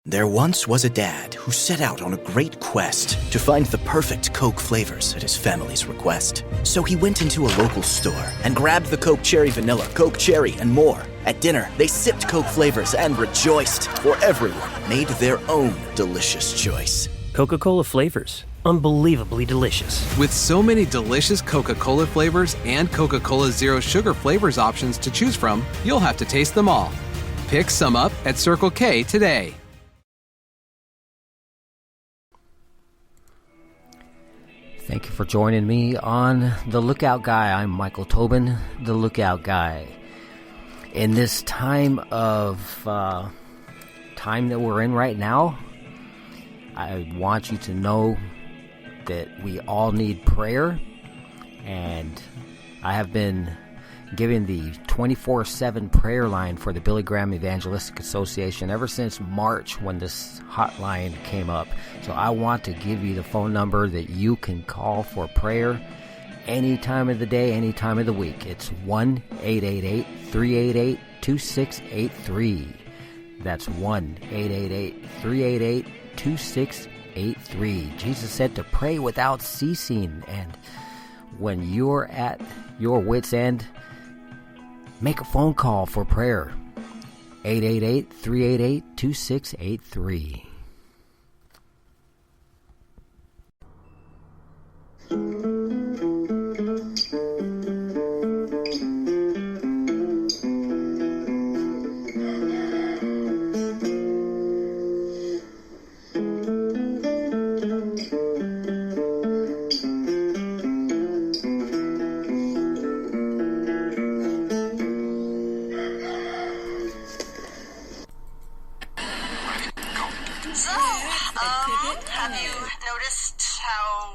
There once was a dad who set out on a great quest to find the perfect Coke flavors at his family's request. So he went into a local store and grabbed the Coke Cherry Vanilla, Coke Cherry, and more. At dinner, they sipped Coke flavors and rejoiced, for everyone made their own delicious choice. Coca-Cola flavors. Unbelievably delicious. With so many delicious Coca-Cola flavors and Coca-Cola Zero Sugar flavors options to choose from, you'll have to taste them all. Pick some up at Circle K today. Thank you for joining me on The Lookout Guy. I'm Michael Tobin, The Lookout Guy. In this time that we're in right now, I want you to know that we all need prayer, and I have been giving the 24/7 prayer line for the Billy Graham Evangelistic Association ever since March when this hotline came up. So I want to give you the phone number that you can call for prayer any time of the day, any time of the week. It's 1-888-388-2683. That's 1-888-388-2683. Jesus said to pray without ceasing, and when you're at your wit's end, make a phone call for prayer. 888-388-2683. Have you noticed how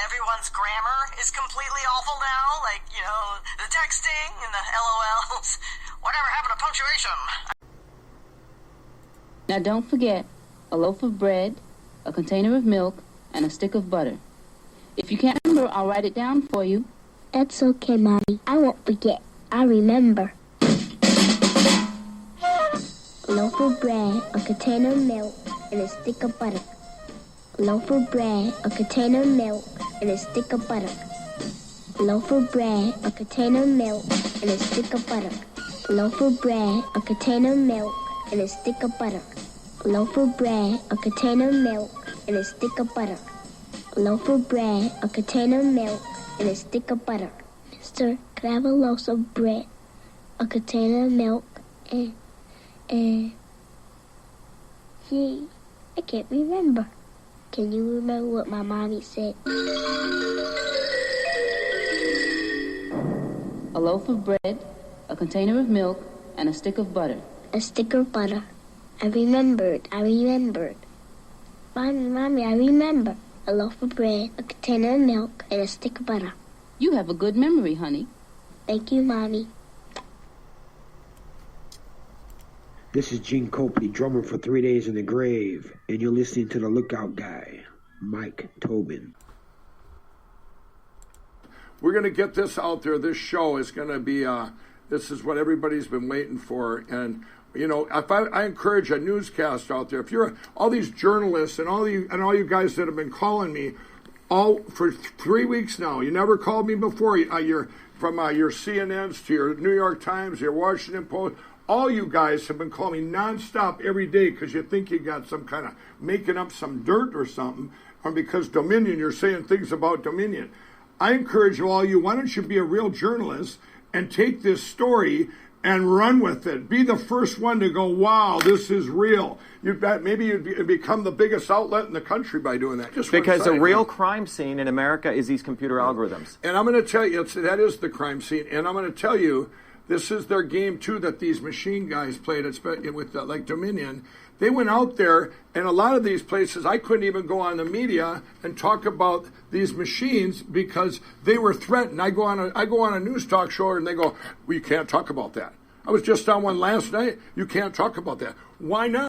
everyone's grammar is completely awful now? Like, you know, the texting and the LOLs. Whatever happened to punctuation? Now don't forget a loaf of bread, a container of milk, and a stick of butter. If you can't remember, I'll write it down for you. That's okay, Mommy. I won't forget. I remember. A loaf of bread, a container of milk, and a stick of butter. A loaf of bread, a container of milk, and a stick of butter. A loaf of bread, a container of milk, and a stick of butter. A loaf of bread, a container of milk, and a stick of butter. A loaf of bread, a container of milk, and a stick of butter. A loaf of bread, a container of milk, and a stick of butter. Mister, could I have a loaf of bread, a container of milk, and... Gee, I can't remember. Can you remember what my mommy said? A loaf of bread, a container of milk, and a stick of butter. A stick of butter. I remembered. Mommy, I remember. A loaf of bread, a container of milk, and a stick of butter. You have a good memory, honey. Thank you, Mommy. This is Gene Copley, drummer for 3 Days in the Grave, and you're listening to The Lookout Guy, Mike Tobin. We're going to get this out there. This show is going to be, this is what everybody's been waiting for. And, you know, if I encourage a newscast out there. If you're all these journalists and all you guys that have been calling me all for 3 weeks now, you never called me before. You're from your CNNs to your New York Times, your Washington Post. All you guys have been calling me nonstop every day because you think you got some kind of making up some dirt or something, or because Dominion, you're saying things about Dominion. I encourage you all, why don't you be a real journalist and take this story and run with it. Be the first one to go, wow, this is real. Maybe you'd become the biggest outlet in the country by doing that. Just because a real crime scene in America is these computer algorithms. And I'm going to tell you, that is the crime scene. And I'm going to tell you, this is their game, too, that these machine guys played with, like Dominion. They went out there, and a lot of these places, I couldn't even go on the media and talk about these machines because they were threatened. I go on a news talk show, and they go, well, you can't talk about that. I was just on one last night. You can't talk about that. Why not?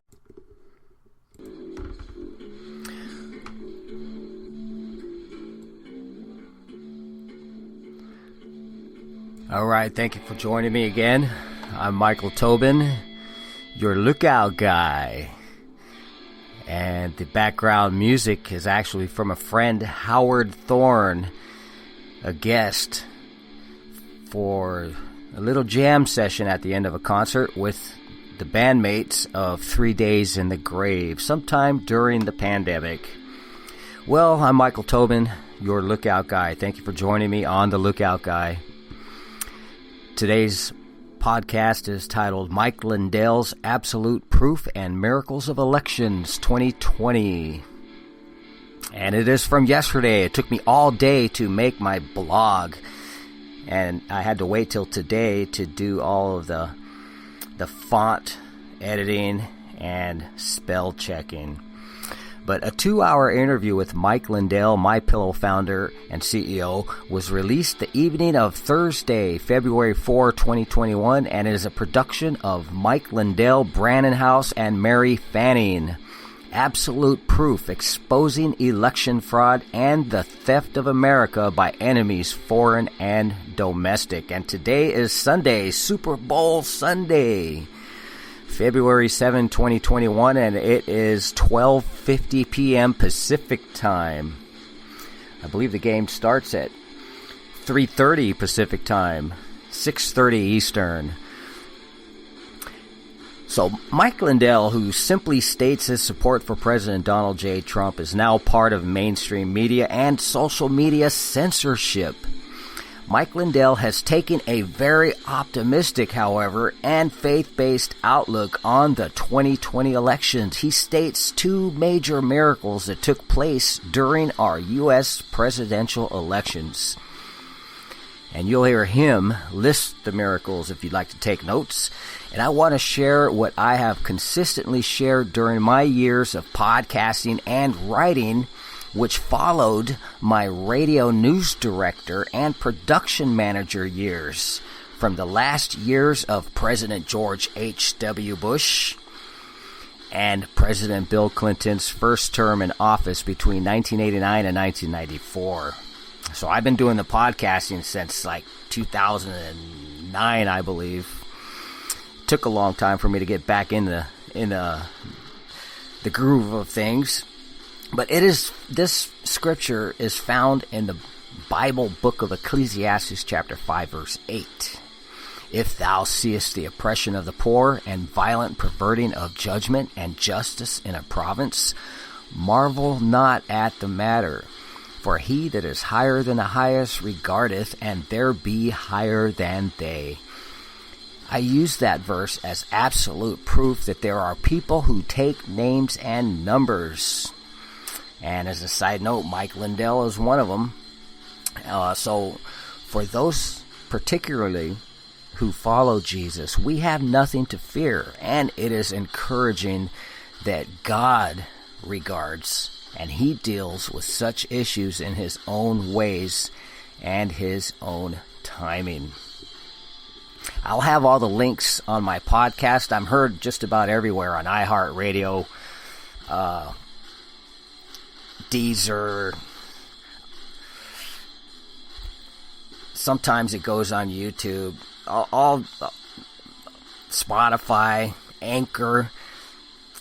All right, thank you for joining me again. I'm Michael Tobin, your lookout guy. And the background music is actually from a friend, Howard Thorne, a guest for a little jam session at the end of a concert with the bandmates of 3 Days in the Grave, sometime during the pandemic. Well, I'm Michael Tobin, your Lookout Guy. Thank you for joining me on The Lookout Guy. Today's podcast is titled Mike Lindell's Absolute Proof and Miracles of Elections 2020. And it is from yesterday. It took me all day to make my blog. And I had to wait till today to do all of the font editing and spell checking. But a 2-hour interview with Mike Lindell, MyPillow founder and CEO, was released the evening of Thursday, February 4, 2021, and is a production of Mike Lindell, Brannon House, and Mary Fanning. Absolute Proof, Exposing Election Fraud and the Theft of America by Enemies, Foreign and Domestic. And today is Sunday, Super Bowl Sunday, February 7, 2021, and it is 12:50 p.m. Pacific Time. I believe the game starts at 3:30 Pacific Time, 6:30 Eastern. So Mike Lindell, who simply states his support for President Donald J. Trump, is now part of mainstream media and social media censorship. Mike Lindell has taken a very optimistic, however, and faith-based outlook on the 2020 elections. He states 2 major miracles that took place during our U.S. presidential elections. And you'll hear him list the miracles if you'd like to take notes. And I want to share what I have consistently shared during my years of podcasting and writing, which followed my radio news director and production manager years from the last years of President George H.W. Bush and President Bill Clinton's first term in office between 1989 and 1994. So I've been doing the podcasting since like 2009, I believe. It took a long time for me to get back in the groove of things. But this scripture is found in the Bible book of Ecclesiastes chapter 5 verse 8. If thou seest the oppression of the poor and violent perverting of judgment and justice in a province, marvel not at the matter. For he that is higher than the highest regardeth, and there be higher than they. I use that verse as absolute proof that there are people who take names and numbers. And as a side note, Mike Lindell is one of them. So for those particularly who follow Jesus, we have nothing to fear. And it is encouraging that God regards and he deals with such issues in his own ways and his own timing. I'll have all the links on my podcast. I'm heard just about everywhere on iHeartRadio, Deezer. Sometimes it goes on YouTube. All Spotify, Anchor.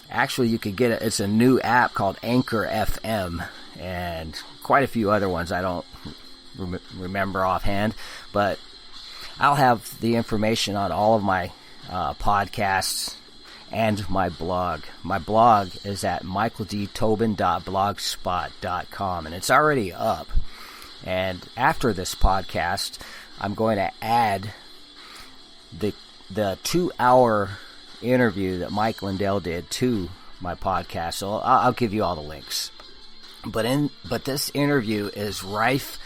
Actually, you could get it. It's a new app called Anchor FM, and quite a few other ones I don't remember offhand. But I'll have the information on all of my podcasts and my blog. My blog is at michaeldtobin.blogspot.com, and it's already up. And after this podcast, I'm going to add the 2-hour interview that Mike Lindell did to my podcast. So I'll give you all the links. But this interview is rife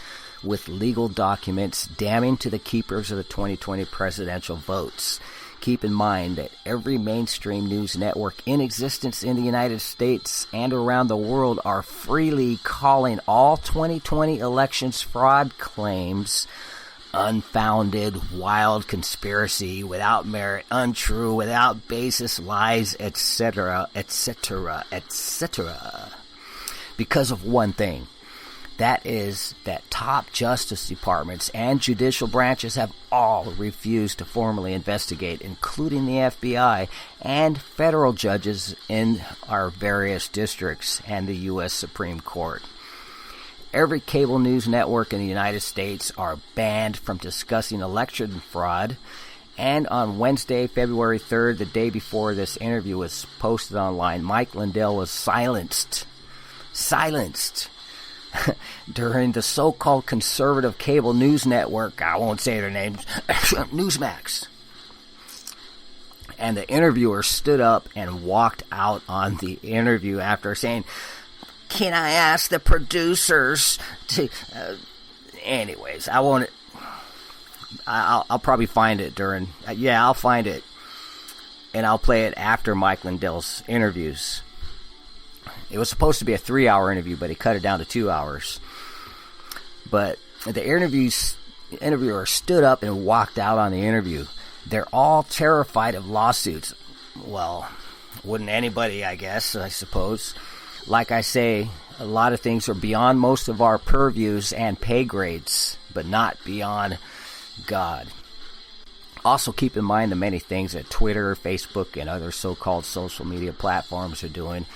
with legal documents damning to the keepers of the 2020 presidential votes. Keep in mind that every mainstream news network in existence in the United States and around the world are freely calling all 2020 elections fraud claims unfounded, wild conspiracy, without merit, untrue, without basis, lies, etc., etc., etc. Because of one thing. That is that top justice departments and judicial branches have all refused to formally investigate, including the FBI and federal judges in our various districts and the U.S. Supreme Court. Every cable news network in the United States are banned from discussing election fraud. And on Wednesday, February 3rd, the day before this interview was posted online, Mike Lindell was silenced during the so-called conservative cable news network, I won't say their names, Newsmax. And the interviewer stood up and walked out on the interview after saying, "Can I ask the producers to..." Anyways, I won't... I'll probably find it during... Yeah, I'll find it. And I'll play it after Mike Lindell's interviews. It was supposed to be a 3-hour interview, but he cut it down to 2 hours. But the interviewer stood up and walked out on the interview. They're all terrified of lawsuits. Well, wouldn't anybody, I suppose. Like I say, a lot of things are beyond most of our purviews and pay grades, but not beyond God. Also keep in mind the many things that Twitter, Facebook, and other so-called social media platforms are doing,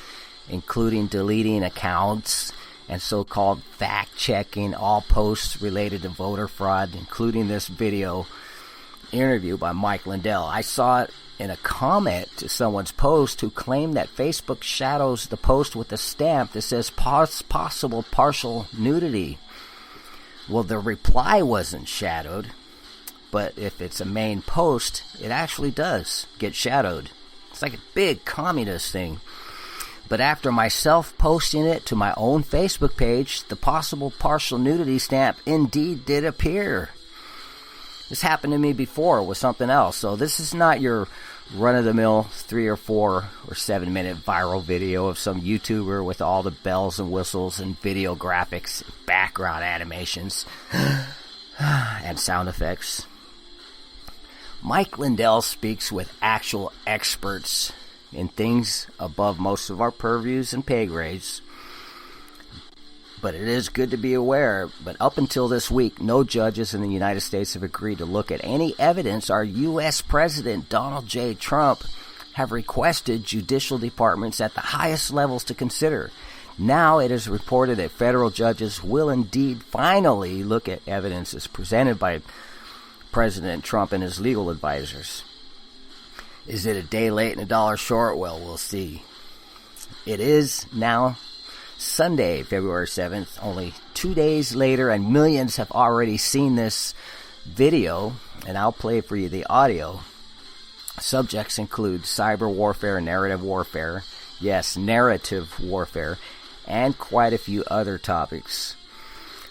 including deleting accounts and so-called fact-checking all posts related to voter fraud, including this video interview by Mike Lindell. I saw it in a comment to someone's post who claimed that Facebook shadows the post with a stamp that says possible partial nudity. Well, the reply wasn't shadowed, but if it's a main post, it actually does get shadowed. It's like a big communist thing. But after myself posting it to my own Facebook page, the possible partial nudity stamp indeed did appear. This happened to me before with something else, so this is not your run-of-the-mill 3 or 4 or 7 minute viral video of some YouTuber with all the bells and whistles and video graphics, background animations, and sound effects. Mike Lindell speaks with actual experts in things above most of our purviews and pay grades. But it is good to be aware, but up until this week, no judges in the United States have agreed to look at any evidence our U.S. President Donald J. Trump have requested judicial departments at the highest levels to consider. Now it is reported that federal judges will indeed finally look at evidence as presented by President Trump and his legal advisors. Is it a day late and a dollar short? Well, we'll see. It is now Sunday, February 7th, only 2 days later, and millions have already seen this video, and I'll play for you the audio. Subjects include cyber warfare, narrative warfare, yes, narrative warfare, and quite a few other topics.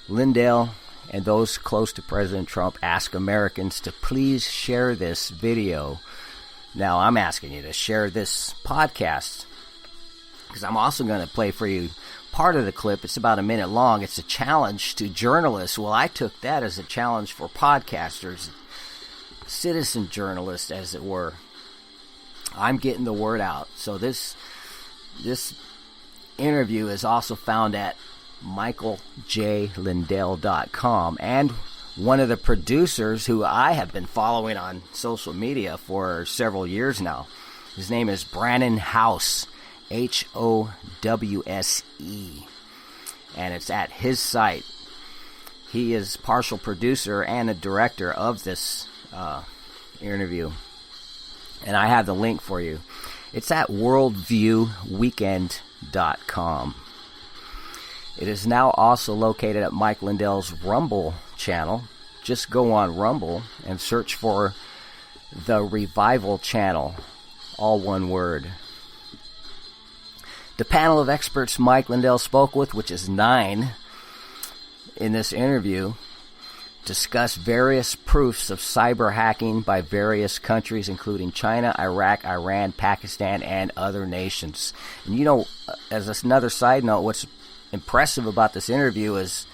Lindell and those close to President Trump ask Americans to please share this video. Now, I'm asking you to share this podcast, because I'm also going to play for you part of the clip. It's about a minute long. It's a challenge to journalists. Well, I took that as a challenge for podcasters, citizen journalists, as it were. I'm getting the word out. So this interview is also found at michaeljlindell.com, and one of the producers who I have been following on social media for several years now. His name is Brandon House, Howse, and it's at his site. He is partial producer and a director of this interview, and I have the link for you. It's at worldviewweekend.com. It is now also located at Mike Lindell's Rumble channel. Just go on Rumble and search for The Revival Channel, all one word. The panel of experts Mike Lindell spoke with, which is 9 in this interview, discussed various proofs of cyber hacking by various countries, including China, Iraq, Iran, Pakistan, and other nations. And you know, as another side note, what's impressive about this interview is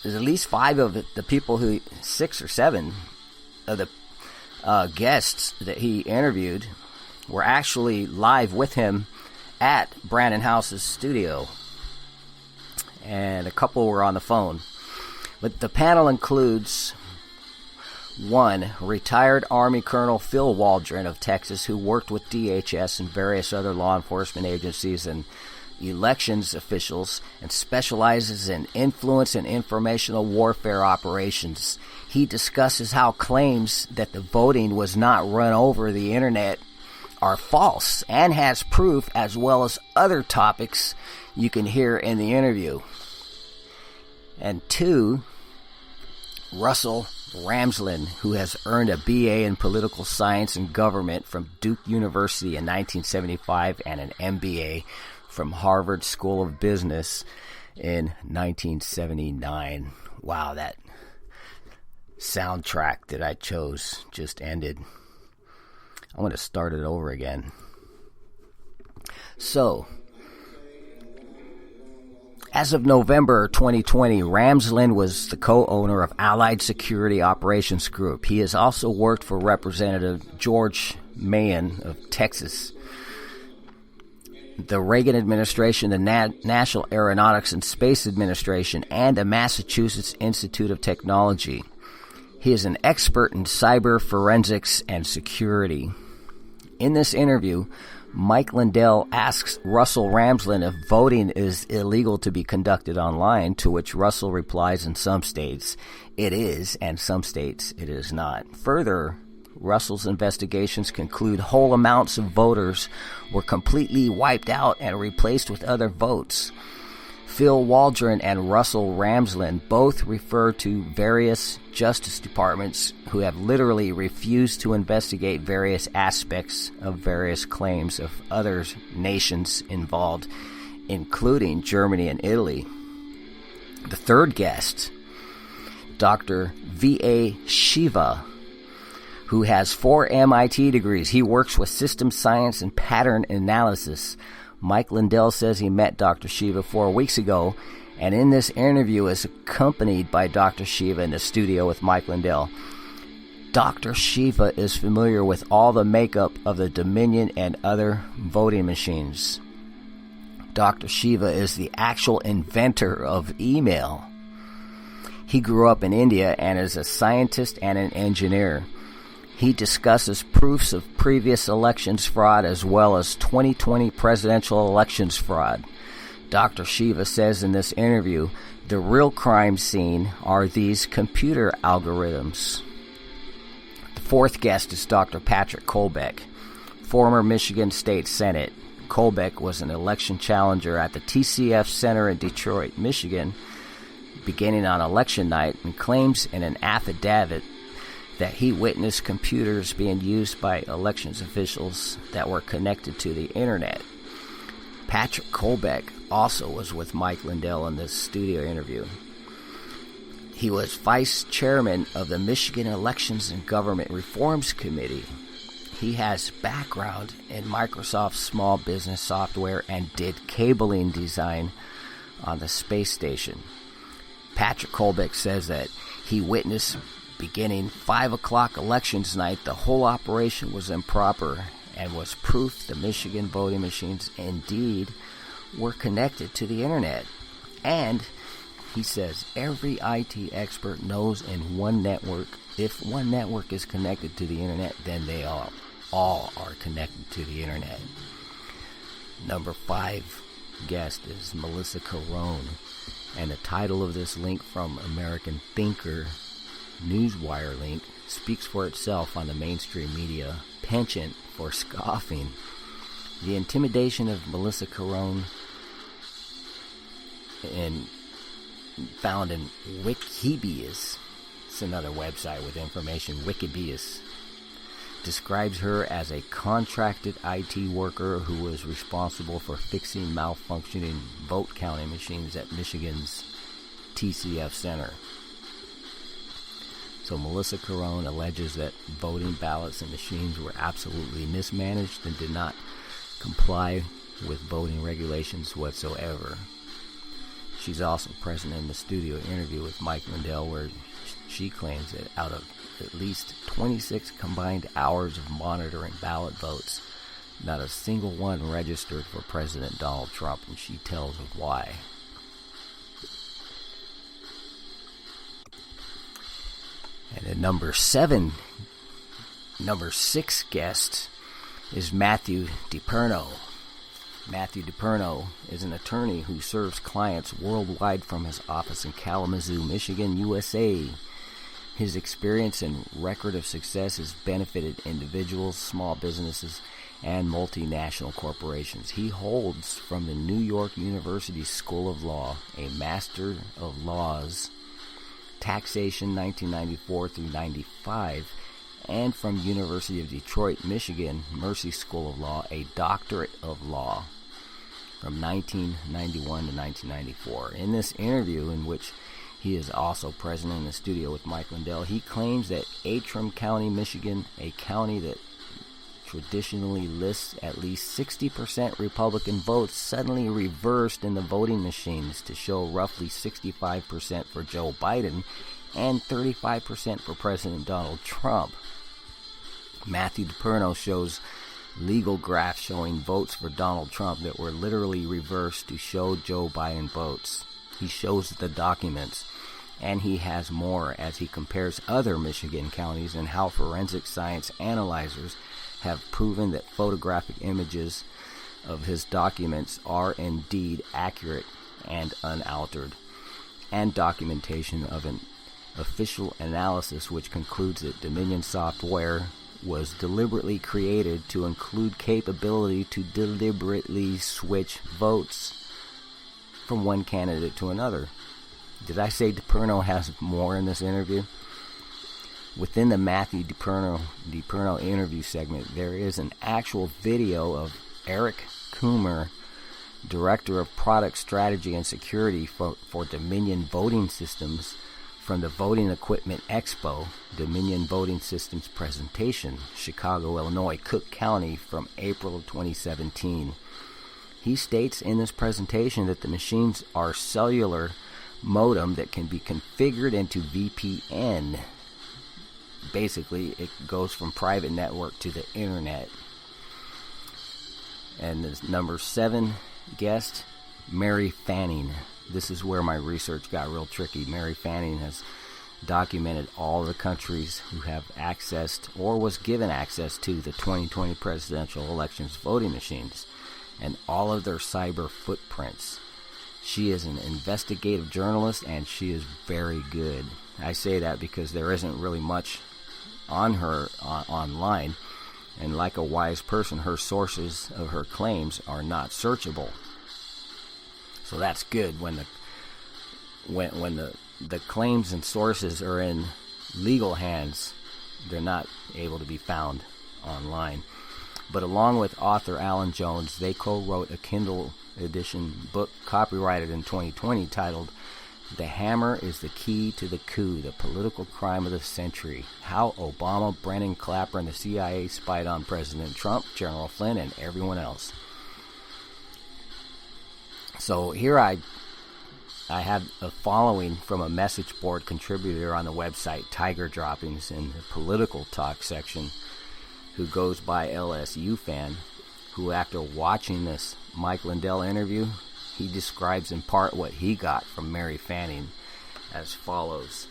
at least 5 of the people 6 or 7 of the guests that he interviewed were actually live with him at Brandon House's studio. and a couple were on the phone. But the panel includes 1. Retired Army Colonel Phil Waldron of Texas, who worked with DHS and various other law enforcement agencies and elections officials and specializes in influence and informational warfare operations. He discusses how claims that the voting was not run over the internet are false and has proof, as well as other topics you can hear in the interview. And 2, Russell Ramsland, who has earned a BA in Political Science and Government from Duke University in 1975 and an MBA from Harvard School of Business in 1979. Wow, that soundtrack that I chose just ended. I'm going to start it over again. So, as of November 2020, Ramsland was the co-owner of Allied Security Operations Group. He has also worked for Representative George Mahan of Texas, the Reagan administration, the National Aeronautics and Space Administration, and the Massachusetts Institute of Technology. He is an expert in cyber forensics and security. In this interview, Mike Lindell asks Russell Ramsland if voting is illegal to be conducted online, to which Russell replies in some states it is, and some states it is not. Further, Russell's investigations conclude whole amounts of voters were completely wiped out and replaced with other votes. Phil Waldron and Russell Ramsland both refer to various justice departments who have literally refused to investigate various aspects of various claims of other nations involved, including Germany and Italy. The third guest, Dr. V.A. Shiva, who has 4 MIT degrees. He works with system science and pattern analysis. Mike Lindell says he met Dr. Shiva 4 weeks ago, and in this interview is accompanied by Dr. Shiva in the studio with Mike Lindell. Dr. Shiva is familiar with all the makeup of the Dominion and other voting machines. Dr. Shiva is the actual inventor of email. He grew up in India and is a scientist and an engineer. He discusses proofs of previous elections fraud as well as 2020 presidential elections fraud. Dr. Shiva says in this interview, the real crime scene are these computer algorithms. The fourth guest is Dr. Patrick Kolbeck, former Michigan State Senate. Kolbeck was an election challenger at the TCF Center in Detroit, Michigan, beginning on election night, and claims in an affidavit that he witnessed computers being used by elections officials that were connected to the internet. Patrick Kolbeck also was with Mike Lindell in this studio interview. He was vice chairman of the Michigan Elections and Government Reforms Committee. He has background in Microsoft small business software and did cabling design on the space station. Patrick Kolbeck says that he witnessed beginning 5 o'clock elections night, the whole operation was improper and was proof the Michigan voting machines indeed were connected to the internet. And he says every IT expert knows in one network, if one network is connected to the internet, then they all are connected to the internet. Number 5 guest is Melissa Carone, and the title of this link from American Thinker Newswire link speaks for itself on the mainstream media. Penchant for scoffing. The intimidation of Melissa Carone, and found in Wikibeas. It's another website with information. Wikibeas describes her as a contracted IT worker who was responsible for fixing malfunctioning vote counting machines at Michigan's TCF Center. So Melissa Carone alleges that voting ballots and machines were absolutely mismanaged and did not comply with voting regulations whatsoever. She's also present in the studio interview with Mike Lindell, where she claims that out of at least 26 combined hours of monitoring ballot votes, not a single one registered for President Donald Trump, and she tells of why. And at number 6 guest is Matthew DiPerno. Matthew DiPerno is an attorney who serves clients worldwide from his office in Kalamazoo, Michigan, USA. His experience and record of success has benefited individuals, small businesses, and multinational corporations. He holds from the New York University School of Law a Master of Laws, Taxation 1994 through 95, and from University of Detroit, Michigan, Mercy School of Law, a Doctorate of Law from 1991 to 1994. In this interview, in which he is also present in the studio with Mike Lindell, he claims that Antrim County, Michigan, a county that traditionally lists at least 60% Republican votes, suddenly reversed in the voting machines to show roughly 65% for Joe Biden and 35% for President Donald Trump. Matthew DiPerno shows legal graphs showing votes for Donald Trump that were literally reversed to show Joe Biden votes. He shows the documents, and he has more as he compares other Michigan counties and how forensic science analyzers have proven that photographic images of his documents are indeed accurate and unaltered, and documentation of an official analysis which concludes that Dominion software was deliberately created to include capability to deliberately switch votes from one candidate to another. Did I say DiPerno has more in this interview? Within the Matthew DiPerno interview segment, there is an actual video of Eric Coomer, Director of Product Strategy and Security for Dominion Voting Systems, from the Voting Equipment Expo, Dominion Voting Systems Presentation, Chicago, Illinois, Cook County, from April of 2017. He states in this presentation that the machines are cellular modem that can be configured into VPN. Basically, it goes from private network to the internet. And the number 7 guest, Mary Fanning. This is where my research got real tricky. Mary Fanning has documented all the countries who have accessed or was given access to the 2020 presidential elections voting machines and all of their cyber footprints. She is an investigative journalist, and she is very good. I say that because there isn't really much on her online, and like a wise person, her sources of her claims are not searchable. So that's good when the claims and sources are in legal hands. They're not able to be found online. But along with author Alan Jones, they co-wrote a Kindle edition book copyrighted in 2020 titled "The Hammer is the Key to the Coup, the Political Crime of the Century: How Obama, Brennan Clapper, and the CIA Spied on President Trump, General Flynn, and Everyone Else." So here I have a following from a message board contributor on the website Tiger Droppings in the political talk section, who goes by LSU Fan, who after watching this Mike Lindell interview, he describes in part what he got from Mary Fanning as follows.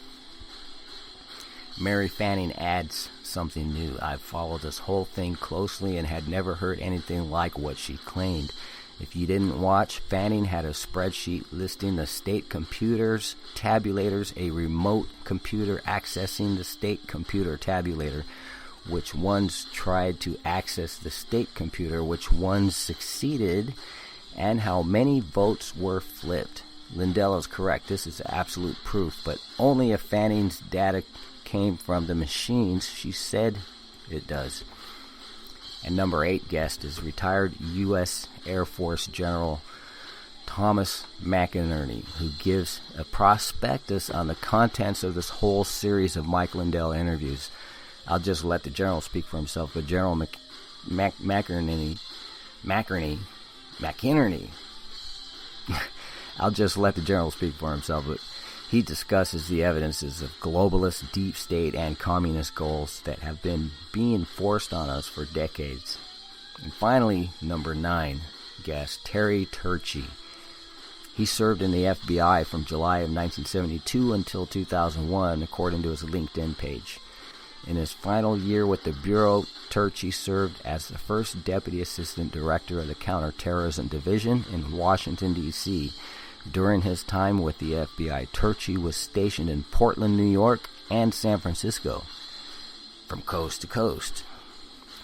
Mary Fanning adds something new. "I've followed this whole thing closely and had never heard anything like what she claimed. If you didn't watch, Fanning had a spreadsheet listing the state computers, tabulators, a remote computer accessing the state computer tabulator, which ones tried to access the state computer, which ones succeeded, and how many votes were flipped. Lindell is correct. This is absolute proof, but only if Fanning's data came from the machines she said it does." And number 8 guest is retired U.S. Air Force General Thomas McInerney, who gives a prospectus on the contents of this whole series of Mike Lindell interviews. I'll just let the general speak for himself, but General McInerney, I'll just let the general speak for himself, but he discusses the evidences of globalist, deep state, and communist goals that have been being forced on us for decades. And finally, number 9 guest, Terry Turchi. He served in the FBI from July of 1972 until 2001, according to his LinkedIn page. In his final year with the Bureau, Turchi served as the first Deputy Assistant Director of the Counterterrorism Division in Washington, D.C. During his time with the FBI, Turchi was stationed in Portland, New York, and San Francisco. From coast to coast,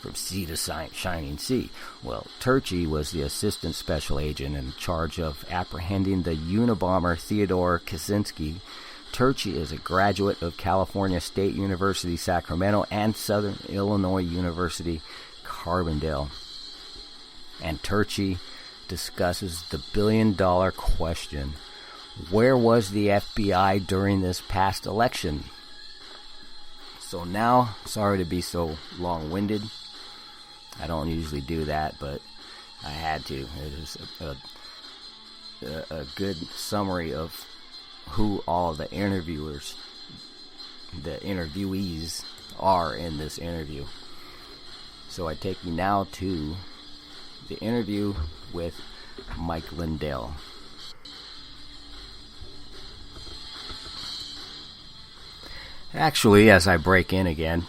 from sea to shining sea. Well, Turchi was the Assistant Special Agent in charge of apprehending the Unabomber Theodore Kaczynski. Turchi is a graduate of California State University, Sacramento, and Southern Illinois University, Carbondale. And Turchi discusses the billion-dollar question. Where was the FBI during this past election? So now, sorry to be so long-winded. I don't usually do that, but I had to. It was a good summary of who all the interviewees are in this interview. So I take you now to the interview with Mike Lindell. Actually, as I break in again,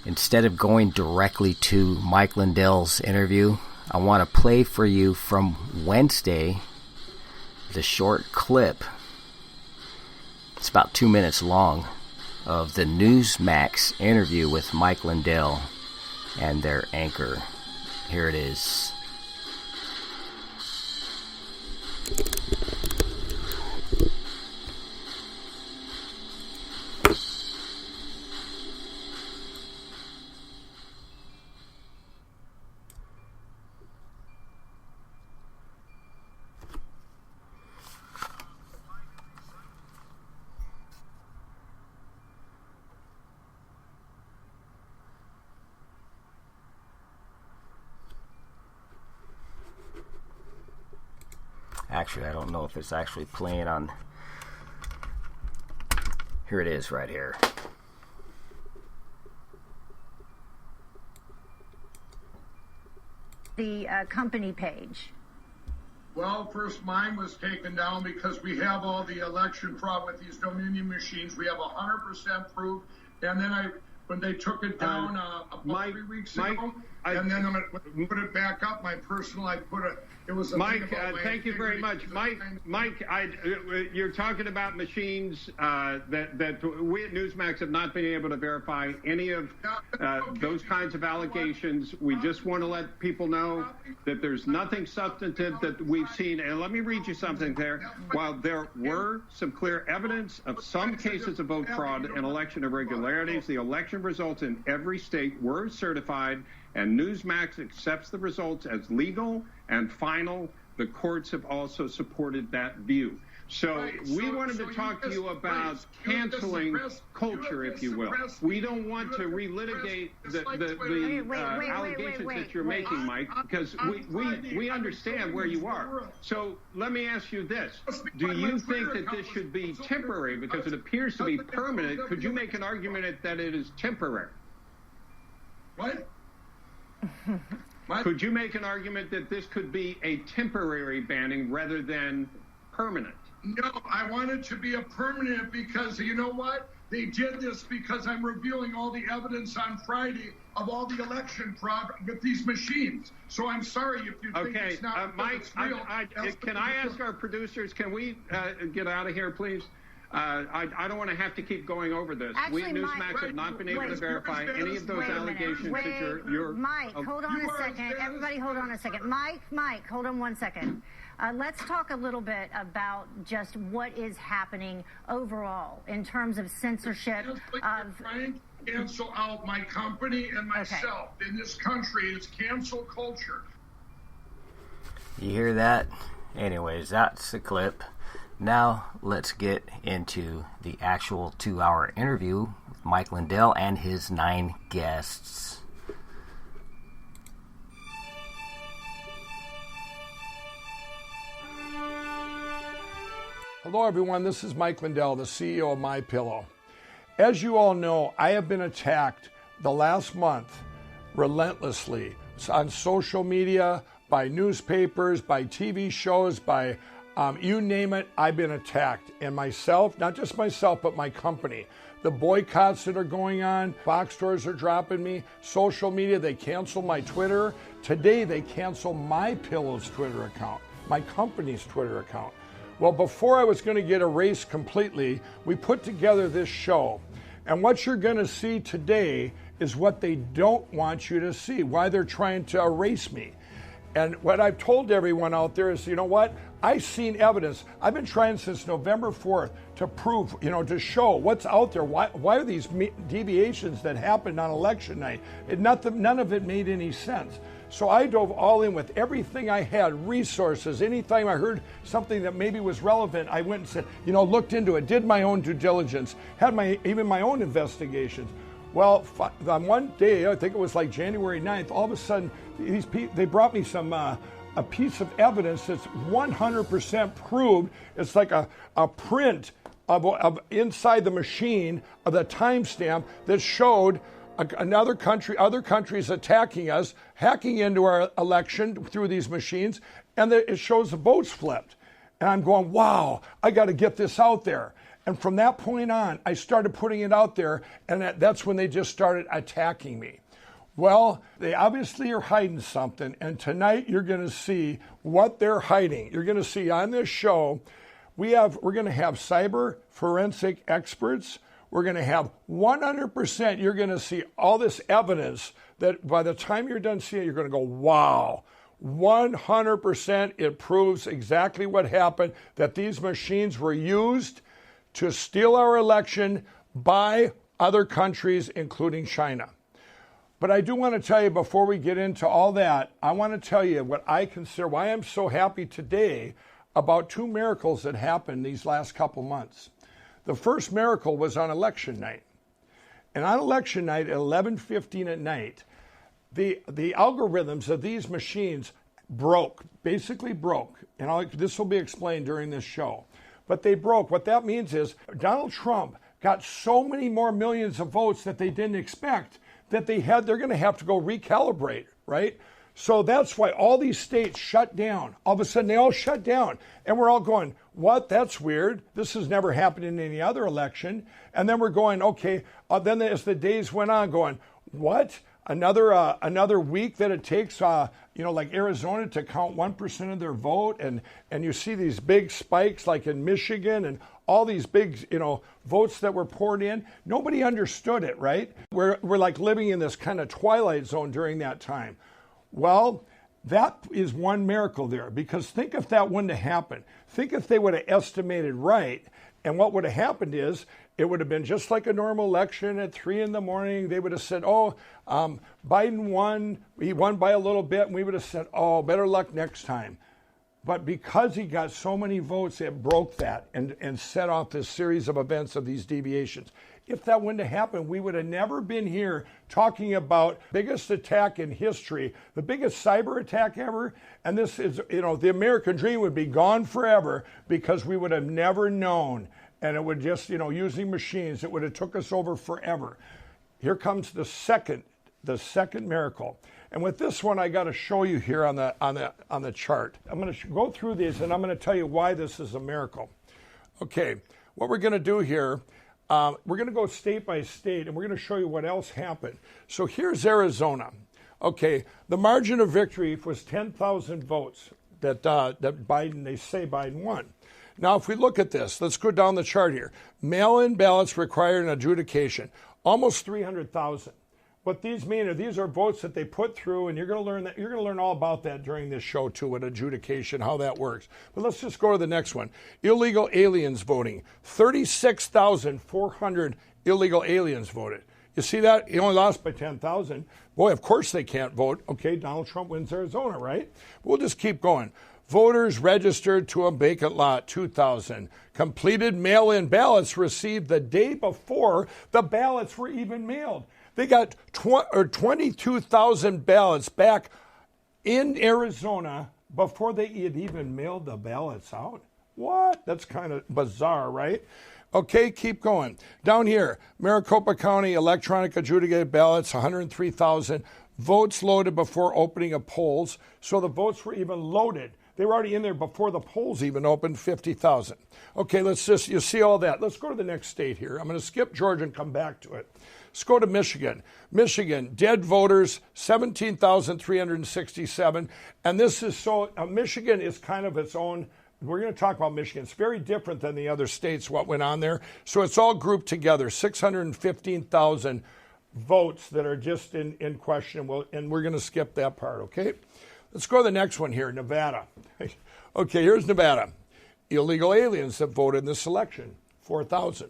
instead of going directly to Mike Lindell's interview, I want to play for you from Wednesday the short clip. It's about 2 minutes long of the Newsmax interview with Mike Lindell and their anchor. Here it is. Actually, I don't know if it's actually playing on... Here it is right here. The company page. Well, first mine was taken down because we have all the election fraud with these Dominion machines. We have 100% proof. And then when they took it down about 3 weeks ago, and then when I put it back up, my personal, it was a Mike, thank you very much. Mike, you're talking about machines that we at Newsmax have not been able to verify any of those kinds of allegations. We just want to let people know that there's nothing substantive that we've seen. And let me read you something there. While there were some clear evidence of some cases of vote fraud and election irregularities, the election results in every state were certified, and Newsmax accepts the results as legal and final. The courts have also supported that view. So we wanted to talk to you about canceling culture, if you will. We don't want to relitigate the allegations that you're making, Mike, because we understand where you are. So let me ask you this. Do you think that this should be temporary because it appears to be permanent? Could you make an argument that it is temporary? What? Could you make an argument that this could be a temporary banning rather than permanent? No, I want it to be a permanent because you know what? They did this because I'm revealing all the evidence on Friday of all the election fraud with these machines. So I'm sorry if you think it's not Mike, it's real. Can I ask our producers, can we get out of here, please? I don't want to have to keep going over this. Actually, we at Newsmax have not been able to verify any of those allegations that you're... Mike, hold on a second. Everybody hold on a second. Mike, hold on 1 second. Let's talk a little bit about just what is happening overall in terms of censorship of... Trying to cancel out my company and myself in this country. It's cancel culture. You hear that? Anyways, that's the clip. Now, let's get into the actual 2-hour interview with Mike Lindell and his 9 guests. Hello, everyone. This is Mike Lindell, the CEO of MyPillow. As you all know, I have been attacked the last month relentlessly on social media, by newspapers, by TV shows, by you name it, I've been attacked. And myself, not just myself, but my company. The boycotts that are going on, box stores are dropping me, social media, they cancel my Twitter. Today they cancel my Pillow's Twitter account, my company's Twitter account. Well, before I was going to get erased completely, we put together this show. And what you're going to see today is what they don't want you to see, why they're trying to erase me. And what I've told everyone out there is, you know what? I've seen evidence. I've been trying since November 4th to prove, to show what's out there. Why are these deviations that happened on election night? None of it made any sense. So I dove all in with everything I had, resources. Anytime I heard something that maybe was relevant, I went and said, looked into it, did my own due diligence, had even my own investigations. Well, on one day, I think it was like January 9th, all of a sudden, they brought me some a piece of evidence that's 100% proved. It's like a print of inside the machine of the timestamp that showed other countries attacking us, hacking into our election through these machines, and it shows the votes flipped. And I'm going, wow, I got to get this out there. And from that point on, I started putting it out there, and that's when they just started attacking me. Well, they obviously are hiding something, and tonight you're going to see what they're hiding. You're going to see on this show, we're going to have cyber forensic experts. We're going to have 100%, you're going to see all this evidence that by the time you're done seeing it, you're going to go, wow. 100% it proves exactly what happened, that these machines were used to steal our election by other countries, including China. But I do want to tell you, before we get into all that, I want to tell you what I consider, why I'm so happy today about two miracles that happened these last couple months. The first miracle was on election night. And on election night at 11:15 at night, the algorithms of these machines basically broke. And this will be explained during this show. But they broke. What that means is Donald Trump got so many more millions of votes that they didn't expect that they're going to have to go recalibrate, right? So that's why all these states shut down. All of a sudden, they all shut down. And we're all going, what? That's weird. This has never happened in any other election. And then we're going, okay. Then as the days went on, going, what? Another week that it takes, like Arizona to count 1% of their vote, and you see these big spikes like in Michigan and all these big, votes that were poured in. Nobody understood it, right? We're like living in this kind of twilight zone during that time. Well, that is one miracle there, because think if that wouldn't have happened. Think if they would have estimated right, and what would have happened is it would have been just like a normal election at 3 a.m. They would have said, Biden won. He won by a little bit. And we would have said, better luck next time. But because he got so many votes, it broke that and set off this series of events of these deviations. If that wouldn't have happened, we would have never been here talking about the biggest attack in history, the biggest cyber attack ever. And this is, the American dream would be gone forever, because we would have never known. And it would just, using machines, it would have took us over forever. Here comes the second miracle. And with this one, I got to show you here on the chart. I'm going to go through these, and I'm going to tell you why this is a miracle. Okay, what we're going to do here, we're going to go state by state, and we're going to show you what else happened. So here's Arizona. Okay, the margin of victory was 10,000 votes that they say Biden won. Now, if we look at this, let's go down the chart here. Mail-in ballots require an adjudication, almost 300,000. What these mean are these are votes that they put through, and you're going to learn that. You're going to learn all about that during this show too, what adjudication, how that works. But let's just go to the next one. Illegal aliens voting. 36,400 illegal aliens voted. You see that? He only lost by 10,000. Boy, of course they can't vote. Okay, Donald Trump wins Arizona, right? We'll just keep going. Voters registered to a vacant lot, 2,000. Completed mail-in ballots received the day before the ballots were even mailed. They got 22,000 ballots back in Arizona before they had even mailed the ballots out. What? That's kind of bizarre, right? Okay, keep going. Down here, Maricopa County electronic adjudicated ballots, 103,000. votes loaded before opening of polls. So the votes were even loaded. They were already in there before the polls even opened, 50,000. Okay, you see all that. Let's go to the next state here. I'm going to skip Georgia and come back to it. Let's go to Michigan. Michigan, dead voters, 17,367. And this is Michigan is kind of its own. We're going to talk about Michigan. It's very different than the other states, what went on there. So it's all grouped together, 615,000 votes that are just in question. And we're going to skip that part, okay? Let's go to the next one here, Nevada. Okay, here's Nevada. Illegal aliens that voted in this election, 4,000.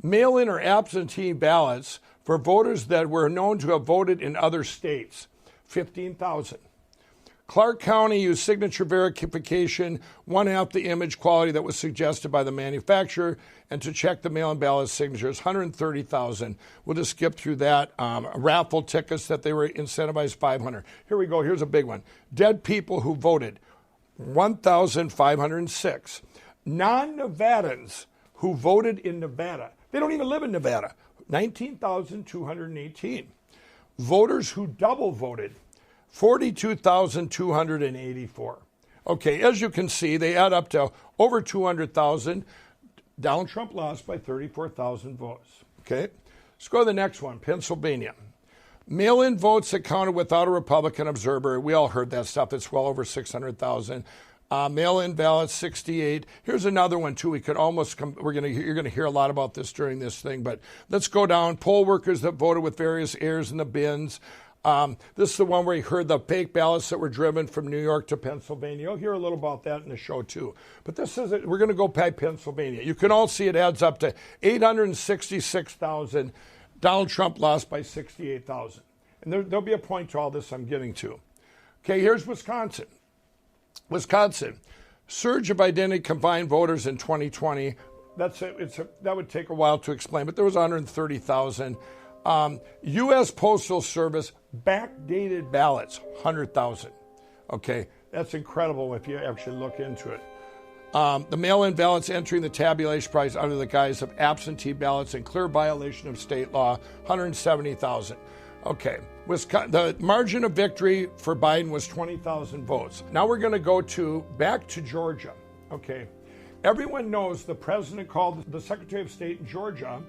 Mail-in or absentee ballots for voters that were known to have voted in other states, 15,000. Clark County used signature verification, 1/2 the image quality that was suggested by the manufacturer, and to check the mail-in ballot signatures, 130,000. We'll just skip through that. Raffle tickets that they were incentivized, 500. Here we go. Here's a big one. Dead people who voted, 1,506. Non-Nevadans who voted in Nevada. They don't even live in Nevada. 19,218. Voters who double voted, 42,284. Okay, as you can see, they add up to over 200,000. Donald Trump lost by 34,000 votes. Okay, let's go to the next one, Pennsylvania. Mail-in votes that counted without a Republican observer. We all heard that stuff. It's well over 600,000. Mail-in ballots, 68. Here's another one too. We could almost you're going to hear a lot about this during this thing, but let's go down. Poll workers that voted with various errors in the bins. This is the one where you heard the fake ballots that were driven from New York to Pennsylvania. You'll hear a little about that in the show too. But this is it. We're going to go by Pennsylvania. You can all see it adds up to 866,000. Donald Trump lost by 68,000. And there'll be a point to all this I'm getting to. Okay, here's Wisconsin. Wisconsin, surge of identity combined voters in 2020. That would take a while to explain, but there was 130,000. U.S. Postal Service backdated ballots, 100,000. Okay, that's incredible if you actually look into it. The mail-in ballots entering the tabulation price under the guise of absentee ballots in clear violation of state law, 170,000. Okay, the margin of victory for Biden was 20,000 votes. Now we're going to go back to Georgia. Okay, everyone knows the president called the Secretary of State in Georgia,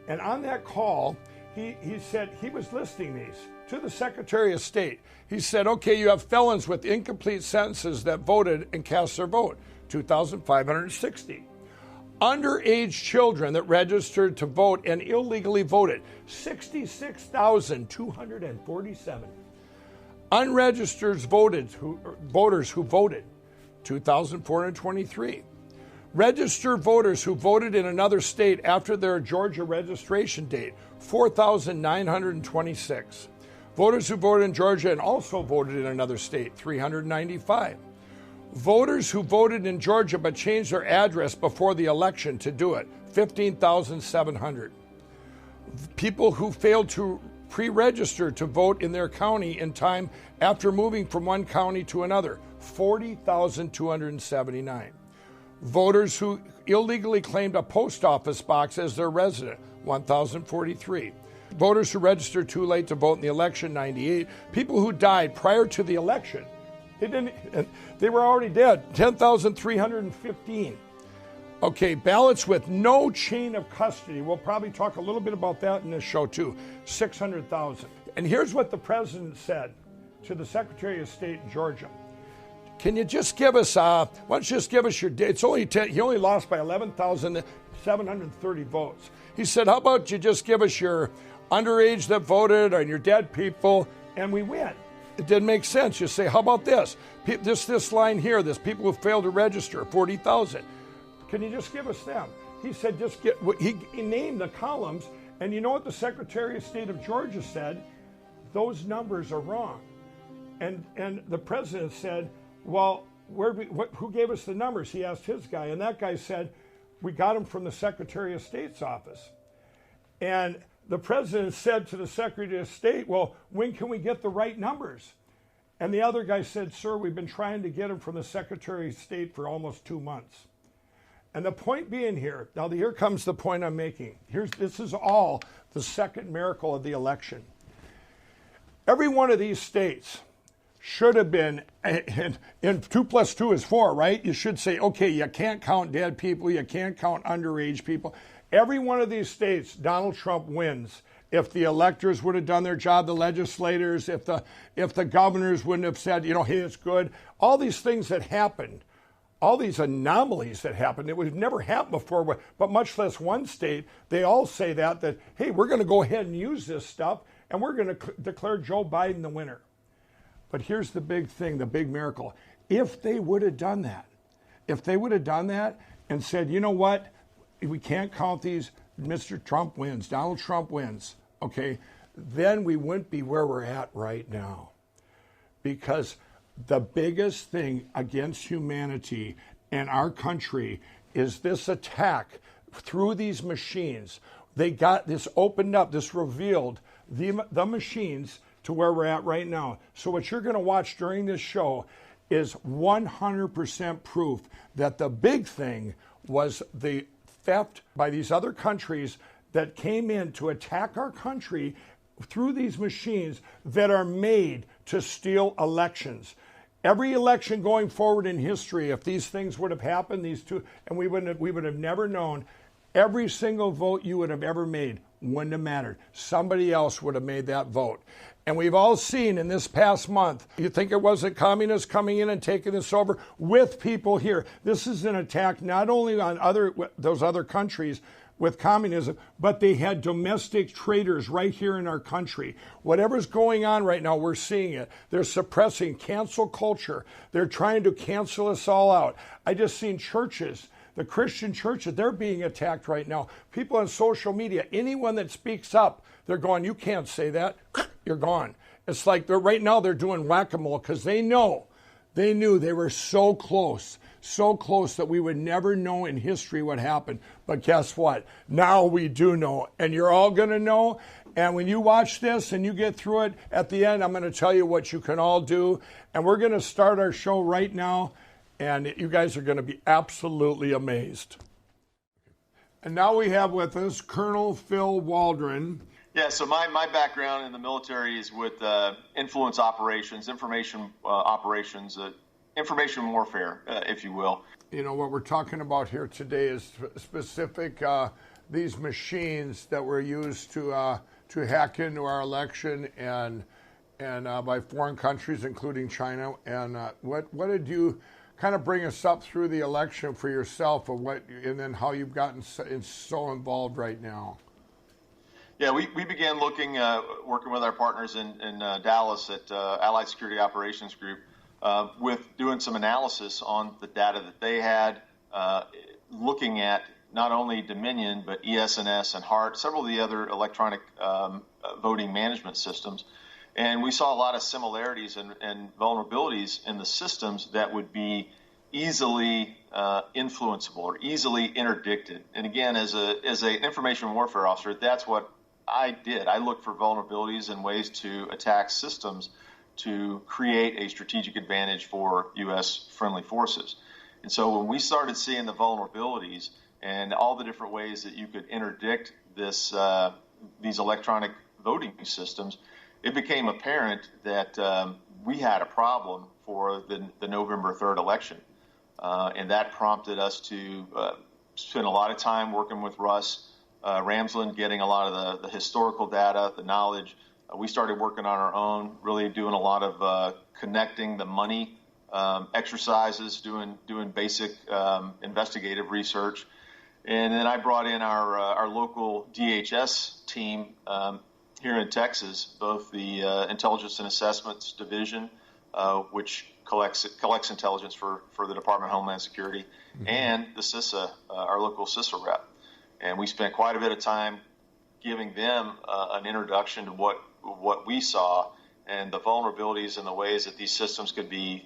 and on that call, he said he was listing these to the Secretary of State. He said, okay, you have felons with incomplete sentences that voted and cast their vote, 2,560. Underage children that registered to vote and illegally voted, 66,247. Unregistered voters who voted, 2,423. Registered voters who voted in another state after their Georgia registration date, 4,926. Voters who voted in Georgia and also voted in another state, 395. Voters who voted in Georgia but changed their address before the election to do it, 15,700. People who failed to pre-register to vote in their county in time after moving from one county to another, 40,279. Voters who illegally claimed a post office box as their resident, 1,043. Voters who registered too late to vote in the election, 98. People who died prior to the election, they were already dead, 10,315. Okay, ballots with no chain of custody. We'll probably talk a little bit about that in this show too, 600,000. And here's what the president said to the Secretary of State in Georgia. Can you just give us, why don't you just give us your, it's only 10, he only lost by 11,730 votes. He said, how about you just give us your underage that voted and your dead people, and we win. It didn't make sense. You say, how about this? This line here, this people who failed to register, 40,000. Can you just give us them? He said, he named the columns, and you know what the Secretary of State of Georgia said? Those numbers are wrong. And the president said, well, who gave us the numbers? He asked his guy, and that guy said, we got them from the Secretary of State's office. And the president said to the Secretary of State, well, when can we get the right numbers? And the other guy said, sir, we've been trying to get them from the Secretary of State for almost 2 months. And the point being here, now here comes the point I'm making. This is all the second miracle of the election. every one of these states should have been, and 2 + 2 is 4, right? You should say, okay, you can't count dead people, you can't count underage people. Every one of these states, Donald Trump wins. If the electors would have done their job, the legislators, if the governors wouldn't have said, hey, it's good, all these things that happened, all these anomalies that happened, it would never happened before, but much less one state, they all say that hey, we're going to go ahead and use this stuff, and we're going to declare Joe Biden the winner. But here's the big thing, the big miracle. If they would have done that, and said, you know what, we can't count these, Mr. Trump wins, Donald Trump wins, okay, then we wouldn't be where we're at right now. Because the biggest thing against humanity and our country is this attack through these machines. They got this opened up, this revealed the machines to where we're at right now. So what you're going to watch during this show is 100% proof that the big thing was the theft by these other countries that came in to attack our country through these machines that are made to steal elections. Every election going forward in history, if these things would have happened, these two, and we would have never known, every single vote you would have ever made wouldn't have mattered. Somebody else would have made that vote. And we've all seen in this past month, you think it wasn't communists coming in and taking this over with people here. This is an attack not only on those other countries with communism, but they had domestic traitors right here in our country. Whatever's going on right now, we're seeing it. They're suppressing cancel culture. They're trying to cancel us all out. I just seen churches, the Christian churches, they're being attacked right now. People on social media, anyone that speaks up, they're going, you can't say that, you're gone. It's like right now they're doing whack-a-mole because they knew they were so close that we would never know in history what happened. But guess what? Now we do know, and you're all going to know. And when you watch this and you get through it, at the end, I'm going to tell you what you can all do. And we're going to start our show right now, and you guys are going to be absolutely amazed. And now we have with us Colonel Phil Waldron. Yeah, so my background in the military is with influence operations, information operations, information warfare, if you will. What we're talking about here today is specific these machines that were used to hack into our election and by foreign countries, including China. And what did you kind of bring us up through the election for yourself, and then how you've gotten so involved right now? Yeah, we began looking, working with our partners in Dallas at Allied Security Operations Group, with doing some analysis on the data that they had, looking at not only Dominion, but ES&S and HART, several of the other electronic voting management systems. And we saw a lot of similarities and vulnerabilities in the systems that would be easily influenceable or easily interdicted. And again, as an information warfare officer, that's what I did. I looked for vulnerabilities and ways to attack systems to create a strategic advantage for U.S. friendly forces. And so when we started seeing the vulnerabilities and all the different ways that you could interdict these electronic voting systems, it became apparent that we had a problem for the November 3rd election. And that prompted us to spend a lot of time working with Russ Ramsland, getting a lot of the historical data, the knowledge. We started working on our own, really doing a lot of connecting the money exercises, doing basic investigative research. And then I brought in our local DHS team here in Texas, both the Intelligence and Assessments Division, which collects intelligence for the Department of Homeland Security, and the CISA, our local CISA rep. And we spent quite a bit of time giving them an introduction to what we saw and the vulnerabilities and the ways that these systems could be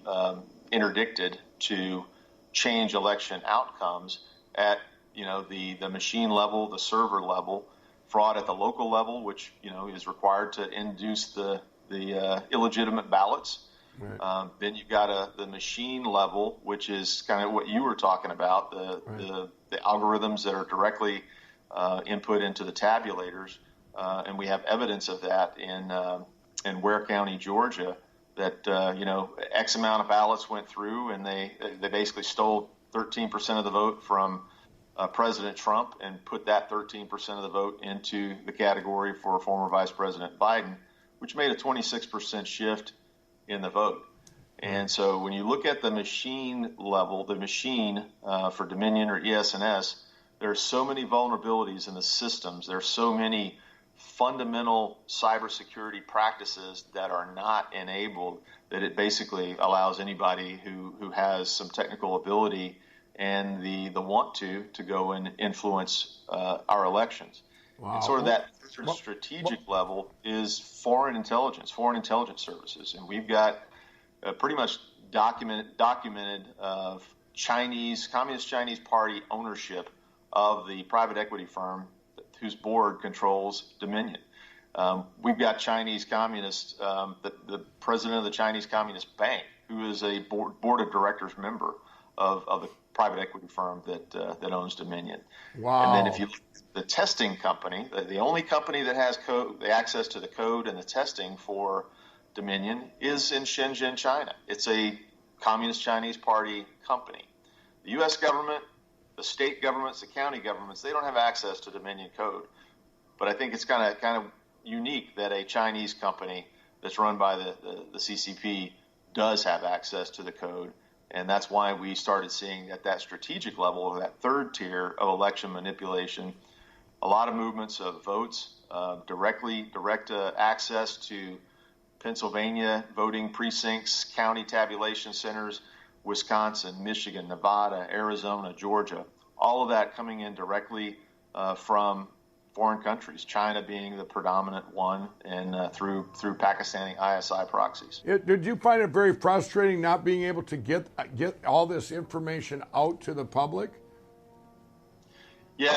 interdicted to change election outcomes at the machine level, the server level, fraud at the local level, which is required to induce the illegitimate ballots. Right. Then you've got the machine level, which is kind of what you were talking about, the algorithms that are directly input into the tabulators, and we have evidence of that in Ware County, Georgia, that X amount of ballots went through, and they basically stole 13% of the vote from President Trump and put that 13% of the vote into the category for former Vice President Biden, which made a 26% shift in the vote. And so when you look at the machine level, the machine for Dominion or ES&S, there are so many vulnerabilities in the systems. There are so many fundamental cybersecurity practices that are not enabled that it basically allows anybody who has some technical ability and the want to go and influence our elections. Wow. And sort of that strategic level is foreign intelligence services. And we've got pretty much documented of Communist Chinese Party ownership of the private equity firm whose board controls Dominion. We've got Chinese communists, the president of the Chinese Communist Bank, who is a board of directors member of the private equity firm that owns Dominion. Wow. And then if you look at the testing company, the only company that has the access to the code and the testing for Dominion is in Shenzhen, China. It's a Communist Chinese Party company. The U.S. government, the state governments, the county governments, they don't have access to Dominion code. But I think it's kind of unique that a Chinese company that's run by the CCP does have access to the code. And that's why we started seeing at that strategic level, that third tier of election manipulation, a lot of movements of votes, direct access to Pennsylvania voting precincts, county tabulation centers, Wisconsin, Michigan, Nevada, Arizona, Georgia, all of that coming in directly from foreign countries, China being the predominant one, and through Pakistani ISI proxies. Did you find it very frustrating not being able to get all this information out to the public? Yeah,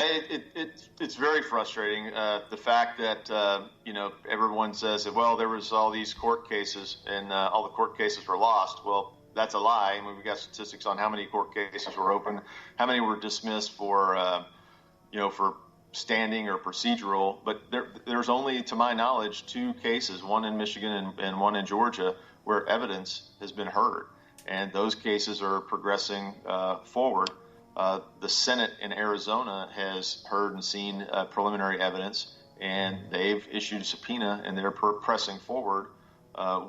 it's very frustrating. The fact that everyone says that, well, there was all these court cases and all the court cases were lost. Well, that's a lie. I mean, we've got statistics on how many court cases were open, how many were dismissed for standing or procedural. But there's only, to my knowledge, 2 cases, one in Michigan and one in Georgia, where evidence has been heard, and those cases are progressing forward. The Senate in Arizona has heard and seen preliminary evidence, and they've issued a subpoena, and they're pressing forward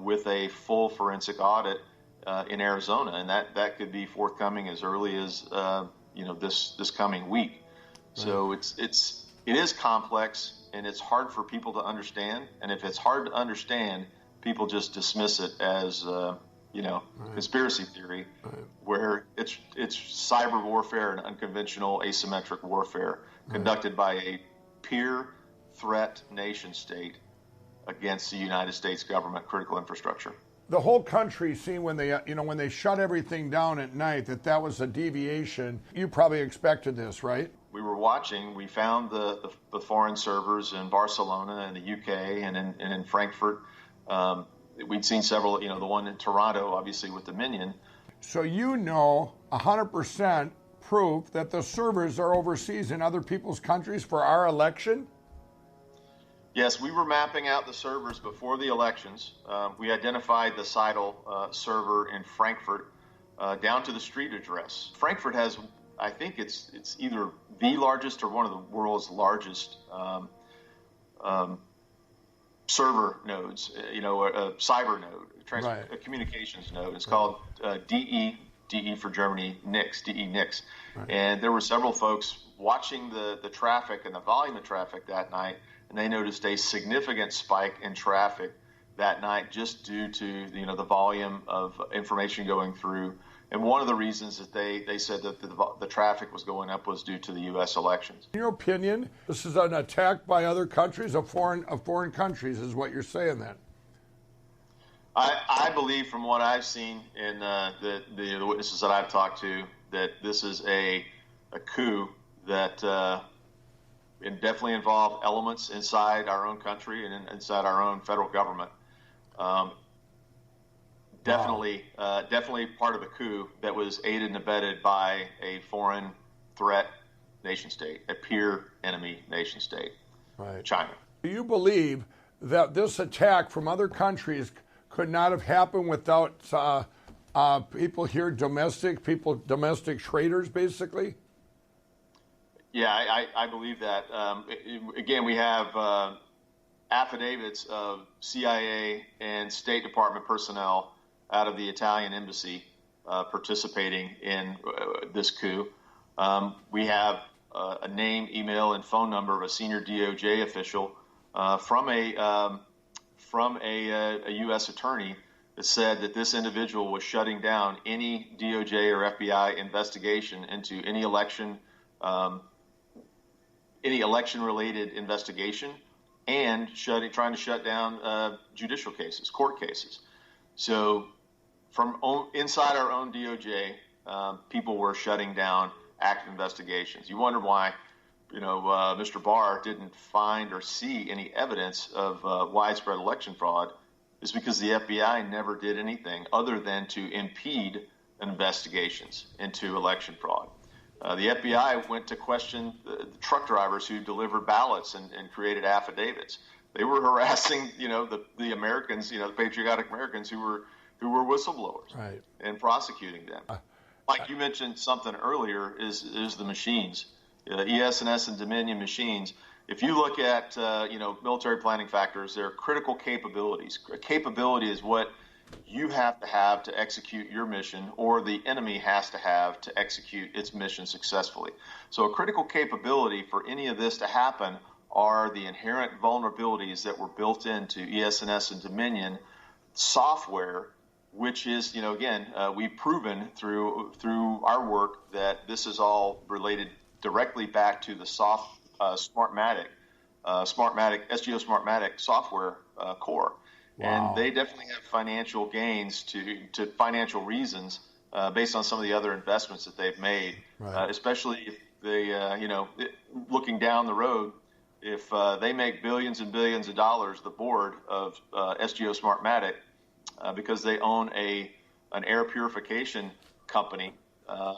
with a full forensic audit in Arizona, and that could be forthcoming as early as this coming week. Right. So it is complex, and it's hard for people to understand. And if it's hard to understand, people just dismiss it as conspiracy theory, where it's cyber warfare and unconventional asymmetric warfare conducted by a peer threat nation state against the United States government critical infrastructure. The whole country seen when they shut everything down at night that was a deviation. You probably expected this, right? We were watching. We found the foreign servers in Barcelona and the UK and in Frankfurt. We'd seen several, the one in Toronto, obviously, with Dominion. So 100% proof that the servers are overseas in other people's countries for our election? Yes, we were mapping out the servers before the elections. We identified the Seidel server in Frankfurt down to the street address. Frankfurt has, I think it's either the largest or one of the world's largest server nodes, a cyber node, a communications node. It's called DE for Germany, DE-NIX. Right. And there were several folks watching the traffic and the volume of traffic that night, and they noticed a significant spike in traffic that night just due to the volume of information going through. And one of the reasons that they said that the traffic was going up was due to the U.S. elections. In your opinion, this is an attack by other countries, of foreign countries, is what you're saying then? I believe, from what I've seen in the witnesses that I've talked to, that this is a coup that definitely involved elements inside our own country and inside our own federal government. Definitely part of the coup that was aided and abetted by a foreign threat nation state, a peer enemy nation state, right. China. Do you believe that this attack from other countries could not have happened without people here, domestic traders, basically? Yeah, I believe that. Again, we have affidavits of CIA and State Department personnel out of the Italian embassy participating in this coup. We have a name, email, and phone number of a senior DOJ official from a U.S. attorney that said that this individual was shutting down any DOJ or FBI investigation into any election-related investigation, and trying to shut down judicial cases, court cases. So from inside our own DOJ, people were shutting down active investigations. You wonder why, Mr. Barr didn't find or see any evidence of widespread election fraud. Is because the FBI never did anything other than to impede investigations into election fraud. The FBI went to question the truck drivers who delivered ballots and created affidavits. They were harassing, the Americans, the patriotic Americans who were whistleblowers, right, and prosecuting them. Like you mentioned something earlier is the machines, ES&S and Dominion machines. If you look at, military planning factors, they're critical capabilities. A capability is what you have to execute your mission, or the enemy has to have to execute its mission successfully. So a critical capability for any of this to happen are the inherent vulnerabilities that were built into ES&S and Dominion software, which is, we've proven through our work that this is all related directly back to the Smartmatic, SGO Smartmatic software core. Wow. And they definitely have financial gains to financial reasons based on some of the other investments that they've made, right. Especially if they, looking down the road, if they make billions and billions of dollars, the board of SGO Smartmatic, because they own an air purification company.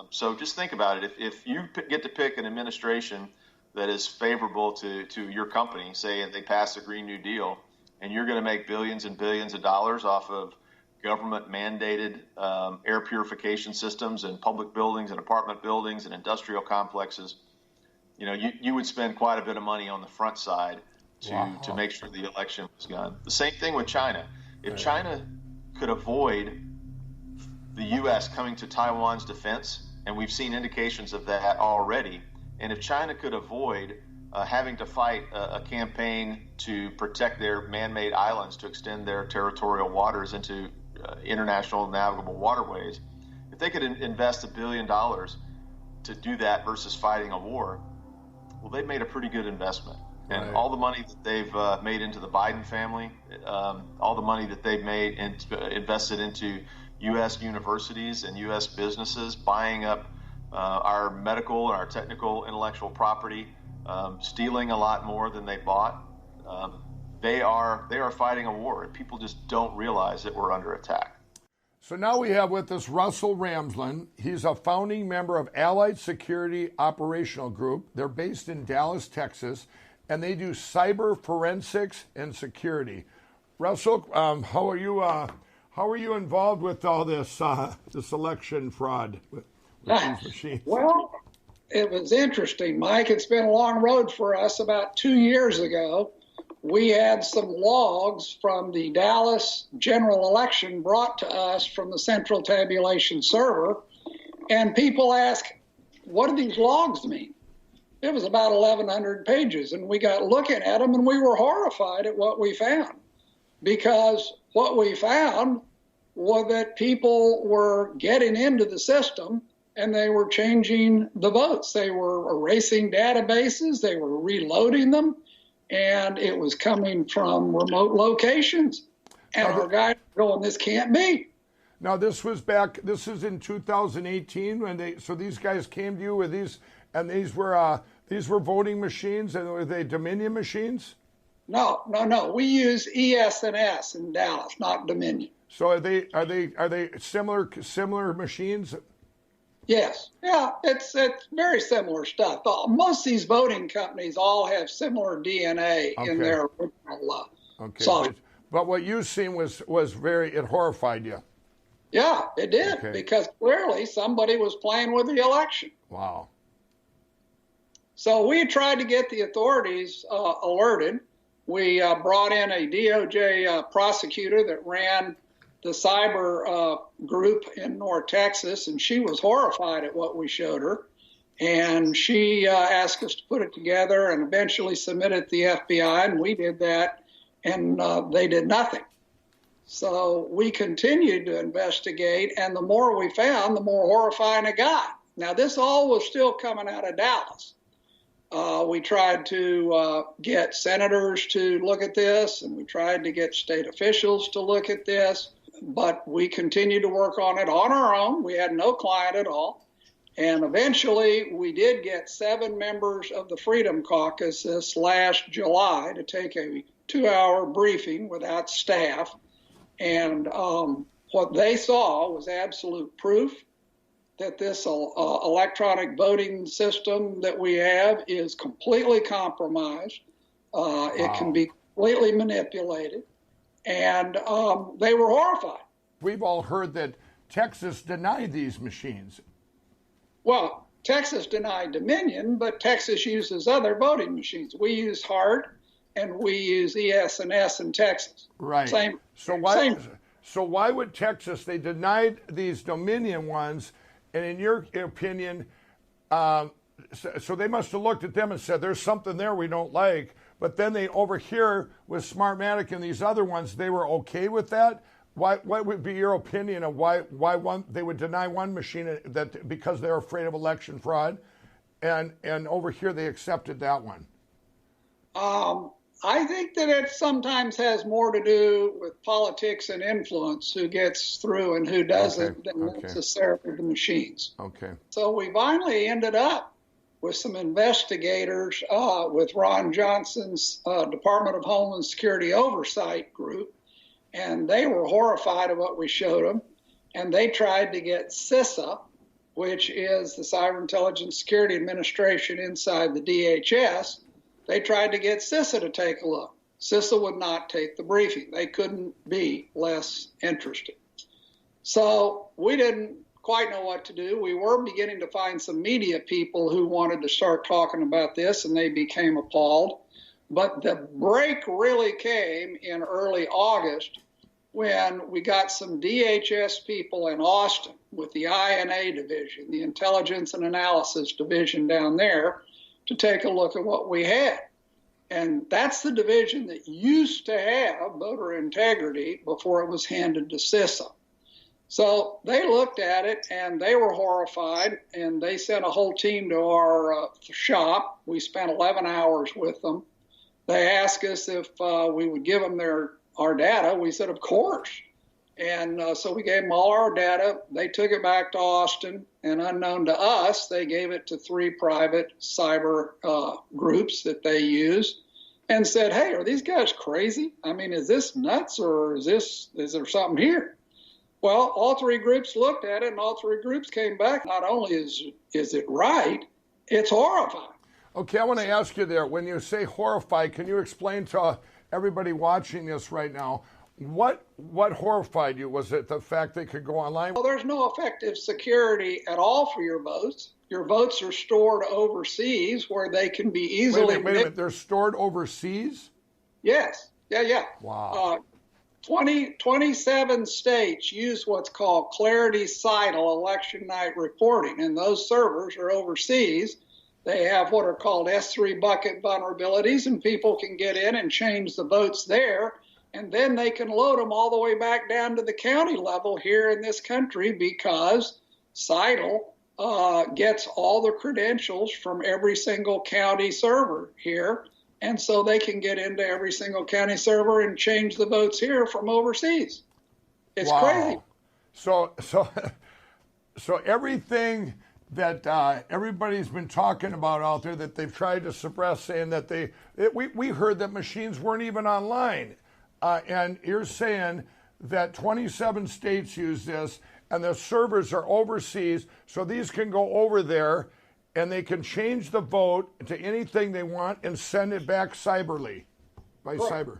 So just think about it. If you get to pick an administration that is favorable to your company, say they pass the Green New Deal, and you're going to make billions and billions of dollars off of government-mandated air purification systems and public buildings and apartment buildings and industrial complexes, you would spend quite a bit of money on the front side to make sure the election was done. The same thing with China. If China could avoid the U.S. coming to Taiwan's defense, and we've seen indications of that already, and if China could avoid having to fight a campaign to protect their man-made islands, to extend their territorial waters into international navigable waterways, if they could invest $1 billion to do that versus fighting a war, well, they've made a pretty good investment. And right. All the money that they've made into the Biden family, all the money that they've made and invested into U.S. universities and U.S. businesses, buying up our medical and our technical intellectual property, stealing a lot more than they bought. They are fighting a war, and people just don't realize that we're under attack. So now we have with us Russell Ramsland. He's a founding member of Allied Security Operational Group. They're based in Dallas, Texas, and they do cyber forensics and security. Russell, how are you involved with all this this election fraud with these machines? Well, it was interesting, Mike. It's been a long road for us. About 2 years ago, we had some logs from the Dallas general election brought to us from the central tabulation server, and people ask, what do these logs mean? It was about 1,100 pages, and we got looking at them, and we were horrified at what we found, because what we found was that people were getting into the system and they were changing the votes. They were erasing databases, they were reloading them, and it was coming from remote locations. And our guys were going, this can't be. Now, this is in 2018 so these guys came to you with these, and these were voting machines, and were they Dominion machines? No. We use ES&S in Dallas, not Dominion. So are they similar machines? Yes. Yeah, it's very similar stuff. Most of these voting companies all have similar DNA in their original Okay. software. But what you've seen was it horrified you. Yeah, it did, Okay. because clearly somebody was playing with the election. Wow. So we tried to get the authorities alerted. We brought in a DOJ prosecutor that ran the cyber group in North Texas, and she was horrified at what we showed her. And she asked us to put it together and eventually submit it to the FBI, and we did that, and they did nothing. So we continued to investigate, and the more we found, the more horrifying it got. Now, this all was still coming out of Dallas. We tried to get senators to look at this, and we tried to get state officials to look at this, but we continued to work on it on our own. We had no client at all. And eventually, we did get 7 members of the Freedom Caucus this last July to take a 2-hour briefing without staff. And what they saw was absolute proof that this electronic voting system that we have is completely compromised. It can be completely manipulated. And they were horrified. We've all heard that Texas denied these machines. Well, Texas denied Dominion, but Texas uses other voting machines. We use HART, and we use ES&S in Texas. Right. So why would Texas, they denied these Dominion ones, and in your opinion, so they must have looked at them and said, there's something there we don't like, but then they over here with Smartmatic and these other ones, they were okay with that? What would be your opinion of why one they would deny one machine that because they're afraid of election fraud, and over here they accepted that one? I think that it sometimes has more to do with politics and influence, who gets through and who doesn't, than necessarily the machines. Okay. So we finally ended up with some investigators with Ron Johnson's Department of Homeland Security Oversight Group, and they were horrified at what we showed them, and they tried to get CISA, which is the Cyber Intelligence Security Administration inside the DHS. They tried to get CISA to take a look. CISA would not take the briefing. They couldn't be less interested. So we didn't quite know what to do. We were beginning to find some media people who wanted to start talking about this, and they became appalled. But the break really came in early August when we got some DHS people in Austin with the INA division, the Intelligence and Analysis division down there, to take a look at what we had. And that's the division that used to have voter integrity before it was handed to CISA. So they looked at it and they were horrified, and they sent a whole team to our shop. We spent 11 hours with them. They asked us if we would give them our data. We said, of course. And so we gave them all our data. They took it back to Austin, and unknown to us, they gave it to 3 private cyber groups that they use, and said, hey, are these guys crazy? I mean, is this nuts, or is there something here? Well, all 3 groups looked at it, and all 3 groups came back. Not only is it right, it's horrifying. Okay, I want to ask you there, when you say horrified, can you explain to everybody watching this right now, what horrified you? Was it the fact they could go online? Well, there's no effective security at all for your votes. Your votes are stored overseas where they can be easily... Wait a minute. They're stored overseas? Yes. Yeah. Wow. 27 states use what's called Clarity Cital election night reporting, and those servers are overseas. They have what are called S3 bucket vulnerabilities, and people can get in and change the votes there, and then they can load them all the way back down to the county level here in this country, because Cital gets all the credentials from every single county server here, and so they can get into every single county server and change the votes here from overseas. It's crazy. So everything that everybody's been talking about out there that they've tried to suppress, saying that we heard that machines weren't even online. And you're saying that 27 states use this, and the servers are overseas, so these can go over there, and they can change the vote to anything they want and send it back cyberly, by cyber.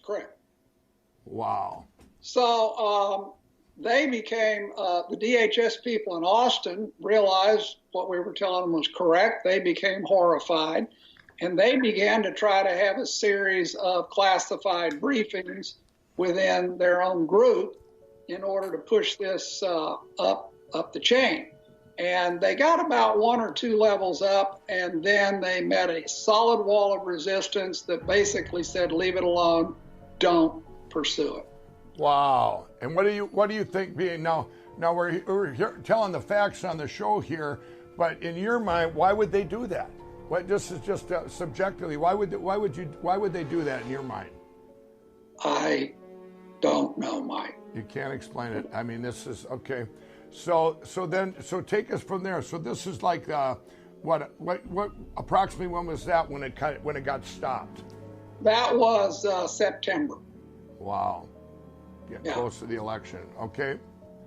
Correct. Wow. So they became, the DHS people in Austin realized what we were telling them was correct. They became horrified, and they began to try to have a series of classified briefings within their own group in order to push this up the chain. And they got about 1 or 2 levels up, and then they met a solid wall of resistance that basically said, leave it alone, don't pursue it. Wow. And what do you think being now we're here telling the facts on the show here, but in your mind, why would they do that? What this is just subjectively, why would they do that in your mind? I don't know, Mike. You can't explain it. I mean, this is okay. So take us from there. So this is like what approximately when was that when it got stopped? That was September. Wow. Getting close to the election. Okay.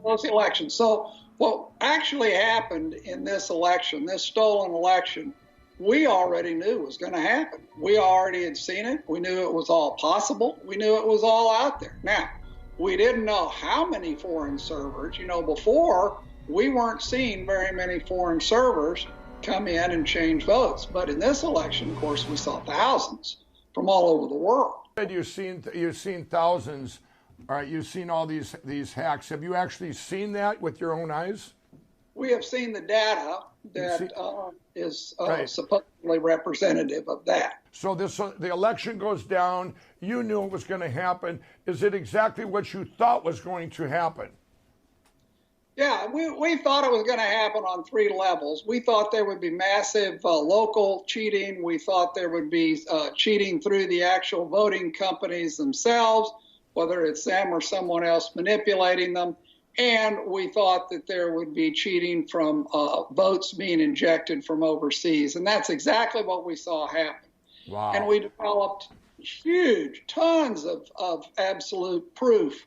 Close to the election. So what actually happened in this election, this stolen election, we already knew was going to happen. We already had seen it. We knew it was all possible. We knew it was all out there. Now, we didn't know how many foreign servers. Before, we weren't seeing very many foreign servers come in and change votes. But in this election, of course, we saw thousands from all over the world. You've seen thousands. All right, you've seen all these hacks. Have you actually seen that with your own eyes? We have seen the data that is supposedly representative of that. So the election goes down. You knew it was going to happen. Is it exactly what you thought was going to happen? Yeah, we thought it was going to happen on 3 levels. We thought there would be massive local cheating. We thought there would be cheating through the actual voting companies themselves, whether it's them or someone else manipulating them. And we thought that there would be cheating from votes being injected from overseas. And that's exactly what we saw happen. Wow. And we developed tons of absolute proof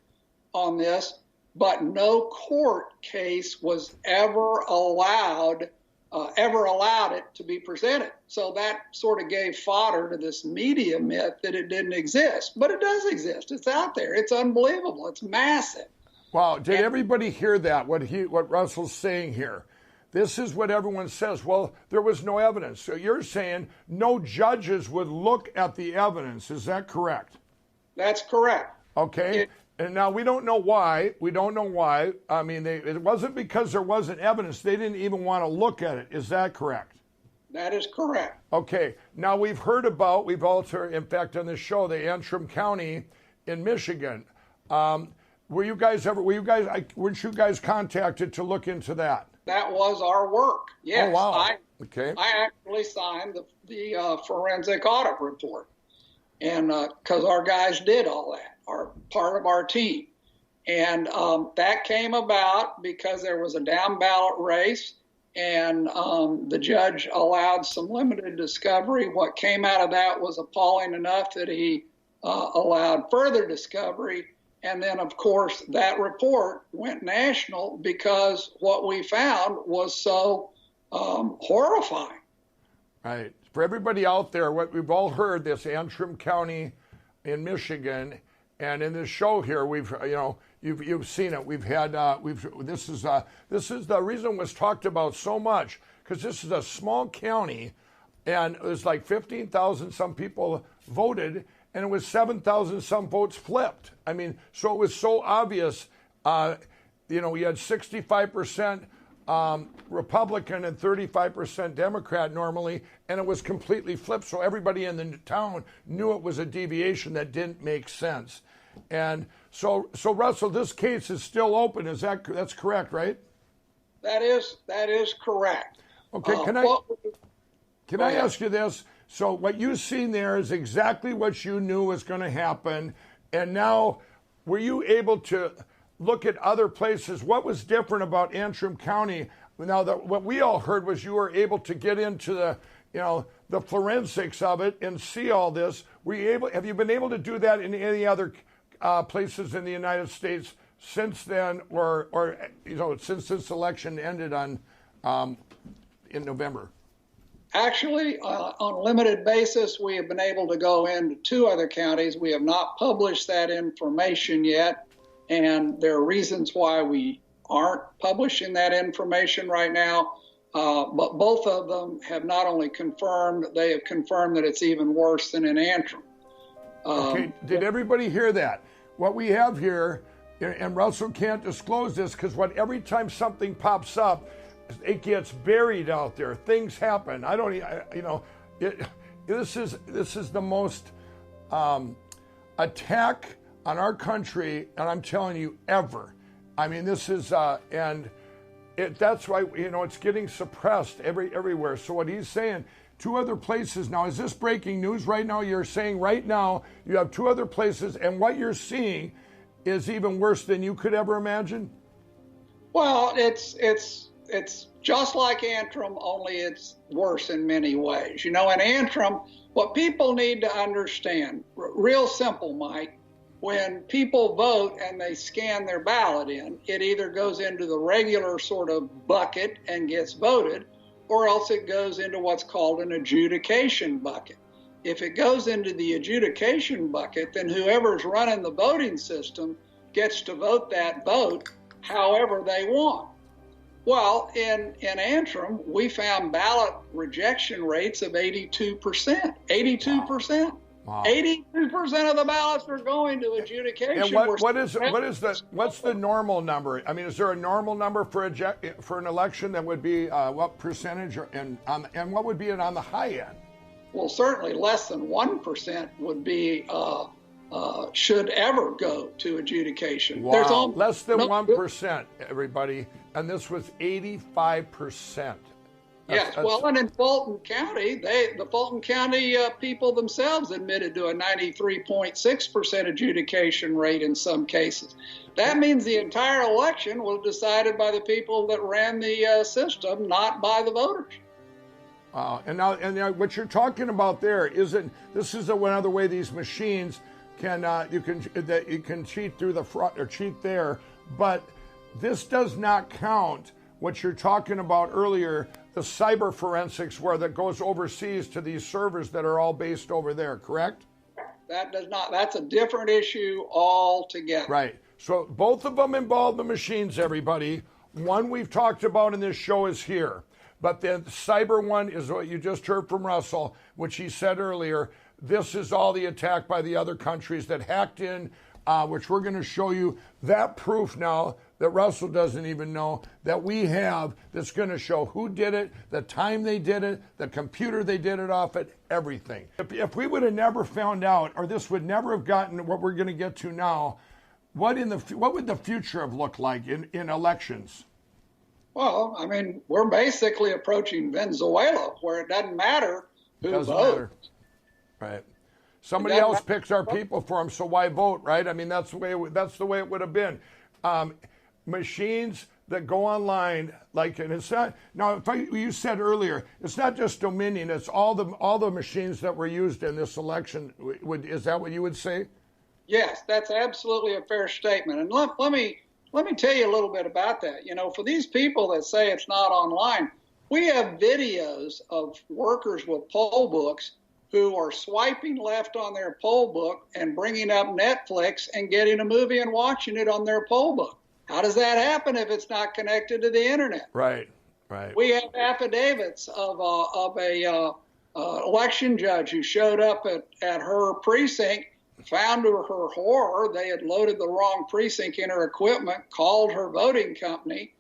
on this, but no court case was ever allowed it to be presented. So that sort of gave fodder to this media myth that it didn't exist. But it does exist. It's out there. It's unbelievable. It's massive. Wow. Did everybody hear that, what Russell's saying here? This is what everyone says. Well, there was no evidence. So you're saying no judges would look at the evidence. Is that correct? That's correct. Okay. And now we don't know why. We don't know why. I mean, it wasn't because there wasn't evidence. They didn't even want to look at it. Is that correct? That is correct. Okay. Now we've also, in fact, on this show, the Antrim County in Michigan. Weren't you guys contacted to look into that? That was our work. Yes. Oh, wow. I actually signed the forensic audit report, and because our guys did all that, are part of our team, and that came about because there was a down ballot race, and the judge allowed some limited discovery. What came out of that was appalling enough that he allowed further discovery. And then, of course, that report went national because what we found was so horrifying. Right. For everybody out there, what we've all heard, this Antrim County in Michigan, and in this show here, you've seen it. We've had this is the reason it was talked about so much, because this is a small county, and it was like 15,000 some people voted. And it was 7,000 some votes flipped. I mean, so it was so obvious. We had 65% Republican and 35% Democrat normally, and it was completely flipped. So everybody in the town knew it was a deviation that didn't make sense. And so Russell, this case is still open. That's correct, right? That is correct. Okay. Can I ask you this? So what you've seen there is exactly what you knew was going to happen. And now, were you able to look at other places? What was different about Antrim County? Now, what we all heard was you were able to get into the forensics of it and see all this. Have you been able to do that in any other places in the United States since then, or since this election ended in November? Actually, on a limited basis, we have been able to go into 2 other counties. We have not published that information yet, and there are reasons why we aren't publishing that information right now. But both of them have not only confirmed, they have confirmed that it's even worse than in Antrim. Okay, did everybody hear that? What we have here, and Russell can't disclose this because every time something pops up, it gets buried out there. Things happen. This is the most attack on our country, and I'm telling you, ever. I mean, this is, that's why, it's getting suppressed everywhere. So what he's saying, 2 other places now, is this breaking news right now? You're saying right now you have 2 other places, and what you're seeing is even worse than you could ever imagine? Well, it's just like Antrim, only it's worse in many ways. In Antrim, what people need to understand, real simple, Mike, when people vote and they scan their ballot in, it either goes into the regular sort of bucket and gets voted, or else it goes into what's called an adjudication bucket. If it goes into the adjudication bucket, then whoever's running the voting system gets to vote that vote however they want. Well, in Antrim, we found ballot rejection rates of 82%. 82%. Wow. 82% of the ballots are going to adjudication. And what's the normal number? I mean, is there a normal number for an election that would be what percentage, and what would be it on the high end? Well, certainly less than 1% would be should ever go to adjudication. Wow, less than 1%, everybody, and this was 85%. Yes, well, and in Fulton County, the Fulton County people themselves admitted to a 93.6% adjudication rate in some cases. That means the entire election was decided by the people that ran the system, not by the voters. And now what you're talking about there isn't. This is one other way these machines can you can cheat through the front or cheat there, but this does not count what you're talking about earlier, the cyber forensics where that goes overseas to these servers that are all based over there, correct? That does not. That's a different issue altogether. Right. So both of them involve the machines, everybody. One we've talked about in this show is here. But the cyber one is what you just heard from Russell, which he said earlier. This is all the attack by the other countries that hacked in, which we're going to show you that proof now that Russell doesn't even know that we have that's going to show who did it, the time they did it, the computer they did it off at, everything. If we would have never found out, or this would never have gotten what we're going to get to now, what would the future have looked like in elections? Well, I mean, we're basically approaching Venezuela, where it doesn't matter who votes. Matter. Right. Somebody else picks our people for them, so why vote, right? I mean, that's the way it would have been. Machines that go online, and it's not. Now, you said earlier, it's not just Dominion; it's all the machines that were used in this election. Is that what you would say? Yes, that's absolutely a fair statement. And let me tell you a little bit about that. For these people that say it's not online, we have videos of workers with poll books who are swiping left on their poll book and bringing up Netflix and getting a movie and watching it on their poll book. How does that happen if it's not connected to the internet? Right. We have affidavits of a election judge who showed up at her precinct, found to her horror they had loaded the wrong precinct in her equipment, called her voting company,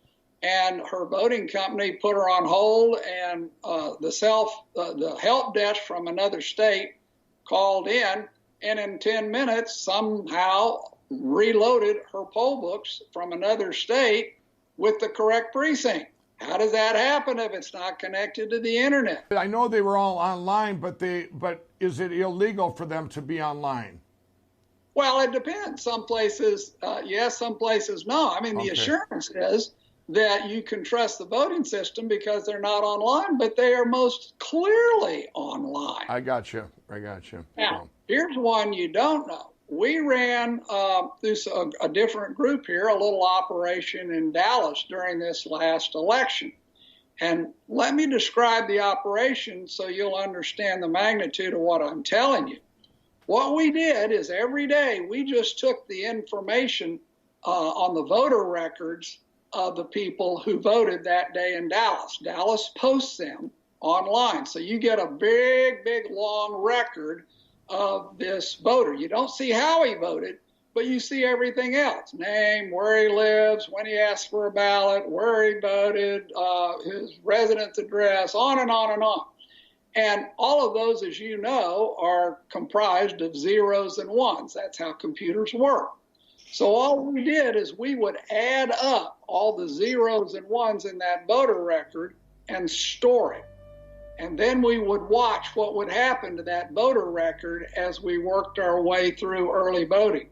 and her voting company put her on hold, and the help desk from another state called in, and in 10 minutes somehow reloaded her poll books from another state with the correct precinct. How does that happen if it's not connected to the internet? I know they were all online, but is it illegal for them to be online? Well, it depends. Some places, yes, some places, no. I mean, the assurance is that you can trust the voting system because they're not online, but they are most clearly online. I got you. Now, here's one you don't know. We ran through a different group here, a little operation in Dallas during this last election. And let me describe the operation so you'll understand the magnitude of what I'm telling you. What we did is every day we just took the information on the voter records of the people who voted that day in Dallas. Dallas posts them online. So you get a big, big, long record of this voter. You don't see how he voted, but you see everything else. Name, where he lives, when he asked for a ballot, where he voted, his residence address, on and on and on. And all of those, as you know, are comprised of zeros and ones. That's how computers work. So all we did is we would add up all the zeros and ones in that voter record and store it. And then we would watch what would happen to that voter record as we worked our way through early voting.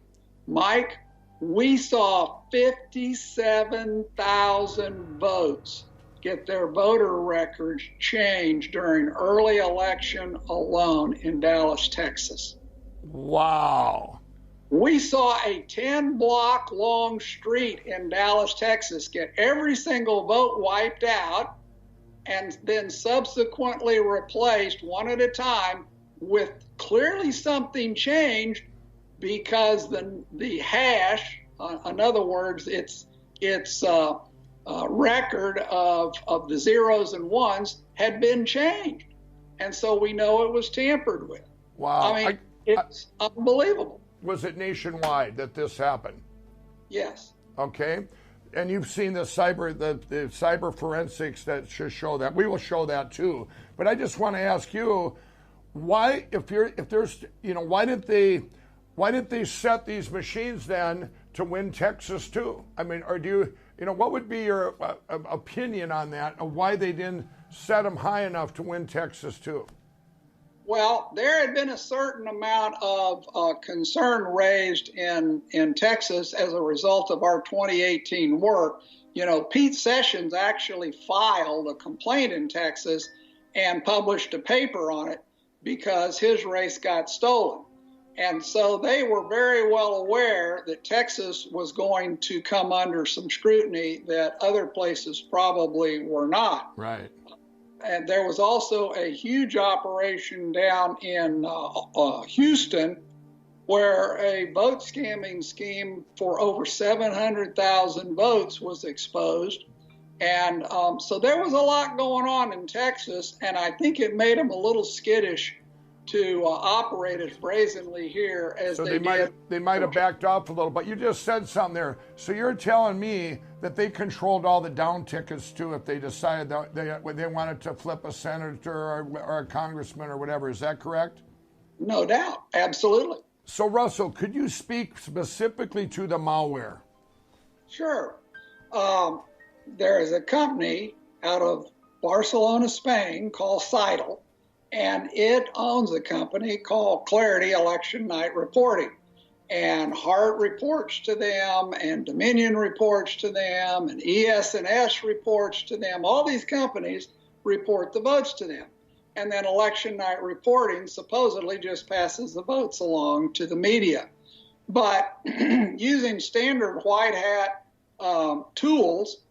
Mike, we saw 57,000 votes get their voter records changed during early election alone in Dallas, Texas. Wow. We saw a 10-block long street in Dallas, Texas get every single vote wiped out and then subsequently replaced one at a time with clearly something changed because the hash, in other words, its record of the zeros and ones had been changed. And so we know it was tampered with. Wow. I mean, it's unbelievable. Was it nationwide that this happened? Yes. Okay. And you've seen the cyber forensics that should show that. We will show that too. But I just want to ask you, why, why didn't they set these machines then to win Texas too? I mean, or do you, what would be your opinion on that, of why they didn't set them high enough to win Texas too? Well, there had been a certain amount of concern raised in Texas as a result of our 2018 work. Pete Sessions actually filed a complaint in Texas and published a paper on it because his race got stolen. And so they were very well aware that Texas was going to come under some scrutiny that other places probably were not. Right. And there was also a huge operation down in Houston where a vote scamming scheme for over 700,000 votes was exposed. And so there was a lot going on in Texas, and I think it made them a little skittish to operate as brazenly here as so they did. They might have backed off a little, but you just said something there. So you're telling me that they controlled all the down tickets too if they decided that they wanted to flip a senator or a congressman or whatever. Is that correct? No doubt. Absolutely. So Russell, could you speak specifically to the malware? Sure. There is a company out of Barcelona, Spain called Seidel, and it owns a company called Clarity Election Night Reporting. And Hart reports to them, and Dominion reports to them, and ES&S reports to them. All these companies report the votes to them. And then Election Night Reporting supposedly just passes the votes along to the media. But using standard white hat tools,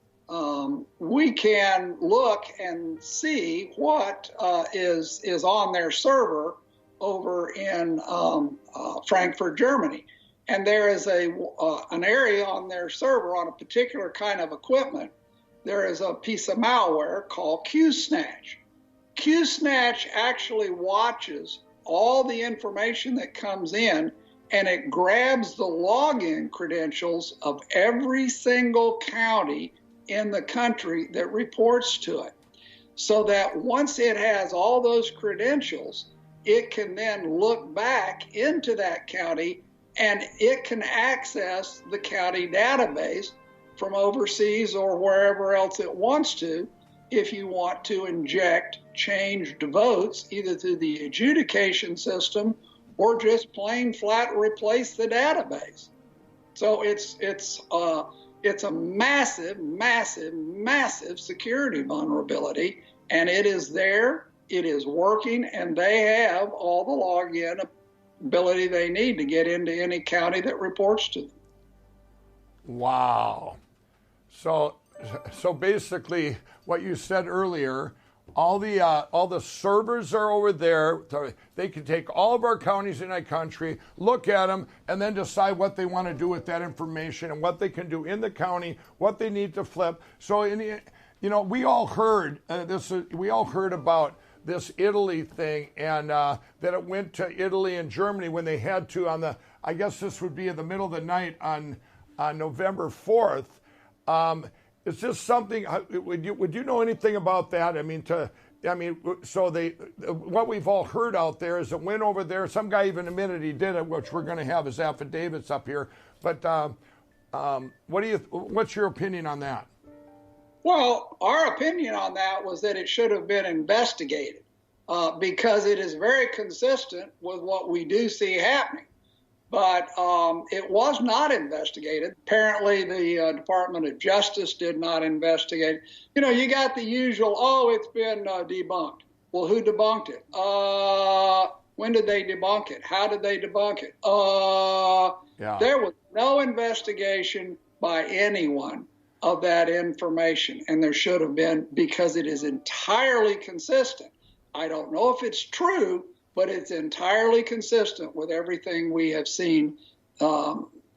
we can look and see what is on their server over in Frankfurt, Germany. And there is an area on their server on a particular kind of equipment. There is a piece of malware called Q-Snatch. Q-Snatch actually watches all the information that comes in, and it grabs the login credentials of every single county in the country that reports to it. So that once it has all those credentials, it can then look back into that county and it can access the county database from overseas or wherever else it wants to if you want to inject changed votes either through the adjudication system or just plain flat replace the database. So it's a massive, massive, massive security vulnerability, and it is there, it is working, and they have all the login ability they need to get into any county that reports to them. Wow. So So basically, what you said earlier, all the servers are over there. They can take all of our counties in that country, look at them, and then decide what they want to do with that information and what they can do in the county, what they need to flip. So, we all heard this. We all heard about this Italy thing, and that it went to Italy and Germany when they had to on the. I guess this would be in the middle of the night on November 4th. Is this something? Would you know anything about that? What we've all heard out there is it went over there. Some guy even admitted he did it, which we're going to have his affidavits up here. But what's your opinion on that? Well, our opinion on that was that it should have been investigated because it is very consistent with what we do see happening. But it was not investigated. Apparently, the Department of Justice did not investigate. You got the usual, it's been debunked. Well, who debunked it? When did they debunk it? How did they debunk it? There was no investigation by anyone of that information, and there should have been because it is entirely consistent. I don't know if it's true, but it's entirely consistent with everything we have seen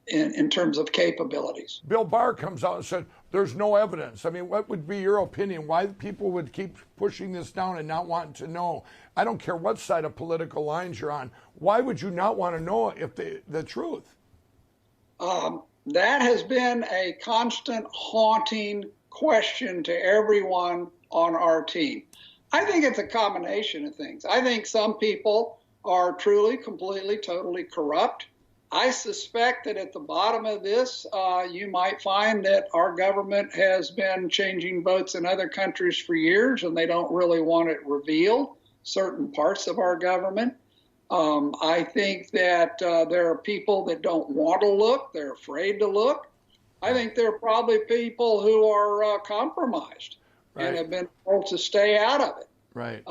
in terms of capabilities. Bill Barr comes out and said there's no evidence. What would be your opinion? Why people would keep pushing this down and not wanting to know? I don't care what side of political lines you're on. Why would you not want to know if the truth? That has been a constant haunting question to everyone on our team. I think it's a combination of things. I think some people are truly, completely, totally corrupt. I suspect that at the bottom of this, you might find that our government has been changing votes in other countries for years, and they don't really want it revealed, certain parts of our government. I think that there are people that don't want to look. They're afraid to look. I think there are probably people who are compromised and have been told to stay out of it. Right.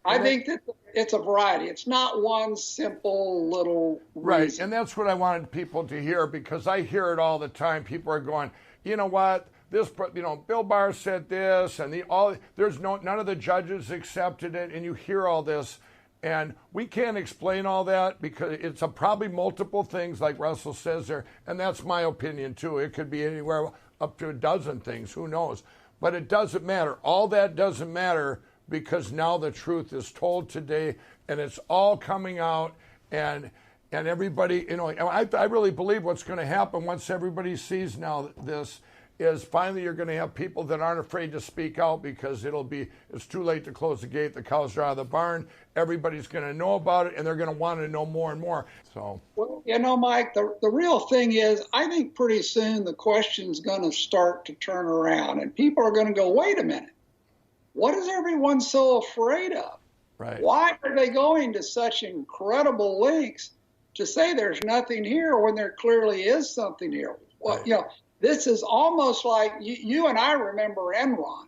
I think that it's a variety. It's not one simple little reason. Right, and that's what I wanted people to hear because I hear it all the time. People are going, you know what? Bill Barr said this, and none of the judges accepted it, and you hear all this. And we can't explain all that because it's probably multiple things, like Russell says there, and that's my opinion too. It could be anywhere up to a dozen things, who knows? But it doesn't matter. All that doesn't matter because now the truth is told today, and it's all coming out, and everybody, I really believe what's going to happen once everybody sees now this is finally you're going to have people that aren't afraid to speak out because it's too late to close the gate. The cows are out of the barn. Everybody's going to know about it, and they're going to want to know more and more. So, well, Mike, the real thing is I think pretty soon the question's going to start to turn around, and people are going to go, wait a minute, what is everyone so afraid of? Right. Why are they going to such incredible lengths to say there's nothing here when there clearly is something here? Well, this is almost like you and I remember Enron.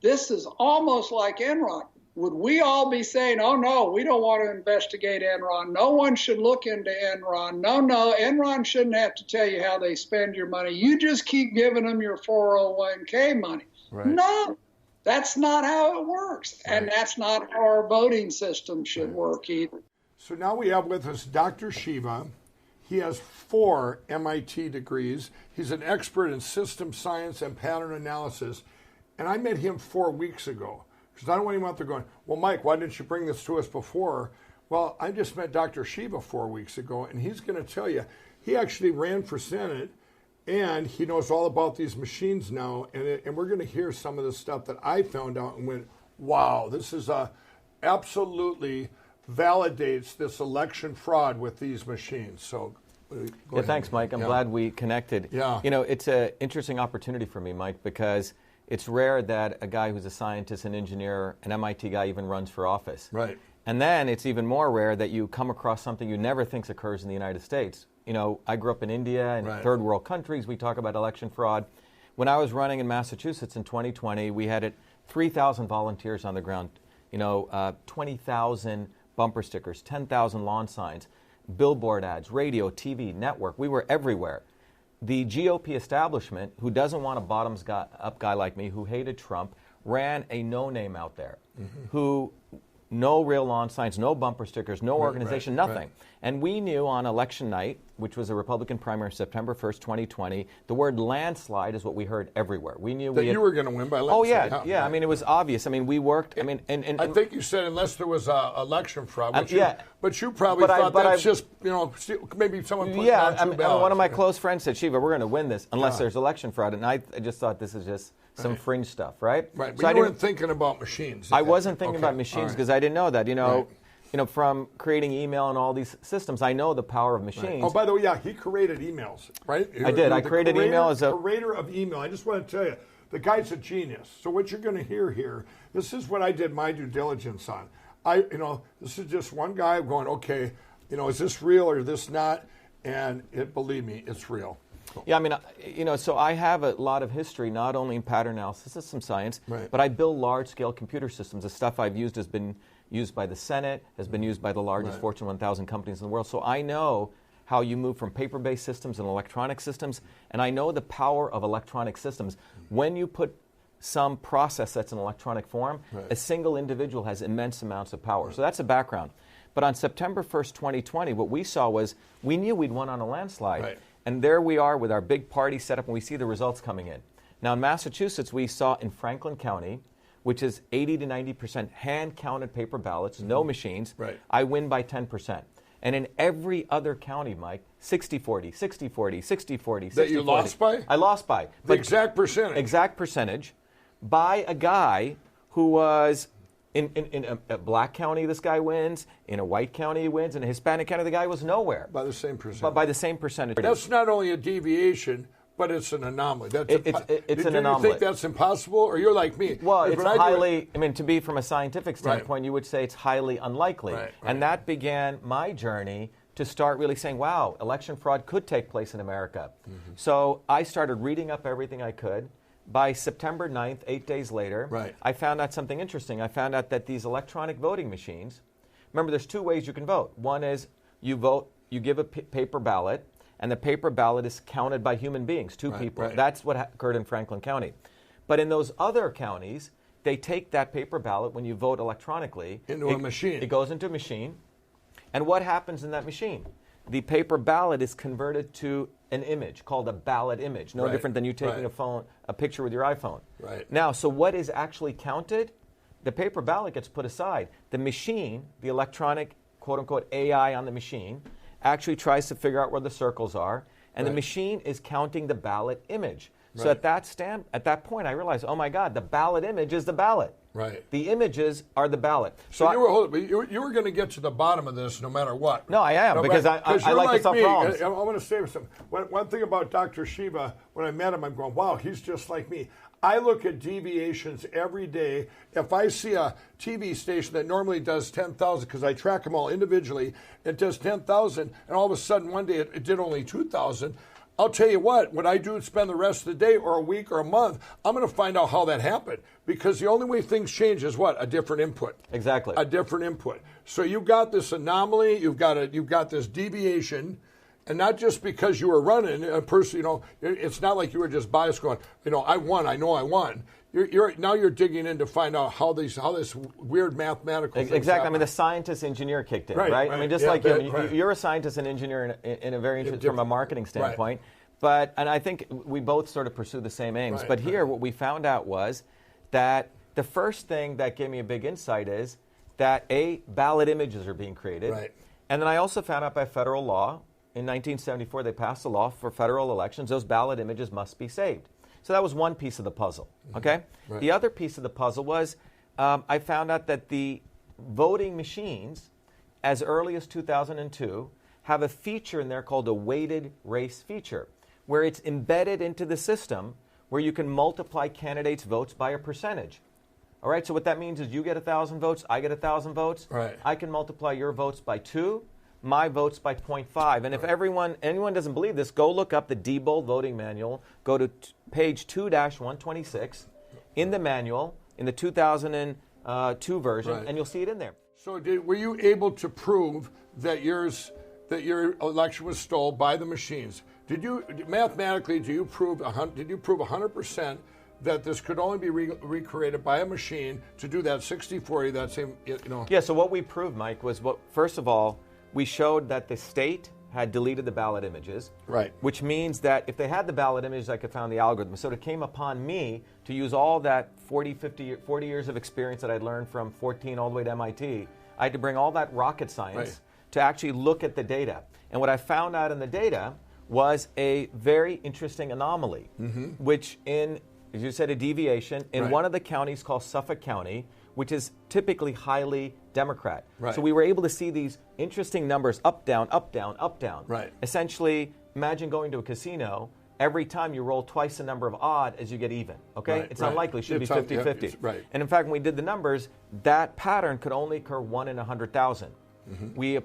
This is almost like Enron. Would we all be saying, oh, no, we don't want to investigate Enron. No one should look into Enron. No, Enron shouldn't have to tell you how they spend your money. You just keep giving them your 401k money. Right. No, that's not how it works. Right. And that's not how our voting system should work either. So now we have with us Dr. Shiva. He has 4 MIT degrees. He's an expert in system science and pattern analysis. And I met him 4 weeks ago because I don't want him out there going, well, Mike, why didn't you bring this to us before? Well, I just met Dr. Shiva 4 weeks ago, and he's going to tell you, he actually ran for Senate, and he knows all about these machines now. And we're going to hear some of the stuff that I found out and went, wow, this is absolutely validates this election fraud with these machines. So, thanks, Mike. I'm glad we connected. Yeah. It's an interesting opportunity for me, Mike, because it's rare that a guy who's a scientist, an engineer, an MIT guy even runs for office. Right. And then it's even more rare that you come across something you never think occurs in the United States. I grew up in India and third world countries. We talk about election fraud. When I was running in Massachusetts in 2020, we had 3,000 volunteers on the ground, 20,000 bumper stickers, 10,000 lawn signs, billboard ads, radio, TV, network. We were everywhere. the GOP establishment, who doesn't want a bottoms-up guy like me, who hated Trump, ran a no-name out there, who no real lawn signs, no bumper stickers, no organization, nothing. Right. And we knew on election night, which was a Republican primary, September 1st, 2020, the word landslide is what we heard everywhere. We knew that you were going to win by landslide. Oh, yeah. I mean, it was obvious. I mean, we worked. I mean, and I think you said unless there was election fraud. But you probably thought that's just, maybe someone put down two ballots. One of my close friends said, Shiva, we're going to win this unless there's election fraud. And I just thought this is just some fringe stuff, right? Right, but you weren't thinking about machines. I wasn't thinking about machines because I didn't know that, from creating email and all these systems, I know the power of machines. Right. Oh, by the way, he created emails, right? I did. I created email as a creator of email. I just want to tell you, the guy's a genius. So what you're going to hear here, this is what I did my due diligence on. This is just one guy going, okay, is this real or is this not? And believe me, it's real. Yeah, I mean, so I have a lot of history, not only in pattern analysis, it's some science, but I build large-scale computer systems. The stuff I've used has been used by the Senate, has been used by the largest Fortune 1000 companies in the world. So I know how you move from paper-based systems and electronic systems, and I know the power of electronic systems. When you put some process that's in electronic form, a single individual has immense amounts of power. So that's a background. But on September 1st, 2020, what we saw was we knew we'd won on a landslide. Right. And there we are with our big party set up, and we see the results coming in. Now, in Massachusetts, we saw in Franklin County, which is 80 to 90% hand-counted paper ballots, no machines, I win by 10%. And in every other county, Mike, 60-40, 60-40, 60-40, 60-40. That you lost by? I lost by. The exact percentage? Exact percentage by a guy who was... In a black county, this guy wins. In a white county, he wins. In a Hispanic county, the guy was nowhere. By the same percentage. But by the same percentage. That's not only a deviation, but it's an anomaly. It's an anomaly. Do you think that's impossible, or you're like me? Well, it's highly, to be from a scientific standpoint, you would say it's highly unlikely. And that began my journey to start really saying, wow, election fraud could take place in America. So I started reading up everything I could. By September 9th, 8 days later, I found out something interesting. I found out that these electronic voting machines, remember there's two ways you can vote. One is you vote, you give a paper ballot, and the paper ballot is counted by human beings, two people. That's what occurred in Franklin County. But in those other counties, they take that paper ballot when you vote electronically. Into a machine. It goes into a machine. And what happens in that machine? The paper ballot is converted to an image called a ballot image, no different than you taking a picture with your iPhone. Now, so what is actually counted? The paper ballot gets put aside. The machine, the electronic, quote-unquote, AI on the machine, actually tries to figure out where the circles are, and the machine is counting the ballot image. So at that point, I realized, oh my God, the ballot image is the ballot. The images are the ballot. So you were going to get to the bottom of this no matter what. No, I am, because I like to solve problems. I want to say something. One thing about Dr. Shiva, when I met him, I'm going, wow, he's just like me. I look at deviations every day. If I see a TV station that normally does 10,000, because I track them all individually, it does 10,000, and all of a sudden one day it did only 2,000, I'll tell you what, when I do spend the rest of the day or a week or a month, I'm going to find out how that happened. Because the only way things change is what? A different input. Exactly. A different input. So you've got this anomaly, you've got this deviation, and not just because you were running a person, it's not like you were just biased going, I won, I know I won. Now you're digging in to find out how this weird mathematical thing exactly. happen. I mean, the scientist engineer kicked in, right? I mean, just like you, you're a scientist and engineer in a very interesting from a marketing standpoint. And I think we both sort of pursue the same aims. But here, what we found out was that the first thing that gave me a big insight is that ballot images are being created, and then I also found out by federal law in 1974 they passed a law for federal elections. Those ballot images must be saved. So that was one piece of the puzzle, okay? The other piece of the puzzle was I found out that the voting machines, as early as 2002, have a feature in there called a weighted race feature, where it's embedded into the system where you can multiply candidates' votes by a percentage. All right, so what that means is you get 1,000 votes, I get 1,000 votes. I can multiply your votes by 2, my votes by 0.5. And if anyone doesn't believe this, go look up the Diebold voting manual. Go to page 2-126 in the manual, in the 2002 version, and you'll see it in there. So were you able to prove that your election was stolen by the machines? Did you mathematically? Did you prove 100% that this could only be recreated by a machine to do that 60-40? That same, Yeah. So what we proved, Mike, was first of all, we showed that the state had deleted the ballot images. Right. Which means that if they had the ballot images, I could find the algorithm. So it came upon me to use all that 40 years of experience that I'd learned from 14 all the way to MIT. I had to bring all that rocket science to actually look at the data. And what I found out in the data was a very interesting anomaly, which as you said, a deviation in one of the counties called Suffolk County, which is typically highly Democrat. Right. So we were able to see these interesting numbers up, down, up, down, up, down. Right. Essentially, imagine going to a casino. Every time you roll twice the number of odd as you get even. Okay? Right, it's right. unlikely. It should It's be 50-50. right. And in fact, when we did the numbers, that pattern could only occur 1 in 100,000. We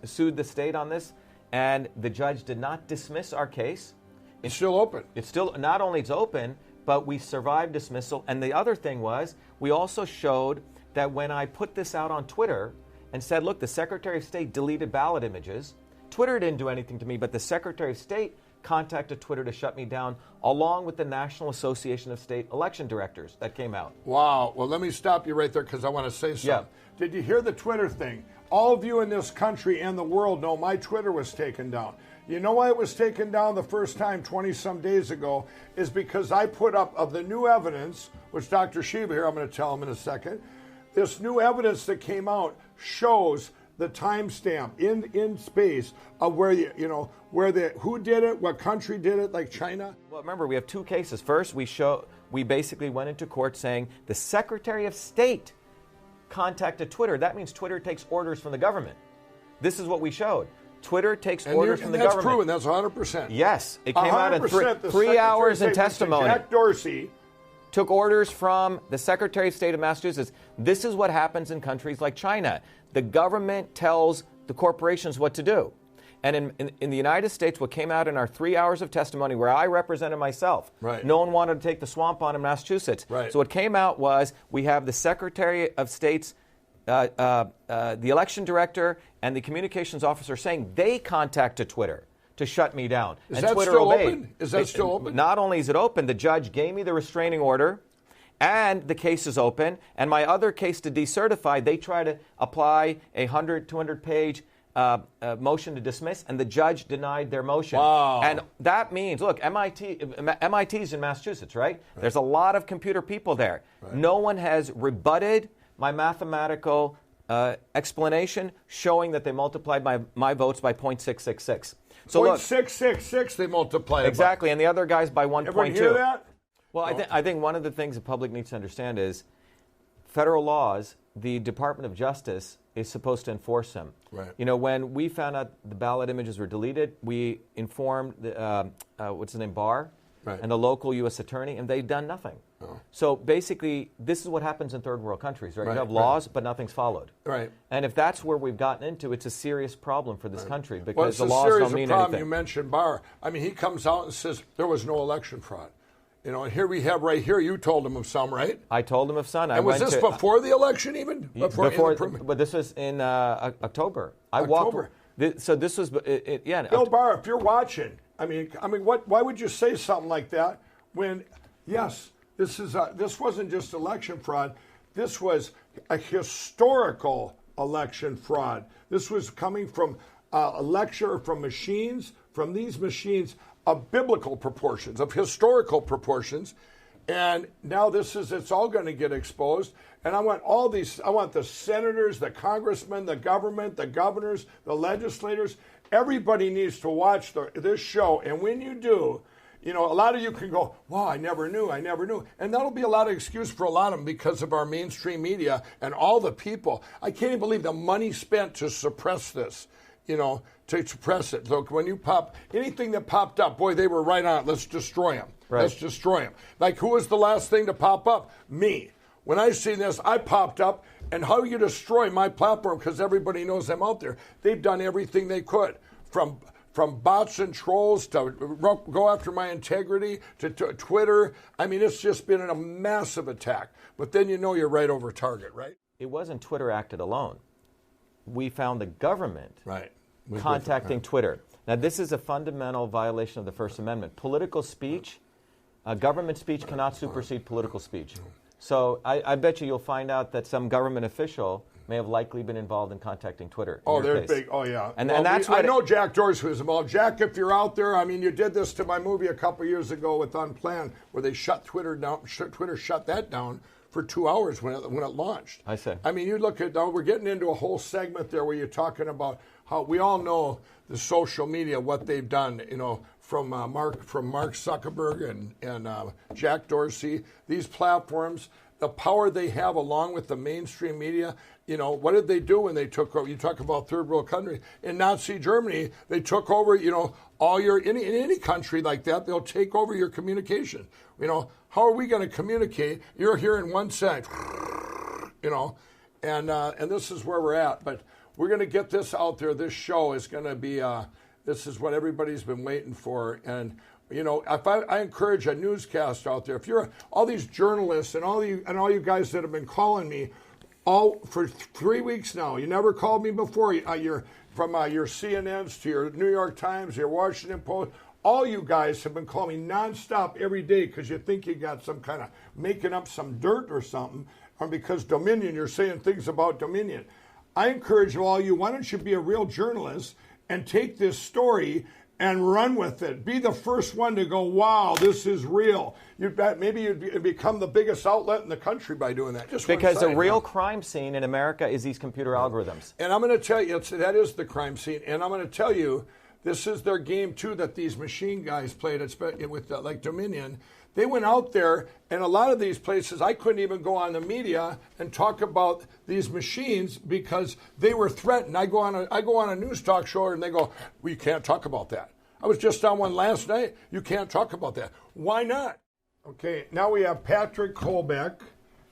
sued the state on this, and the judge did not dismiss our case. It's still open. It's still, not only it's open, but we survived dismissal. And the other thing was, we also showed that when I put this out on Twitter and said, look, the Secretary of State deleted ballot images, Twitter didn't do anything to me, but the Secretary of State contacted Twitter to shut me down, along with the National Association of State Election Directors that came out. Wow. Well, let me stop you right there because I want to say something. Yeah. Did you hear the Twitter thing? All of you in this country and the world know my Twitter was taken down. You know why it was taken down the first time 20-some days ago is because I put up of the new evidence, which Dr. Shiva here, I'm going to tell him in a second, this new evidence that came out shows the timestamp in space of where who did it, what country did it, like China. Well, remember, we have two cases. First, we basically went into court saying the Secretary of State contacted Twitter. That means Twitter takes orders from the government. This is what we showed. Twitter takes orders from the government. That's proven. That's 100%. Yes, it came out in three hours in testimony. Jack Dorsey took orders from the Secretary of State of Massachusetts. This is what happens in countries like China. The government tells the corporations what to do. And in the United States, what came out in our 3 hours of testimony where I represented myself, no one wanted to take the swamp on in Massachusetts. Right. So what came out was we have the Secretary of State's, the election director and the communications officer saying they contacted Twitter to shut me down. Is and that Twitter still obeyed. open? Is that still open? Not only is it open, the judge gave me the restraining order, and the case is open. And my other case to decertify, they try to apply a 100, 200-page motion to dismiss, and the judge denied their motion. Wow. And that means, look, MIT's in Massachusetts, right? There's a lot of computer people there. Right. No one has rebutted my mathematical explanation showing that they multiplied my votes by 0.666. So 0.666 they multiplied exactly, and the other guys by 1.2. Everyone hear that? Well, I think one of the things the public needs to understand is federal laws, the Department of Justice is supposed to enforce them. Right. You know, when we found out the ballot images were deleted, we informed the, what's his name, Barr, and the local U.S. attorney, and they've done nothing. Oh. So basically, this is what happens in third world countries, right? Right, You have laws, but nothing's followed. Right. And if that's where we've gotten into, it's a serious problem for this country Well, because it's the a laws series don't mean of problem. anything. You mentioned Barr. I mean, he comes out and says there was no election fraud. You know, and here we have right here, you told him of some, right? I told him of some. And was this before the election even? But this was in October. October. So this was, Bill Barr, if you're watching, I mean, why would you say something like that when, yes, this wasn't just election fraud. This was a historical election fraud. This was coming from a lecture from machines, from these machines of biblical proportions, of historical proportions. And now it's all going to get exposed. And I want the senators, the congressmen, the government, the governors, the legislators, everybody needs to watch this show. And when you do, you know, a lot of you can go, wow, I never knew. And that'll be a lot of excuse for a lot of them because of our mainstream media and all the people. I can't even believe the money spent to suppress this, you know, to suppress it. Look, when you pop, anything that popped up, boy, they were right on it. Let's destroy them. Right. Let's destroy them. Like, who was the last thing to pop up? Me. When I seen this, I popped up. And how do you destroy my platform? Because everybody knows I'm out there. They've done everything they could, from bots and trolls to go after my integrity to Twitter. I mean, it's just been a massive attack. But then you know you're right over target, right? It wasn't Twitter acted alone. We found the government contacting Twitter. Now, this is a fundamental violation of the First Amendment. Political speech, government speech cannot supersede political speech. So I bet you'll find out that some government official may have likely been involved in contacting Twitter. Oh, they're big. Oh, yeah. And that's what I know Jack Dorsey was involved. Jack, if you're out there, I mean, you did this to my movie a couple years ago with Unplanned, where they shut Twitter down. Twitter shut that down for 2 hours when it launched. I see. I mean, you look at, we're getting into a whole segment there where you're talking about how we all know the social media, what they've done, from Mark Zuckerberg and Jack Dorsey, these platforms, the power they have along with the mainstream media. What did they do when they took over? You talk about third world countries. In Nazi Germany, they took over, all in any country like that, they'll take over your communication. How are we going to communicate? You're hearing one side, and this is where we're at. But we're going to get this out there. This show is going to be, this is what everybody's been waiting for. And if I encourage a newscast out there. If you're all these journalists and all you guys that have been calling me all for 3 weeks now, you never called me before. You're from your CNNs to your New York Times, your Washington Post. All you guys have been calling me nonstop every day because you think you got some kind of making up some dirt or something, or because Dominion, you're saying things about Dominion. I encourage all you, why don't you be a real journalist and take this story and run with it. Be the first one to go, wow, this is real. Maybe you'd become the biggest outlet in the country by doing that. Just because the real crime scene in America is these computer algorithms. And I'm going to tell you, that is the crime scene. And I'm going to tell you, this is their game, too, that these machine guys played with like Dominion. They went out there, and a lot of these places, I couldn't even go on the media and talk about these machines because they were threatened. I go on a news talk show, and they go, we can't talk about that. I was just on one last night. You can't talk about that. Why not? Okay, now we have Patrick Kolbeck,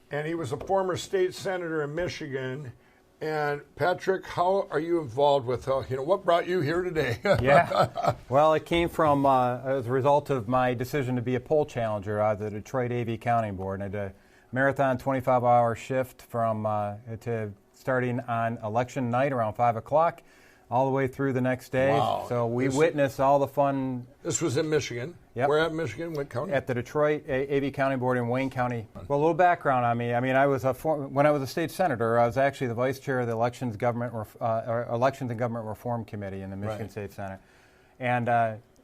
and he was a former state senator in Michigan. And Patrick, how are you involved with, what brought you here today? Yeah, well, it came from as a result of my decision to be a poll challenger at the Detroit AV County Board. And I did a marathon 25-hour shift from to starting on election night around 5 o'clock all the way through the next day. Wow. So we witnessed all the fun. This was in Michigan. Yep. Where at Michigan? What county? At the Detroit AV County Board in Wayne County. Well, a little background on me. I mean, when I was a state senator, I was actually the vice chair of the Elections and Government Reform Committee in the Michigan State Senate. And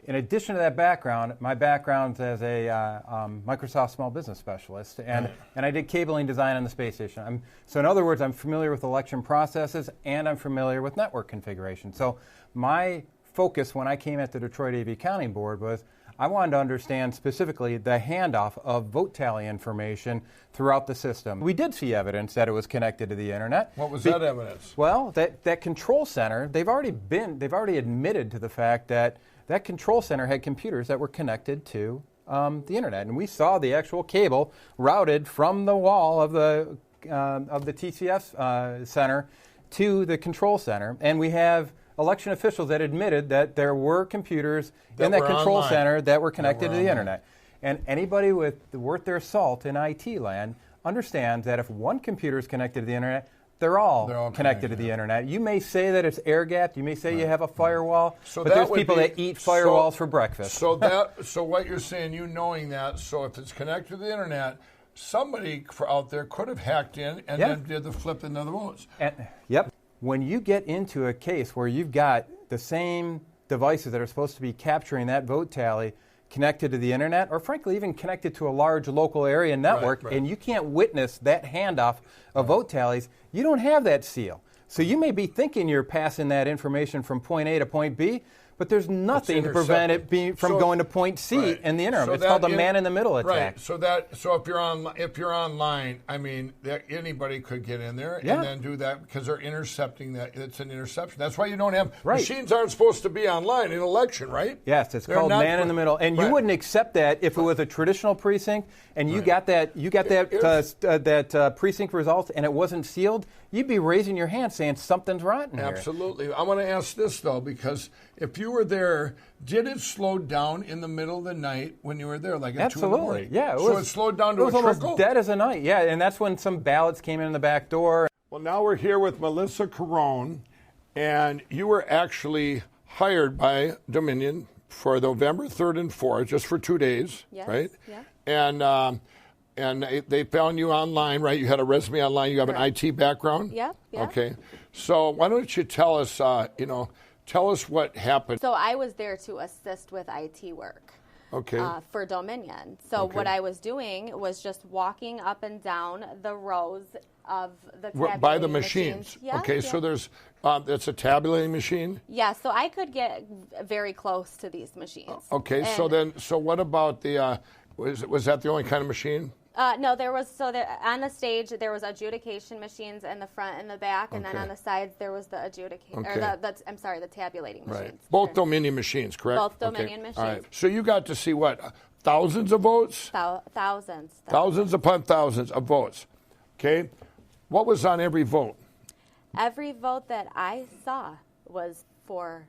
in addition to that background, my background's as a Microsoft small business specialist, and I did cabling design on the space station. So in other words, I'm familiar with election processes, and I'm familiar with network configuration. So my focus when I came at the Detroit AV County Board was I wanted to understand specifically the handoff of vote tally information throughout the system. We did see evidence that it was connected to the internet. What was that evidence? Well, that control center, they've already admitted to the fact that that control center had computers that were connected to the internet, and we saw the actual cable routed from the wall of the TCS center to the control center, and we have election officials that admitted that there were computers in that control center that were connected to the internet. And anybody worth their salt in IT land understands that if one computer is connected to the internet, they're all connected to the internet. You may say that it's air-gapped. You may say you have a firewall, but there's people that eat firewalls for breakfast. So what you're saying, knowing that, so if it's connected to the internet, somebody out there could have hacked in and then did the flip into the votes. Yep. When you get into a case where you've got the same devices that are supposed to be capturing that vote tally connected to the internet, or frankly even connected to a large local area network, and you can't witness that handoff of vote tallies, you don't have that seal. So you may be thinking you're passing that information from point A to point B, but there's nothing to prevent it from going to point C in the interim. It's called the man-in-the-middle attack. Right. So if you're online, I mean, anybody could get in there and then do that because they're intercepting that. It's an interception. That's why you don't have machines aren't supposed to be online in election, right? Yes, it's called man-in-the-middle, and you wouldn't accept that if it was a traditional precinct and you got that precinct result and it wasn't sealed. You'd be raising your hand saying something's rotten here. Absolutely. I want to ask this, though, because if you were there, did it slow down in the middle of the night when you were there, like at 2 in the morning? Yeah. It slowed down to a trickle? It was almost dead as a night, and that's when some ballots came in the back door. Well, now we're here with Melissa Carone, and you were actually hired by Dominion for November 3rd and 4th, just for 2 days, Yes, right? yeah. And they found you online, right? You had a resume online. You have an IT background? Yeah. Okay. So why don't you tell us, tell us what happened. So I was there to assist with IT work. Okay. For Dominion. So Okay. what I was doing was just walking up and down the rows of the tabulating By the machines. Yeah, okay, yeah. so there's, it's a tabulating machine? Yeah, so I could get very close to these machines. Okay, so what about the, was that the only kind of machine? No, there was, on the stage, there was adjudication machines in the front and the back, and then Okay. on the sides, there was the adjudication, Okay. the tabulating machines. Right. Both Dominion machines, correct? Both Dominion machines. All right. So you got to see what? Thousands of votes? Thousands. Thousands upon thousands of votes. Okay. What was on every vote? Every vote that I saw was for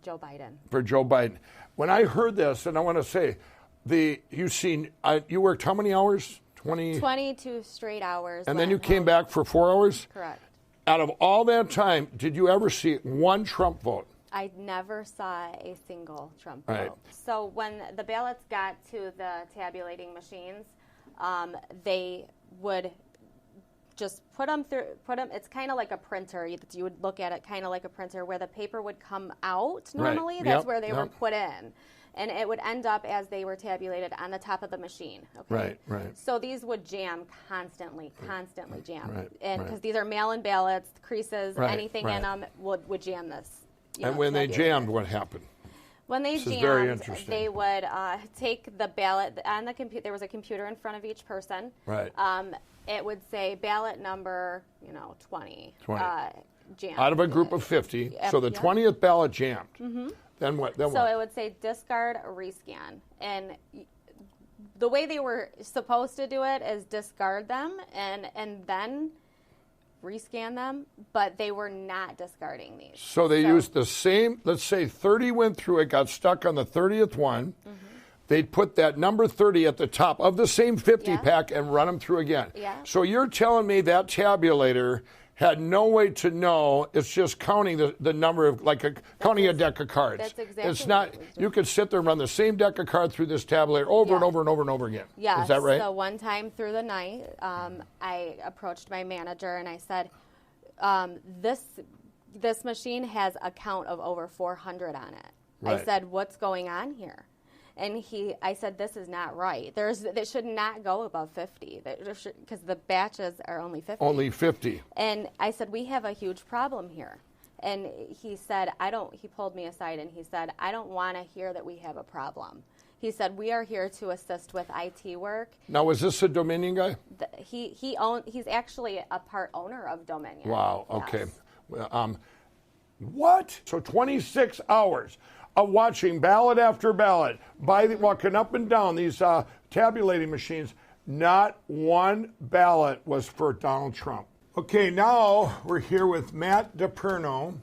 Joe Biden. For Joe Biden. When I heard this, and I want to say, you worked how many hours? 22 straight hours. And then you came back for 4 hours? Correct. Out of all that time, did you ever see one Trump vote? I never saw a single Trump Right. vote. So when the ballots got to the tabulating machines, they would just put them. It's kind of like a printer. You would look at it kind of like a printer, where the paper would come out normally. Right. That's Yep. where they were Yep. put in. And it would end up as they were tabulated on the top of the machine. Okay? Right. So these would jam constantly jam. Right, And right. because these are mail-in ballots, creases, Right, anything right. in them would jam this. And when they jammed, what happened? When they This is very jammed, interesting. they would take the ballot on the computer. There was a computer in front of each person. Right. It would say ballot number, 20. 20. Jammed. Out of a group of 50. Yep, So the yep. 20th ballot jammed. Mm-hmm. Then what? So it would say discard, rescan. And the way they were supposed to do it is discard them and then rescan them, but they were not discarding these. So they used the same, let's say 30 went through it, got stuck on the 30th one. Mm-hmm. They'd put that number 30 at the top of the same 50 pack and run them through again. Yeah. So you're telling me that tabulator had no way to know, it's just counting the number of, counting a deck of cards. That's exactly It's not, what it was you could sit there and run the same deck of cards through this tabulator over and over and over and over again. Yeah. Is that right? So one time through the night, I approached my manager and I said, this machine has a count of over 400 on it. Right. I said, what's going on here? And I said, this is not right. It should not go above 50 because the batches are only 50. Only 50. And I said, we have a huge problem here. And he said, he pulled me aside and he said, I don't want to hear that we have a problem. He said, we are here to assist with IT work. Now, was this a Dominion guy? He's actually a part owner of Dominion. Wow, Yes. okay. Well, what? So 26 hours of watching ballot after ballot, walking up and down these tabulating machines. Not one ballot was for Donald Trump. Okay, now we're here with Matt DePerno,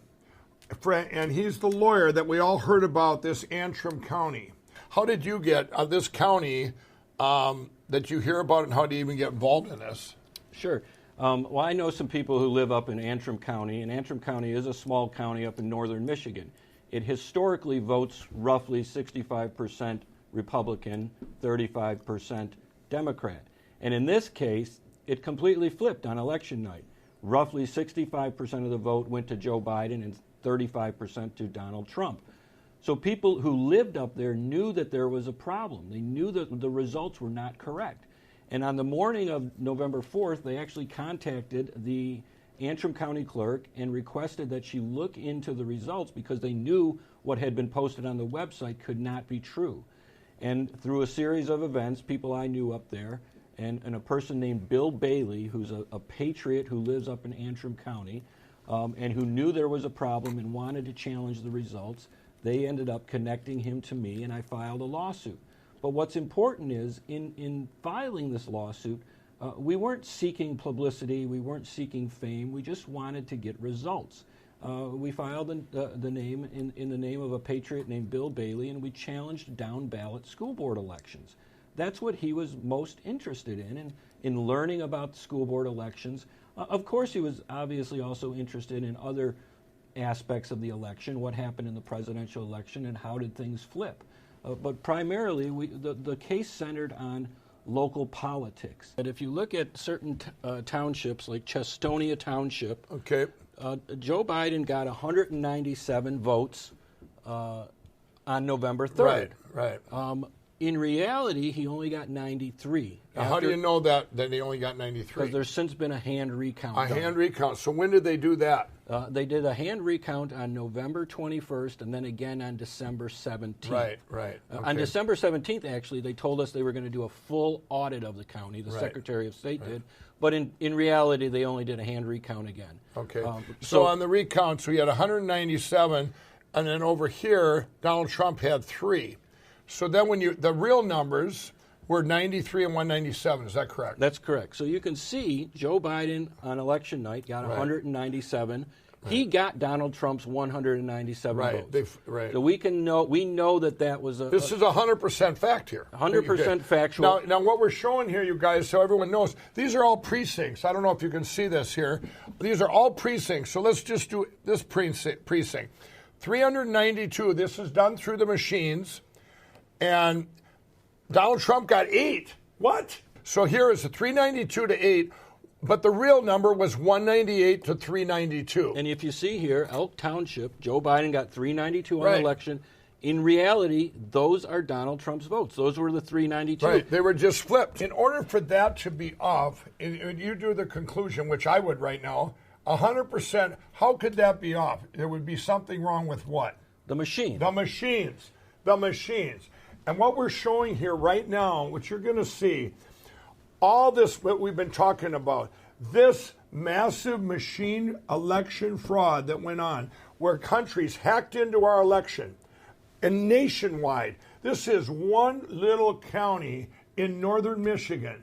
and he's the lawyer that we all heard about, this Antrim County. How did you get this county that you hear about, and how do you even get involved in this? Sure. Well, I know some people who live up in Antrim County, and Antrim County is a small county up in northern Michigan. It historically votes roughly 65% Republican, 35% Democrat. And in this case, it completely flipped on election night. Roughly 65% of the vote went to Joe Biden and 35% to Donald Trump. So people who lived up there knew that there was a problem. They knew that the results were not correct. And on the morning of November 4th, they actually contacted the Antrim County clerk and requested that she look into the results because they knew what had been posted on the website could not be true. And through a series of events, people I knew up there, and a person named Bill Bailey, who's a patriot who lives up in Antrim County, and who knew there was a problem and wanted to challenge the results, they ended up connecting him to me, and I filed a lawsuit. But what's important is, in filing this lawsuit, we weren't seeking publicity, we weren't seeking fame, we just wanted to get results. We filed the name in the name of a patriot named Bill Bailey, and we challenged down-ballot school board elections. That's what he was most interested in learning about school board elections. Of course, he was obviously also interested in other aspects of the election, what happened in the presidential election, and how did things flip. But primarily, the case centered on local politics. And if you look at certain townships, like Chestonia Township, Joe Biden got 197 votes on November 3rd. Right. In reality, he only got 93. Now, how do you know that he only got 93? Because there's since been a hand recount. Hand recount. So when did they do that? They did a hand recount on November 21st and then again on December 17th. Right. Okay. On December 17th, actually, they told us they were going to do a full audit of the county. The Secretary of State did. But in reality, they only did a hand recount again. Okay. So on the recount, so we had 197, and then over here, Donald Trump had 3. So then the real numbers were 93 and 197. Is that correct? That's correct. So you can see Joe Biden on election night got 197. He got Donald Trump's 197 votes. So we know that was a... This is 100% fact here. 100% factual. Now, what we're showing here, you guys, so everyone knows, these are all precincts. I don't know if you can see this here. These are all precincts. So let's just do this precinct. 392, this is done through the machines. And Donald Trump got 8. What? So here is a 392 to 8, but the real number was 198 to 392. And if you see here, Elk Township, Joe Biden got 392 on the election. In reality, those are Donald Trump's votes. Those were the 392. Right, they were just flipped. In order for that to be off, you do the conclusion, which I would right now, 100%, how could that be off? There would be something wrong with what? The machine. The machines. And what we're showing here right now, what you're going to see, all this, what we've been talking about, this massive machine election fraud that went on, where countries hacked into our election, and nationwide, this is one little county in northern Michigan,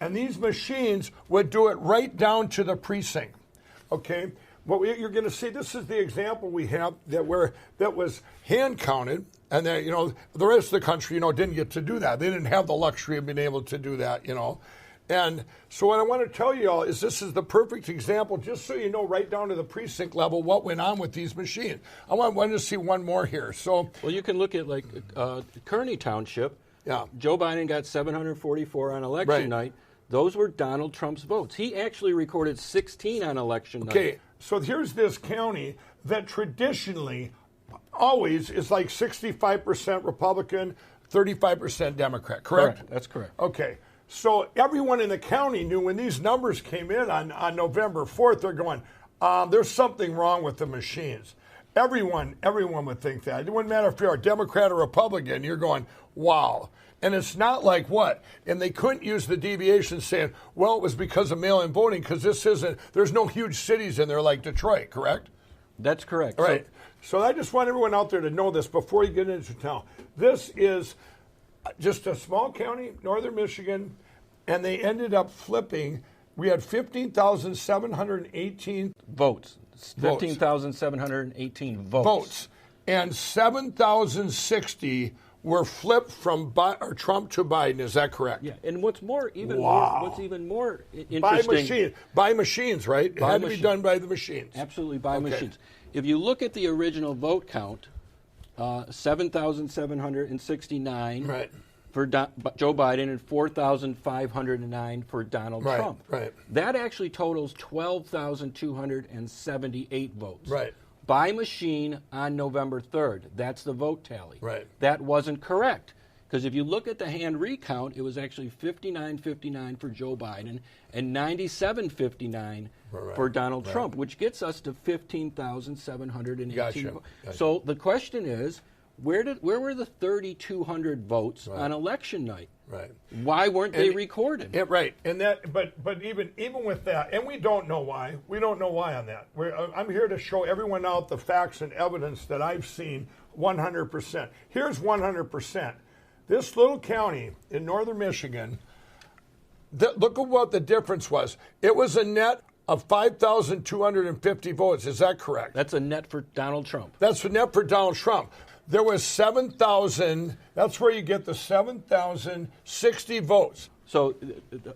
and these machines would do it right down to the precinct, okay? What you're going to see, this is the example we have that was hand counted, and then the rest of the country didn't get to do that. They didn't have the luxury of being able to do that, And so what I want to tell you all is this is the perfect example, just so you know, right down to the precinct level, what went on with these machines. I want to see one more here. So, well, you can look at Kearney Township. Yeah, Joe Biden got 744 on election night. Those were Donald Trump's votes. He actually recorded 16 on election night. Okay, so here's this county that traditionally always is like 65% Republican, 35% Democrat, correct? That's correct. Okay, so everyone in the county knew when these numbers came in on November 4th, they're going, there's something wrong with the machines. Everyone would think that. It wouldn't matter if you're a Democrat or Republican, you're going, wow. And it's not like what? And they couldn't use the deviation saying, well, it was because of mail-in voting, because there's no huge cities in there like Detroit, correct? That's correct. Right. So I just want everyone out there to know this before you get into town. This is just a small county, northern Michigan, and they ended up flipping. We had 15,718 votes. 15,718 votes. And 7,060 were flipped from Trump to Biden. Is that correct? Yeah. And what's even more interesting, by machines, right? It had to be done by the machines. Absolutely, by machines. If you look at the original vote count, 7,769 for Joe Biden and 4,509 for Donald Trump. Right. That actually totals 12,278 votes. Right. By machine on November 3rd. That's the vote tally. Right. That wasn't correct. Because if you look at the hand recount, it was actually 59-59 for Joe Biden and 97-59 for Donald Trump, which gets us to 15,718. Gotcha. So the question is, where were the 3,200 votes on election night? Right. Why weren't they recorded? Yeah, right. And that, but even with that, and we don't know why. We don't know why on that. I'm here to show everyone out the facts and evidence that I've seen 100%. Here's 100%. This little county in northern Michigan, look at what the difference was. It was a net of 5,250 votes. Is that correct? That's a net for Donald Trump. That's a net for Donald Trump. There was 7,000, that's where you get the 7,060 votes. So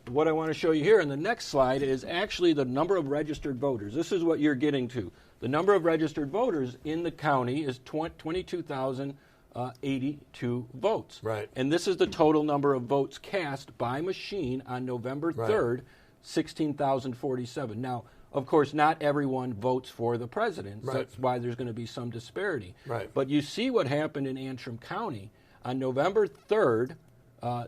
what I want to show you here in the next slide is actually the number of registered voters. This is what you're getting to. The number of registered voters in the county is 22,082 votes. Right. And this is the total number of votes cast by machine on November 3rd, 16,047. Now, of course, not everyone votes for the president. Right. That's why there's going to be some disparity. Right. But you see what happened in Antrim County. On November 3rd,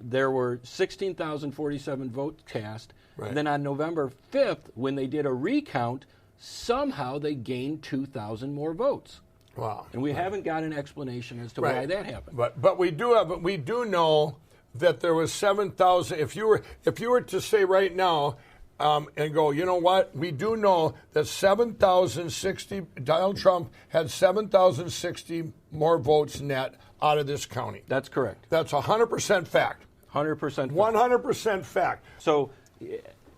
there were 16,047 votes cast. Right. And then on November 5th, when they did a recount, somehow they gained 2,000 more votes. Wow. And we haven't got an explanation as to why that happened. But we do know that there was 7,000. If you were to say right now and go, you know what? We do know that 7,060. Donald Trump had 7,060 more votes net out of this county. That's correct. That's 100% fact. 100% fact. 100% fact. So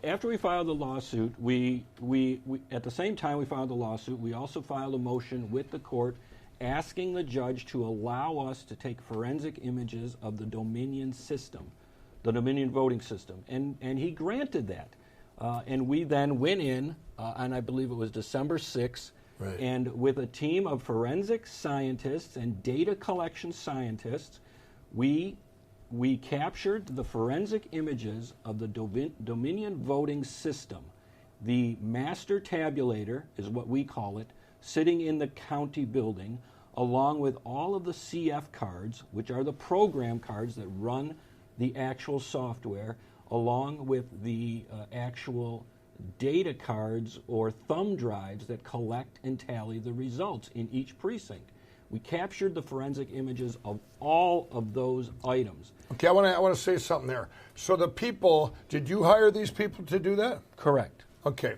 after we filed the lawsuit, we at the same time we filed the lawsuit, we also filed a motion with the court asking the judge to allow us to take forensic images of the Dominion system, the Dominion voting system. And he granted that. And we then went in, and I believe it was December 6th, right. And with a team of forensic scientists and data collection scientists, we captured the forensic images of the Dominion voting system. The master tabulator is what we call it, sitting in the county building, along with all of the CF cards, which are the program cards that run the actual software, along with the actual data cards or thumb drives that collect and tally the results in each precinct. We captured the forensic images of all of those items. Okay, I want to say something there. So the people, did you hire these people to do that? Correct. Okay.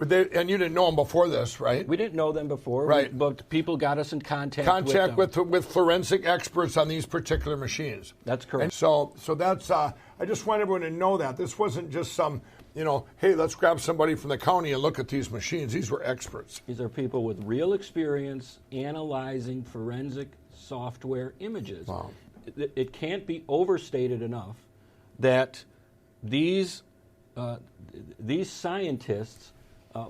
And you didn't know them before this, right? We didn't know them before, right? But people got us in contact with forensic experts on these particular machines. That's correct. And so that's. I just want everyone to know that this wasn't just some, hey, let's grab somebody from the county and look at these machines. These were experts. These are people with real experience analyzing forensic software images. Wow. It can't be overstated enough that these scientists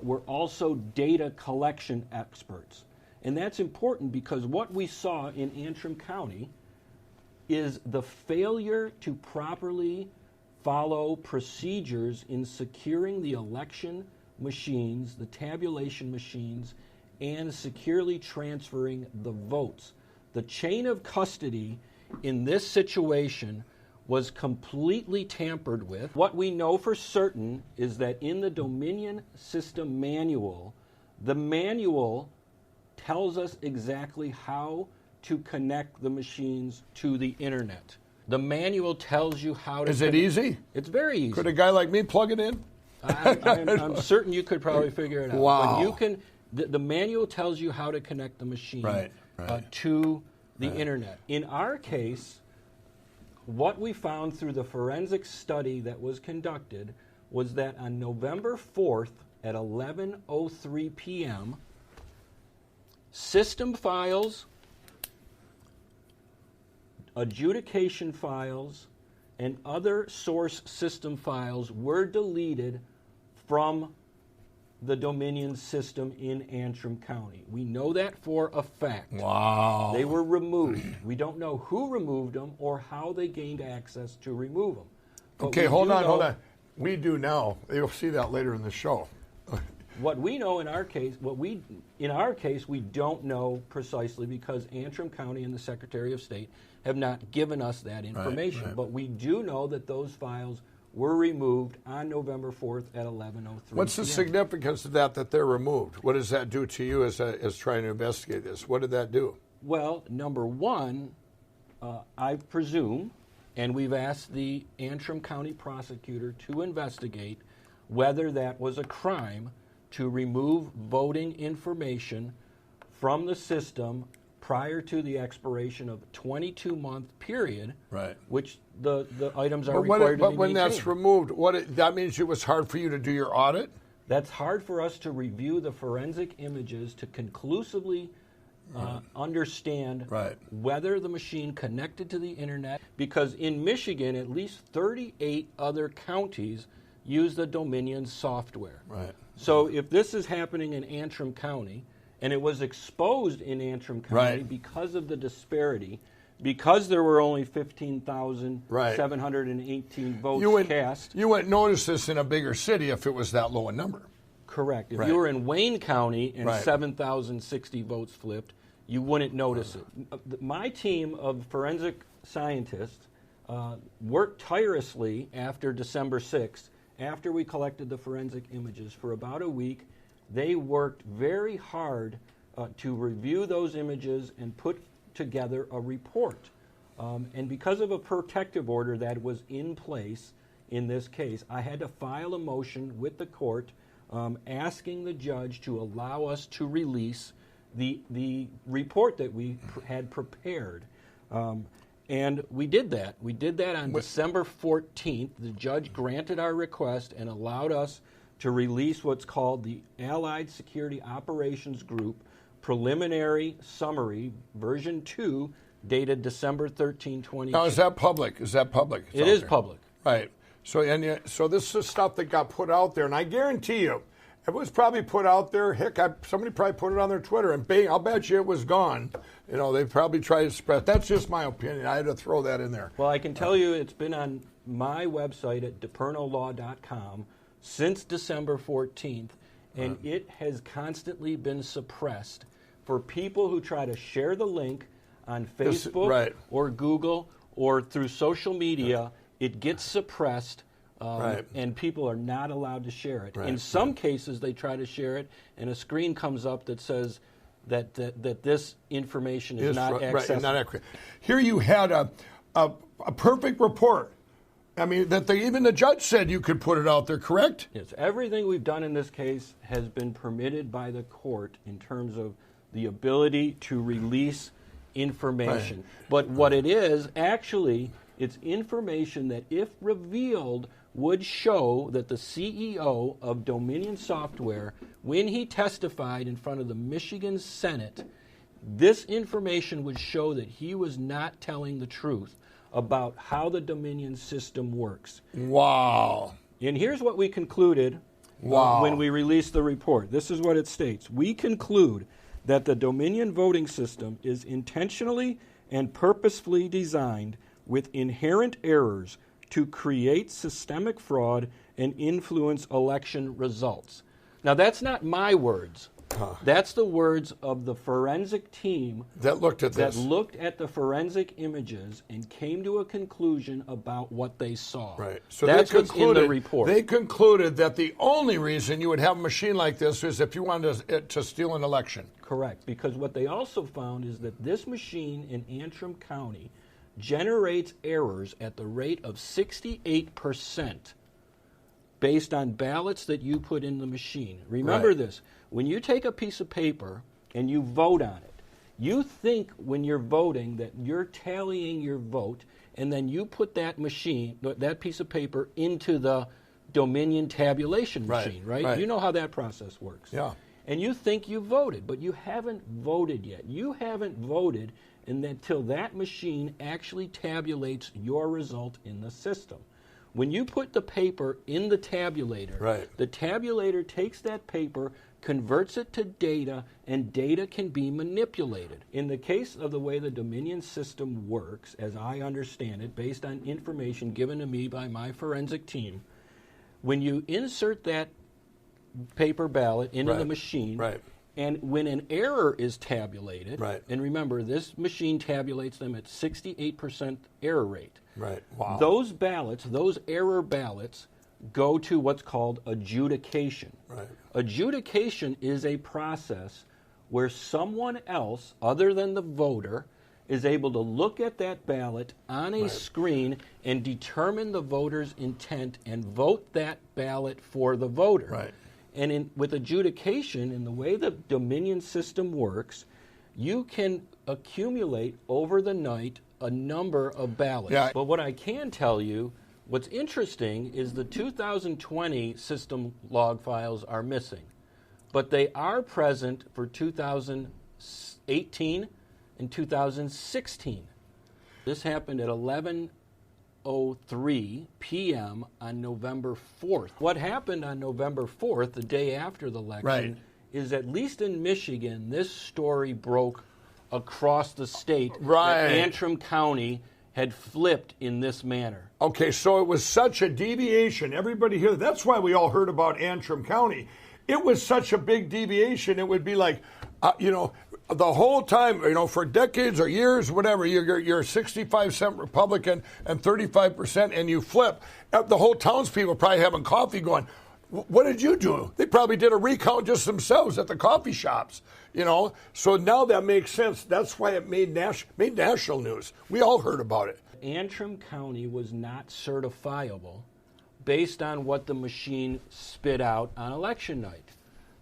were also data collection experts. And that's important because what we saw in Antrim County is the failure to properly follow procedures in securing the election machines, the tabulation machines, and securely transferring the votes. The chain of custody in this situation was completely tampered with. What we know for certain is that in the Dominion System Manual, the manual tells us exactly how to connect the machines to the internet. The manual tells you how to... Is it easy? It's very easy. Could a guy like me plug it in? I'm certain you could probably figure it out. Wow. But you can... The manual tells you how to connect the machine to the internet. In our case, what we found through the forensic study that was conducted was that on November 4th at 11:03 p.m., system files, adjudication files, and other source system files were deleted from the Dominion system in Antrim County. We know that for a fact. Wow. They were removed. We don't know who removed them or how they gained access to remove them. But okay, hold on. We do now. You'll see that later in the show. What we know in our case, we don't know precisely because Antrim County and the Secretary of State have not given us that information. Right. But we do know that those files were removed on November 4th at 11:03. What's the significance of that they're removed? What does that do to you as trying to investigate this? What did that do? Well, number one, I presume, and we've asked the Antrim County prosecutor to investigate whether that was a crime to remove voting information from the system prior to the expiration of a 22-month period, which the items are required to be But when maintained. that's removed, that means it was hard for you to do your audit? That's hard for us to review the forensic images to conclusively understand whether the machine connected to the internet, because in Michigan, at least 38 other counties use the Dominion software. Right. So if this is happening in Antrim County, and it was exposed in Antrim County because of the disparity, because there were only 15,718 votes cast. You wouldn't notice this in a bigger city if it was that low a number. Correct. If you were in Wayne County and 7,060 votes flipped, you wouldn't notice it. My team of forensic scientists worked tirelessly after December 6th, after we collected the forensic images for about a week. They worked very hard to review those images and put together a report. And because of a protective order that was in place in this case, I had to file a motion with the court asking the judge to allow us to release the report that we had prepared. And we did that. We did that on December 14th. The judge granted our request and allowed us to release what's called the Allied Security Operations Group Preliminary Summary, version 2, dated December 13, 2020. Now, is that public? Is that public? It is public. Right. So this is stuff that got put out there, and I guarantee you, it was probably put out there. Heck, somebody probably put it on their Twitter, and bang, I'll bet you it was gone. You know, they probably tried to spread. That's just my opinion. I had to throw that in there. Well, I can tell you it's been on my website at depernolaw.com since December 14th, and it has constantly been suppressed for people who try to share the link on Facebook or Google or through social media. It gets suppressed, and people are not allowed to share it. In some cases, they try to share it, and a screen comes up that says that this information is not accessible. Not accurate. Here you had a perfect report. I mean, even the judge said you could put it out there, correct? Yes. Everything we've done in this case has been permitted by the court in terms of the ability to release information. But what it is, actually, it's information that, if revealed, would show that the CEO of Dominion Software, when he testified in front of the Michigan Senate, this information would show that he was not telling the truth about how the Dominion system works. Wow. And here's what we concluded when we released the report. This is what it states. We conclude that the Dominion voting system is intentionally and purposefully designed with inherent errors to create systemic fraud and influence election results. Now, that's not my words. That's the words of the forensic team that looked at this. That looked at the forensic images and came to a conclusion about what they saw. Right. So that's what's in the report. They concluded that the only reason you would have a machine like this is if you wanted to steal an election. Correct. Because what they also found is that this machine in Antrim County generates errors at the rate of 68% based on ballots that you put in the machine. Remember this. When you take a piece of paper and you vote on it, you think when you're voting that you're tallying your vote, and then you put that piece of paper into the Dominion tabulation machine, right? You know how that process works. Yeah. And you think you voted, but you haven't voted yet. You haven't voted until that machine actually tabulates your result in the system. When you put the paper in the tabulator, the tabulator takes that paper, converts it to data, and data can be manipulated. In the case of the way the Dominion system works, as I understand it, based on information given to me by my forensic team, when you insert that paper ballot into the machine, and when an error is tabulated, and remember, this machine tabulates them at 68% error rate. Wow. Those ballots, those error ballots, go to what's called adjudication. Adjudication is a process where someone else, other than the voter, is able to look at that ballot on a screen and determine the voter's intent and vote that ballot for the voter. And with adjudication, in the way the Dominion system works, you can accumulate over the night a number of ballots. But what I can tell you, what's interesting is the 2020 system log files are missing. But they are present for 2016 2018 and 2016. This happened at 11:03 p.m. on November 4th. What happened on November 4th, the day after the election, is at least in Michigan, this story broke across the state that Antrim County had flipped in this manner. Okay, so it was such a deviation. Everybody here, that's why we all heard about Antrim County. It was such a big deviation. It would be like, the whole time, for decades or years, whatever, you're 65% Republican and 35%, and you flip. The whole townspeople probably having coffee going, what did you do? They probably did a recount just themselves at the coffee shops, So now that makes sense. That's why it made national news. We all heard about it. Antrim County was not certifiable based on what the machine spit out on election night.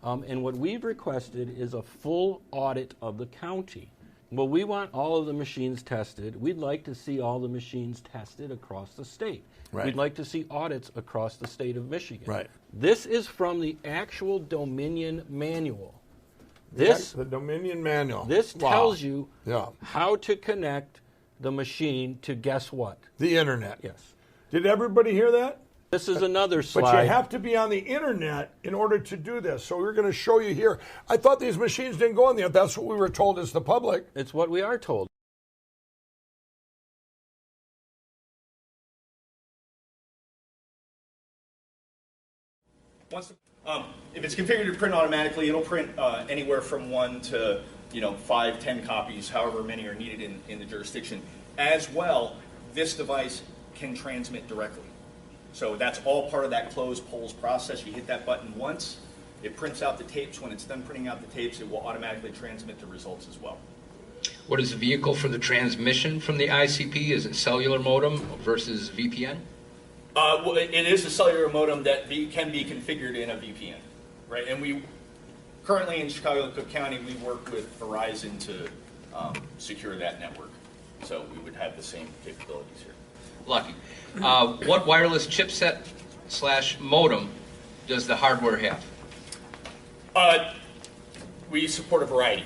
And what we've requested is a full audit of the county. Well, we want all of the machines tested. We'd like to see all the machines tested across the state. Right. We'd like to see audits across the state of Michigan. Right. This is from the actual Dominion manual. The Dominion manual. This tells you how to connect the machine to guess what? The internet. Yes. Did everybody hear that? This is another slide. But you have to be on the internet in order to do this. So we're going to show you here. I thought these machines didn't go on the internet. That's what we were told as the public. It's what we are told. If it's configured to print automatically, it'll print anywhere from 1 to 5, 10 copies, however many are needed in the jurisdiction. As well, this device can transmit directly. So that's all part of that closed polls process. You hit that button once, it prints out the tapes. When it's done printing out the tapes, it will automatically transmit the results as well. What is the vehicle for the transmission from the ICP? Is it cellular modem versus VPN? Well, it is a cellular modem that can be configured in a VPN, right? And we currently in Chicago and Cook County, we work with Verizon to secure that network. So we would have the same capabilities here. Lucky. What wireless chipset / modem does the hardware have? We support a variety.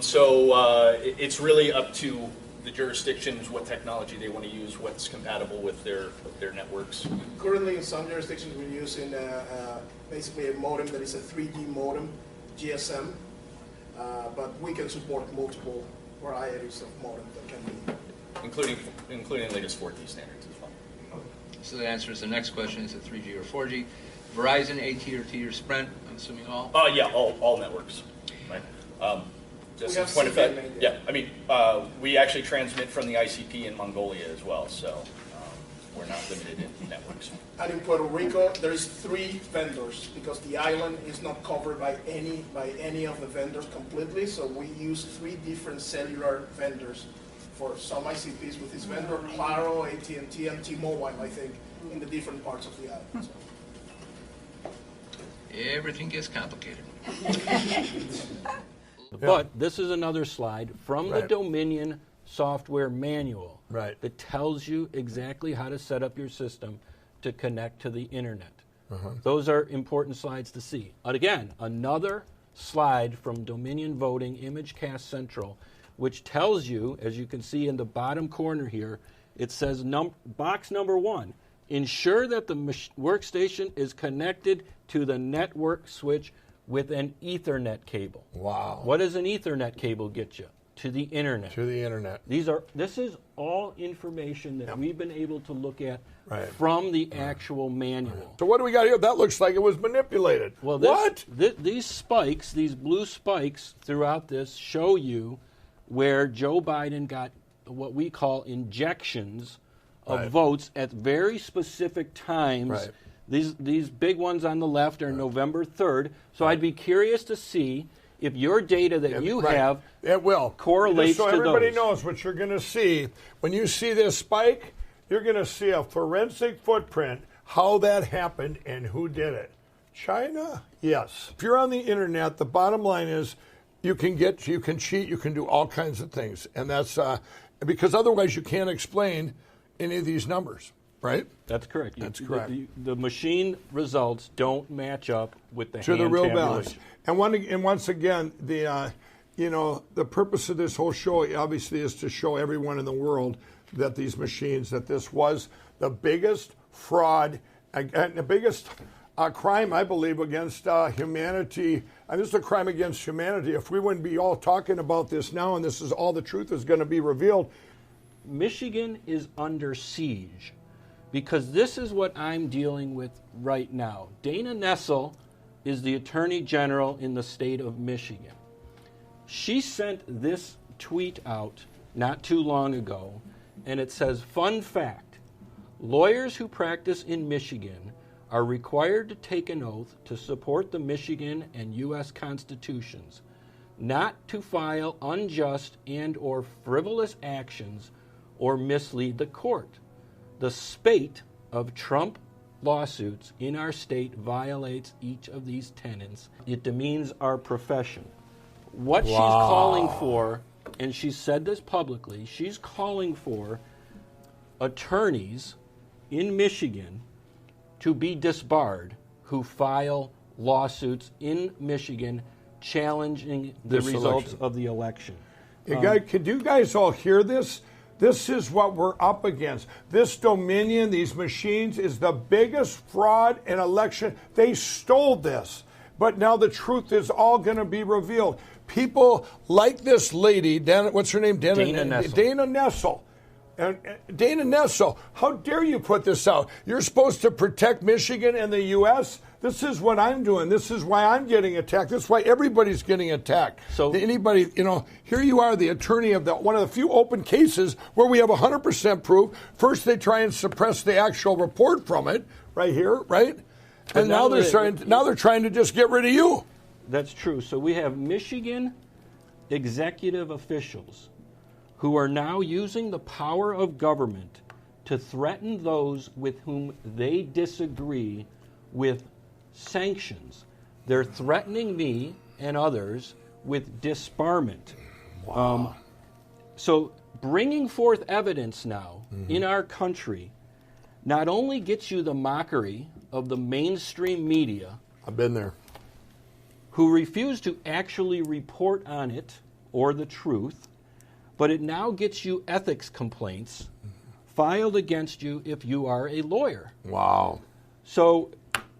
So it's really up to the jurisdictions what technology they want to use, what's compatible with their networks. Currently, in some jurisdictions, we're using basically a modem that is a 3G modem, GSM, but we can support multiple varieties of modems that can be, including the latest 4G standards as well. So that answers the next question: is it 3G or 4G? Verizon, AT&T, or Sprint? I'm assuming all. Yeah, all networks. Right. Just as a point of fact, we actually transmit from the ICP in Mongolia as well, so we're not limited in networks. And in Puerto Rico, there's 3 vendors because the island is not covered by any of the vendors completely. So we use 3 different cellular vendors for some ICPs with this vendor, Claro, AT&T, and T-Mobile, I think, in the different parts of the island. So. Everything gets complicated. But this is another slide from the Dominion software manual that tells you exactly how to set up your system to connect to the internet. Those are important slides to see. And again, another slide from Dominion Voting ImageCast Central, which tells you, as you can see in the bottom corner here, it says box number 1, ensure that the workstation is connected to the network switch with an Ethernet cable. Wow. What does an Ethernet cable get you? To the internet. To the internet. This is all information that we've been able to look at from the actual manual. So what do we got here? That looks like it was manipulated. Well, these spikes, these blue spikes throughout this show you where Joe Biden got what we call injections of votes at very specific times. These big ones on the left are November 3rd. So I'd be curious to see if your data that you have correlates so to those. Everybody knows what you're going to see. When you see this spike, you're going to see a forensic footprint, how that happened and who did it. China? Yes. If you're on the internet, the bottom line is you can cheat, you can do all kinds of things. And that's because otherwise you can't explain any of these numbers. Right? That's correct. That's correct. The machine results don't match up with the to the real tabulation. balance. And once again, you know, the purpose of this whole show obviously is to show everyone in the world that these machines, that this was the biggest fraud and the biggest crime, I believe, against humanity. And this is a crime against humanity. If we wouldn't be all talking about this now and this is all the truth is going to be revealed. Michigan is under siege because this is what I'm dealing with right now. Dana Nessel is the Attorney General in the state of Michigan. She sent this tweet out not too long ago, and it says, "Fun fact, lawyers who practice in Michigan are required to take an oath to support the Michigan and U.S. constitutions, not to file unjust and or frivolous actions or mislead the court. The spate of Trump lawsuits in our state violates each of these tenets. It demeans our profession." What she's calling for, and she said this publicly, she's calling for attorneys in Michigan to be disbarred who file lawsuits in Michigan challenging the results of the election. Could you guys all hear this? This is what we're up against. This Dominion, these machines, is the biggest fraud in election. They stole this. But now the truth is all going to be revealed. People like this lady, what's her name? Dana Nessel. Dana Nessel. And Dana Nessel, how dare you put this out? You're supposed to protect Michigan and the U.S.? This is what I'm doing. This is why I'm getting attacked. This is why everybody's getting attacked. So anybody, you know, here you are, the attorney of one of the few open cases where we have 100% proof. First, they try and suppress the actual report from it, right here, right? And now they're trying to just get rid of you. That's true. So we have Michigan executive officials who are now using the power of government to threaten those with whom they disagree with sanctions. They're threatening me and others with disbarment. Wow. So bringing forth evidence now in our country not only gets you the mockery of the mainstream media. I've been there. Who refuse to actually report on it or the truth, but it now gets you ethics complaints filed against you if you are a lawyer. Wow. So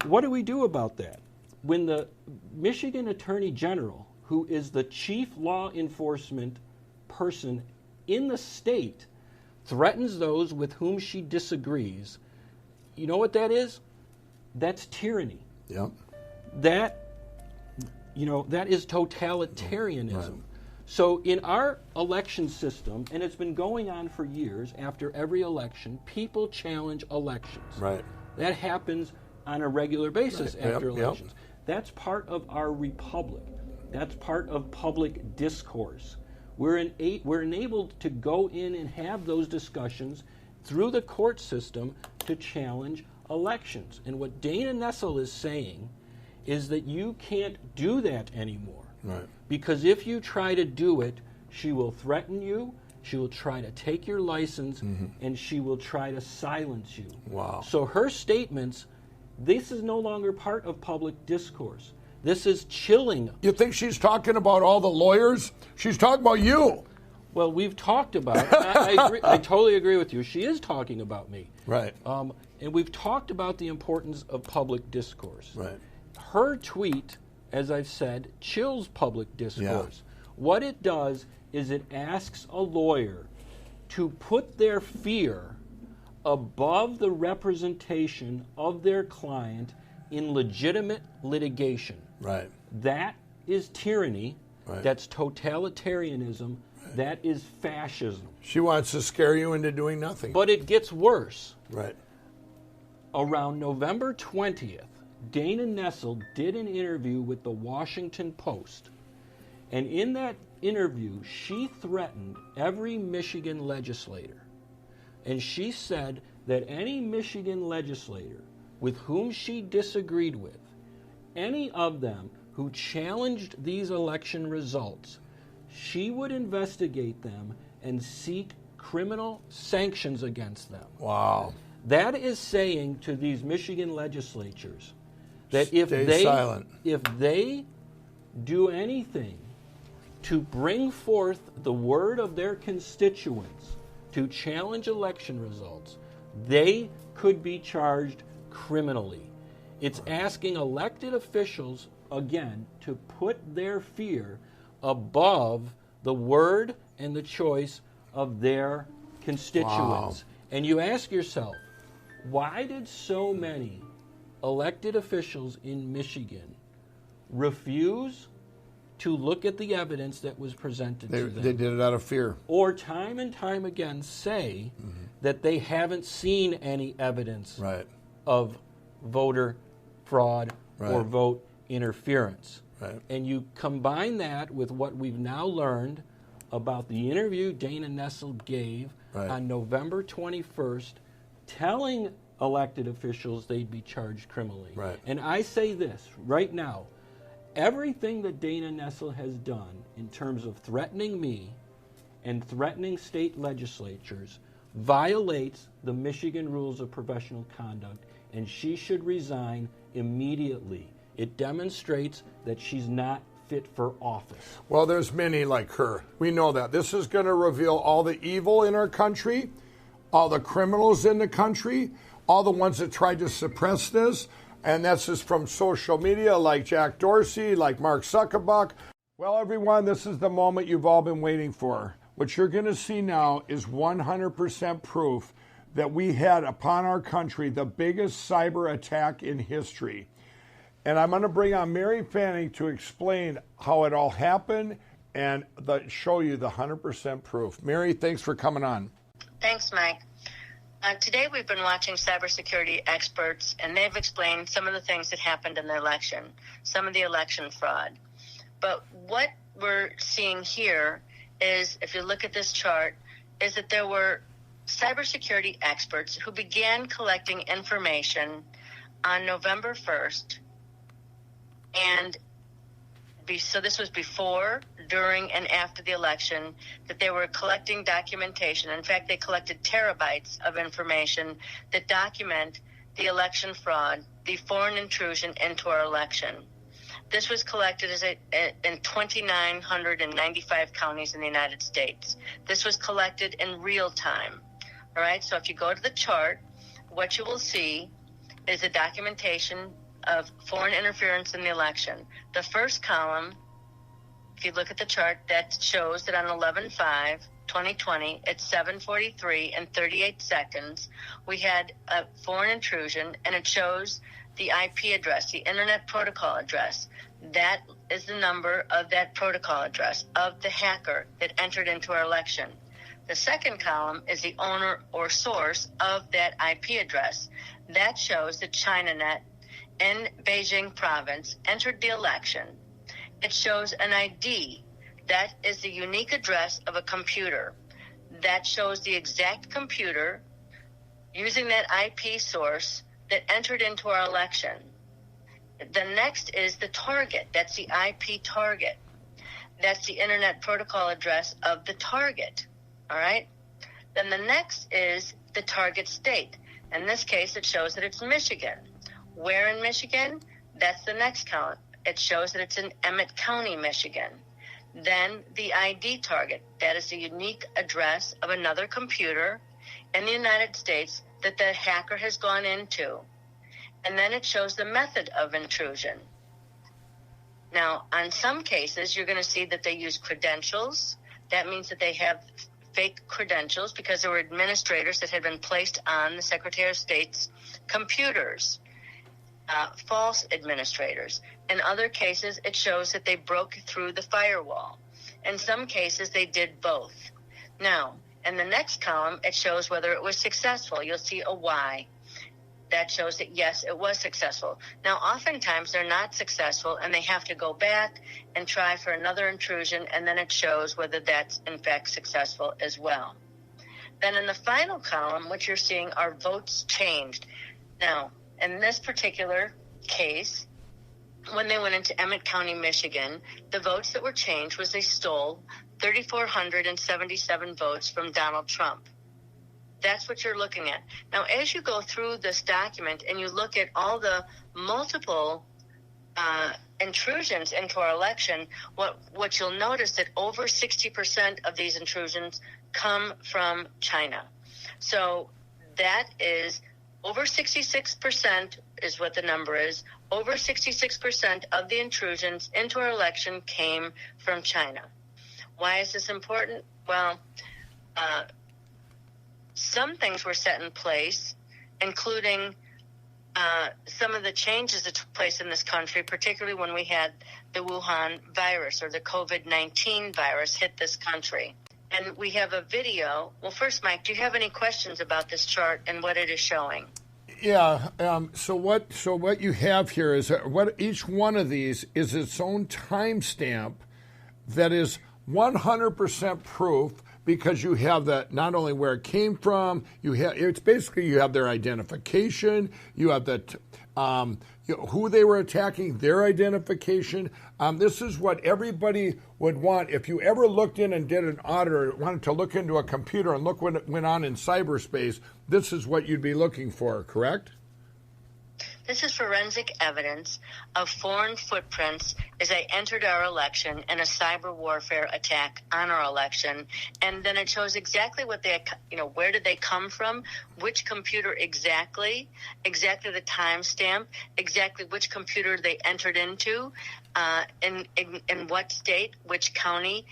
what do we do about that? When the Michigan Attorney General, who is the chief law enforcement person in the state, threatens those with whom she disagrees, you know what that is? That's tyranny. Yep. That is totalitarianism. Right. So in our election system, and it's been going on for years, after every election, people challenge elections. Right. That happens on a regular basis after elections. Yep. That's part of our republic. That's part of public discourse. We're enabled to go in and have those discussions through the court system to challenge elections. And what Dana Nessel is saying is that you can't do that anymore. Right. Because if you try to do it, she will threaten you, she will try to take your license, and she will try to silence you. Wow. So her statements, this is no longer part of public discourse. This is chilling. You think she's talking about all the lawyers? She's talking about you. Well, we've talked about, I totally agree with you. She is talking about me. Right. And we've talked about the importance of public discourse. Right. Her tweet, as I've said, chills public discourse. Yeah. What it does is it asks a lawyer to put their fear above the representation of their client in legitimate litigation. Right. That is tyranny. Right. That's totalitarianism. Right. That is fascism. She wants to scare you into doing nothing. But it gets worse. Right. Around November 20th, Dana Nessel did an interview with the Washington Post. And in that interview, she threatened every Michigan legislator. And she said that any Michigan legislator with whom she disagreed with, any of them who challenged these election results, she would investigate them and seek criminal sanctions against them. Wow. That is saying to these Michigan legislatures that if they do anything to bring forth the word of their constituents to challenge election results, they could be charged criminally. It's asking elected officials, again, to put their fear above the word and the choice of their constituents. Wow. And you ask yourself, why did so many elected officials in Michigan refuse to look at the evidence that was presented to them? They did it out of fear. Or time and time again say that they haven't seen any evidence of voter fraud or vote interference. And you combine that with what we've now learned about the interview Dana Nessel gave on November 21st, telling elected officials they'd be charged criminally. And I say this right now, everything that Dana Nessel has done in terms of threatening me and threatening state legislatures violates the Michigan rules of professional conduct, and she should resign immediately. It demonstrates that she's not fit for office. Well, there's many like her. We know that. This is going to reveal all the evil in our country, all the criminals in the country, all the ones that tried to suppress this. And that's just from social media like Jack Dorsey, like Mark Zuckerberg. Well, everyone, this is the moment you've all been waiting for. What you're going to see now is 100% proof that we had upon our country the biggest cyber attack in history. And I'm going to bring on Mary Fanning to explain how it all happened and show you the 100% proof. Mary, thanks for coming on. Thanks, Mike. Today we've been watching cybersecurity experts, and they've explained some of the things that happened in the election, some of the election fraud. But what we're seeing here is, if you look at this chart, is that there were cybersecurity experts who began collecting information on November 1st. And so this was before, during, and after the election, that they were collecting documentation. In fact, they collected terabytes of information that document the election fraud, the foreign intrusion into our election. This was collected in 2,995 counties in the United States. This was collected in real time. All right, so if you go to the chart, what you will see is a documentation of foreign interference in the election. The first column, if you look at the chart, that shows that on 11/5/2020 at 7:43 and 38 seconds, we had a foreign intrusion, and it shows the IP address, the Internet Protocol address. That is the number of that protocol address of the hacker that entered into our election. The second column is the owner or source of that IP address. That shows that ChinaNet in Beijing province entered the election. It shows an ID. That is the unique address of a computer. That shows the exact computer using that IP source that entered into our election. The next is the target. That's the IP target. That's the Internet Protocol address of the target. All right? Then the next is the target state. In this case, it shows that it's Michigan. Where in Michigan? That's the next column. It shows that it's in Emmett County, Michigan. Then the ID target. That is the unique address of another computer in the United States that the hacker has gone into. And then it shows the method of intrusion. Now, on some cases, you're going to see that they use credentials. That means that they have fake credentials because there were administrators that had been placed on the Secretary of State's computers. False administrators. In other cases, it shows that they broke through the firewall. In some cases, they did both. Now, in the next column, it shows whether it was successful. You'll see a Y. That shows that, yes, it was successful. Now, oftentimes, they're not successful, and they have to go back and try for another intrusion, and then it shows whether that's, in fact, successful as well. Then in the final column, what you're seeing are votes changed. Now, in this particular case, when they went into Emmett County, Michigan, the votes that were changed was they stole 3,477 votes from Donald Trump. That's what you're looking at. Now, as you go through this document and you look at all the multiple intrusions into our election, what you'll notice that over 60% of these intrusions come from China. So that is over 66% is what the number is. Over 66% of the intrusions into our election came from China. Why is this important? Well, some things were set in place, including some of the changes that took place in this country, particularly when we had the Wuhan virus or the COVID-19 virus hit this country. And we have a video. Well, first, Mike, do you have any questions about this chart and what it is showing? Yeah. So what you have here is what each one of these is its own timestamp that is 100% proof, because you have that not only where it came from, you have their identification, you have that who they were attacking, their identification. This is what everybody would want. If you ever looked in and did an audit or wanted to look into a computer and look what went on in cyberspace, this is what you'd be looking for, correct? This is forensic evidence of foreign footprints as they entered our election in a cyber warfare attack on our election. And then it shows exactly what they, where did they come from, which computer exactly the timestamp, exactly which computer they entered into, in what state, which county,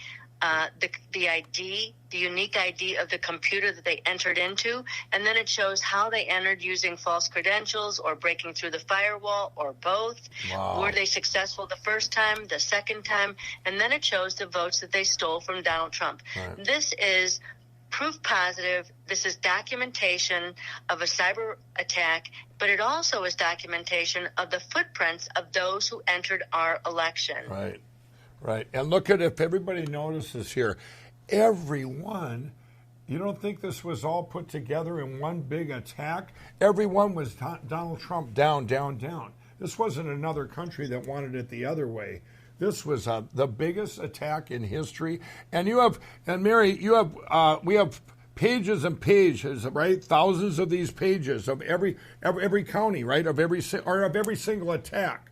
the ID, the unique ID of the computer that they entered into, and then it shows how they entered using false credentials or breaking through the firewall or both. Wow. Were they successful the first time, the second time, and then it shows the votes that they stole from Donald Trump. Right. This is proof positive. This is documentation of a cyber attack, but it also is documentation of the footprints of those who entered our election. Right. Right. And look at, if everybody notices here, everyone, you don't think this was all put together in one big attack? Everyone was Donald Trump down, down, down. This wasn't another country that wanted it the other way. This was the biggest attack in history. And Mary, we have pages and pages, right? Thousands of these pages of every county, right? Of every single attack.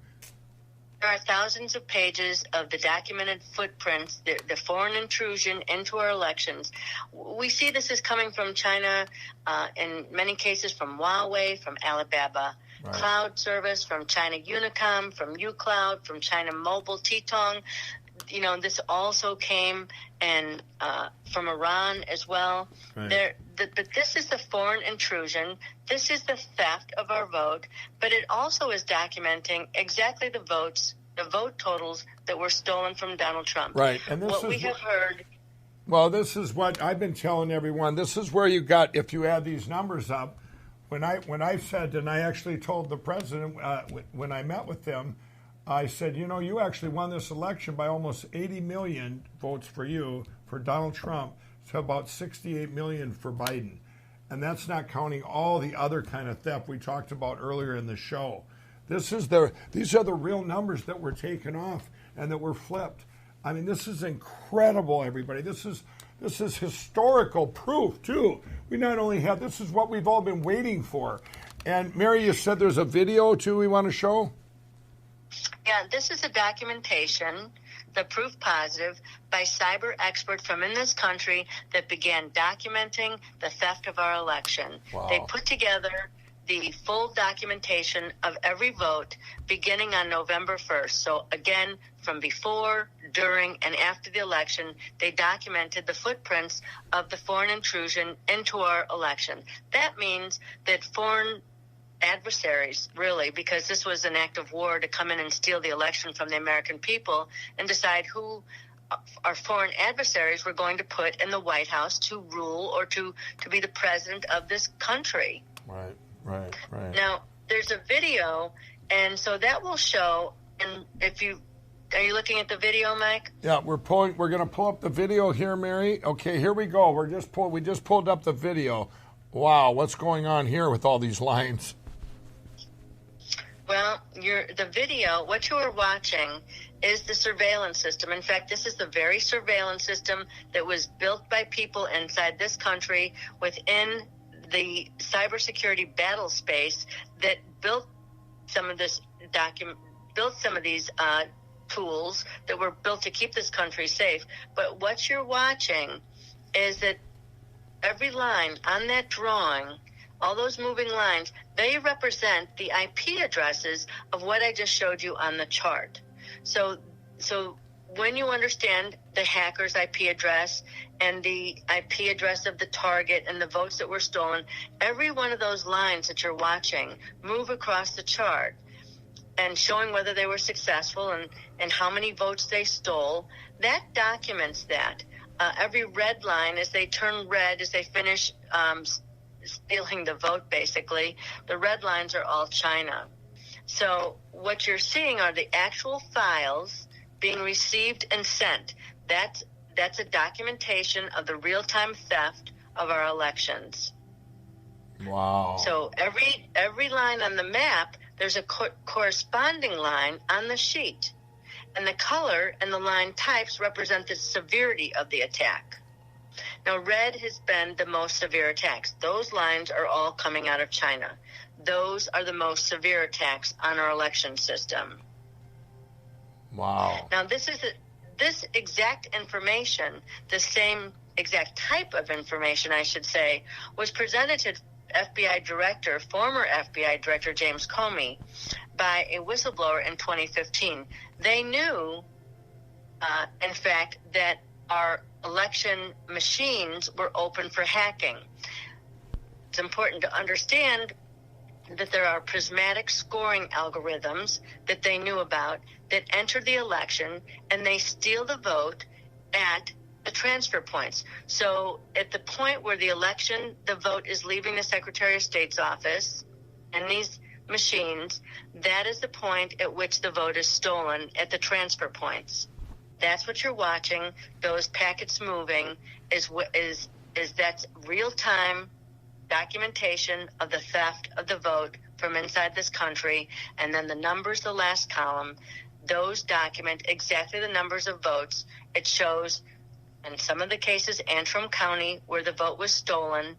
There are thousands of pages of the documented footprints, the foreign intrusion into our elections. We see this is coming from China, in many cases from Huawei, from Alibaba Right. Cloud Service, from China Unicom, from uCloud, from China Mobile Titong. This also came from Iran as well. Right. But this is the foreign intrusion. This is the theft of our vote. But it also is documenting exactly the vote totals that were stolen from Donald Trump. Right. And this what we have heard. Well, this is what I've been telling everyone. This is where you got, if you add these numbers up, when I said, and I actually told the president when I met with them, I said, you actually won this election by almost 80 million votes for you, for Donald Trump, to about 68 million for Biden. And that's not counting all the other kind of theft we talked about earlier in the show. These are the real numbers that were taken off and that were flipped. I mean, this is incredible, everybody. This is historical proof, too. We not only have, this is what we've all been waiting for. And Mary, you said there's a video, too, we want to show? Yeah, this is a documentation, the proof positive, by cyber experts from in this country that began documenting the theft of our election. Wow. They put together the full documentation of every vote beginning on November 1st. So again, from before, during, and after the election, they documented the footprints of the foreign intrusion into our election. That means that foreign adversaries, really, because this was an act of war to come in and steal the election from the American people and decide who our foreign adversaries were going to put in the White House to rule or to be the president of this country. Right. Now, there's a video, and so that will show, and are you looking at the video, Mike? Yeah, we're going to pull up the video here, Mary. Okay, here we go. We just pulled up the video. Wow, what's going on here with all these lines? Well, the video, what you are watching is the surveillance system. In fact, this is the very surveillance system that was built by people inside this country within the cybersecurity battle space that built some of this built some of these tools that were built to keep this country safe. But what you're watching is that every line on that drawing, all those moving lines, they represent the IP addresses of what I just showed you on the chart. So when you understand the hacker's IP address and the IP address of the target and the votes that were stolen, every one of those lines that you're watching move across the chart and showing whether they were successful and how many votes they stole, that documents that. Every red line, as they turn red, as they finish stealing the vote, basically, the red lines are all China. So what you're seeing are the actual files being received and sent. That's a documentation of the real-time theft of our elections. Wow. So every line on the map, there's a corresponding line on the sheet. And the color and the line types represent the severity of the attack. Now, red has been the most severe attacks. Those lines are all coming out of China. Those are the most severe attacks on our election system. Wow. Now, this exact information, the same exact type of information, I should say, was presented to former FBI Director James Comey by a whistleblower in 2015. They knew, in fact, that our election machines were open for hacking. It's important to understand that there are prismatic scoring algorithms that they knew about that enter the election, and they steal the vote at the transfer points. So at the point where the vote is leaving the Secretary of State's office and these machines, that is the point at which the vote is stolen at the transfer points. That's what you're watching. Those packets moving is that's real-time documentation of the theft of the vote from inside this country. And then the numbers, the last column, those document exactly the numbers of votes. It shows, in some of the cases, Antrim County, where the vote was stolen,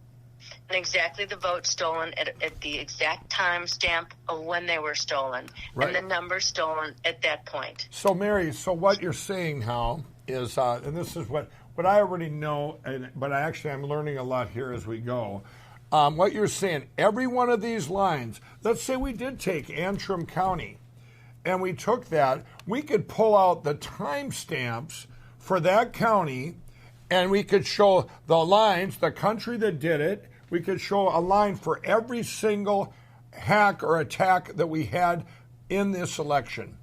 and exactly the vote stolen at the exact time stamp of when they were stolen, right, and the numbers stolen at that point. So, Mary, what you're saying now is, and this is what I already know, but I'm learning a lot here as we go. What you're saying, every one of these lines, let's say we did take Antrim County, and we took that, we could pull out the timestamps for that county, and we could show the lines, the country that did it. We could show a line for every single hack or attack that we had in this election.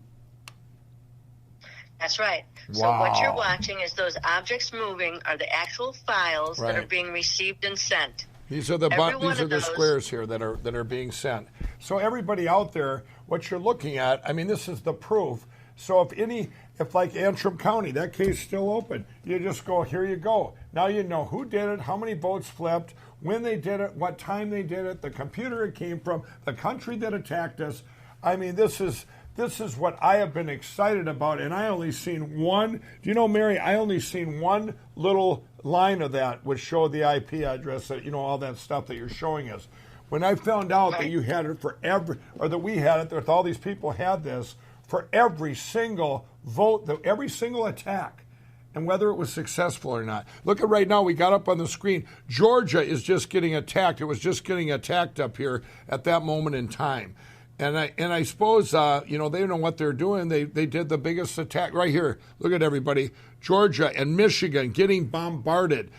That's right. Wow. So what you're watching is those objects moving are the actual files that are being received and sent. These are the squares here that are being sent. So everybody out there, what you're looking at, I mean, this is the proof. So if like Antrim County, that case is still open, you just go, here you go. Now you know who did it, how many votes flipped, when they did it, what time they did it, the computer it came from, the country that attacked us. I mean, this is what I have been excited about, and I only seen one. Do you know, Mary, I only seen one little line of that which showed the IP address, that, all that stuff that you're showing us. When I found out that you had it for that we had it, that all these people had this, for every single vote, every single attack, and whether it was successful or not. Look at right now, we got up on the screen, Georgia is just getting attacked. It was just getting attacked up here at that moment in time. And I suppose, they know what they're doing. They did the biggest attack right here. Look at everybody. Georgia and Michigan getting bombarded.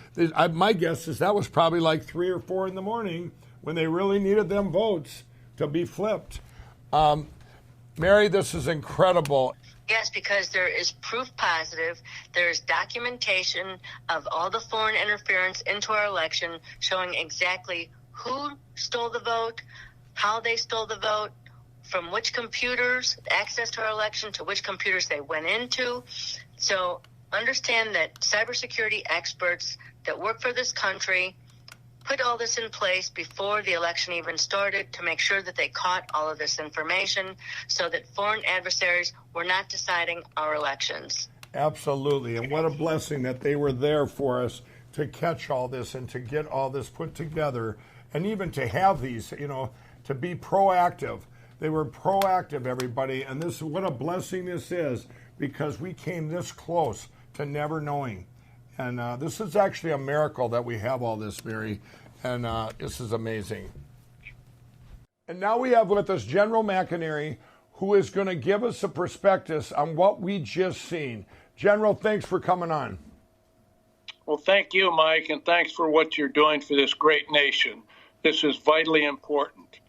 My guess is that was probably like 3 or 4 in the morning when they really needed them votes to be flipped. Mary, this is incredible. Yes, because there is proof positive. There's documentation of all the foreign interference into our election showing exactly who stole the vote, how they stole the vote, from which computers, access to our election, to which computers they went into. So understand that cybersecurity experts that work for this country put all this in place before the election even started to make sure that they caught all of this information so that foreign adversaries were not deciding our elections. Absolutely. And what a blessing that they were there for us to catch all this and to get all this put together, and even to have these, to be proactive. They were proactive, everybody, and this what a blessing this is, because we came this close to never knowing. And this is actually a miracle that we have all this, Mary, and this is amazing. And now we have with us General McInerney, who is going to give us a prospectus on what we just seen. General, thanks for coming on. Well, thank you, Mike, and thanks for what you're doing for this great nation. This is vitally important.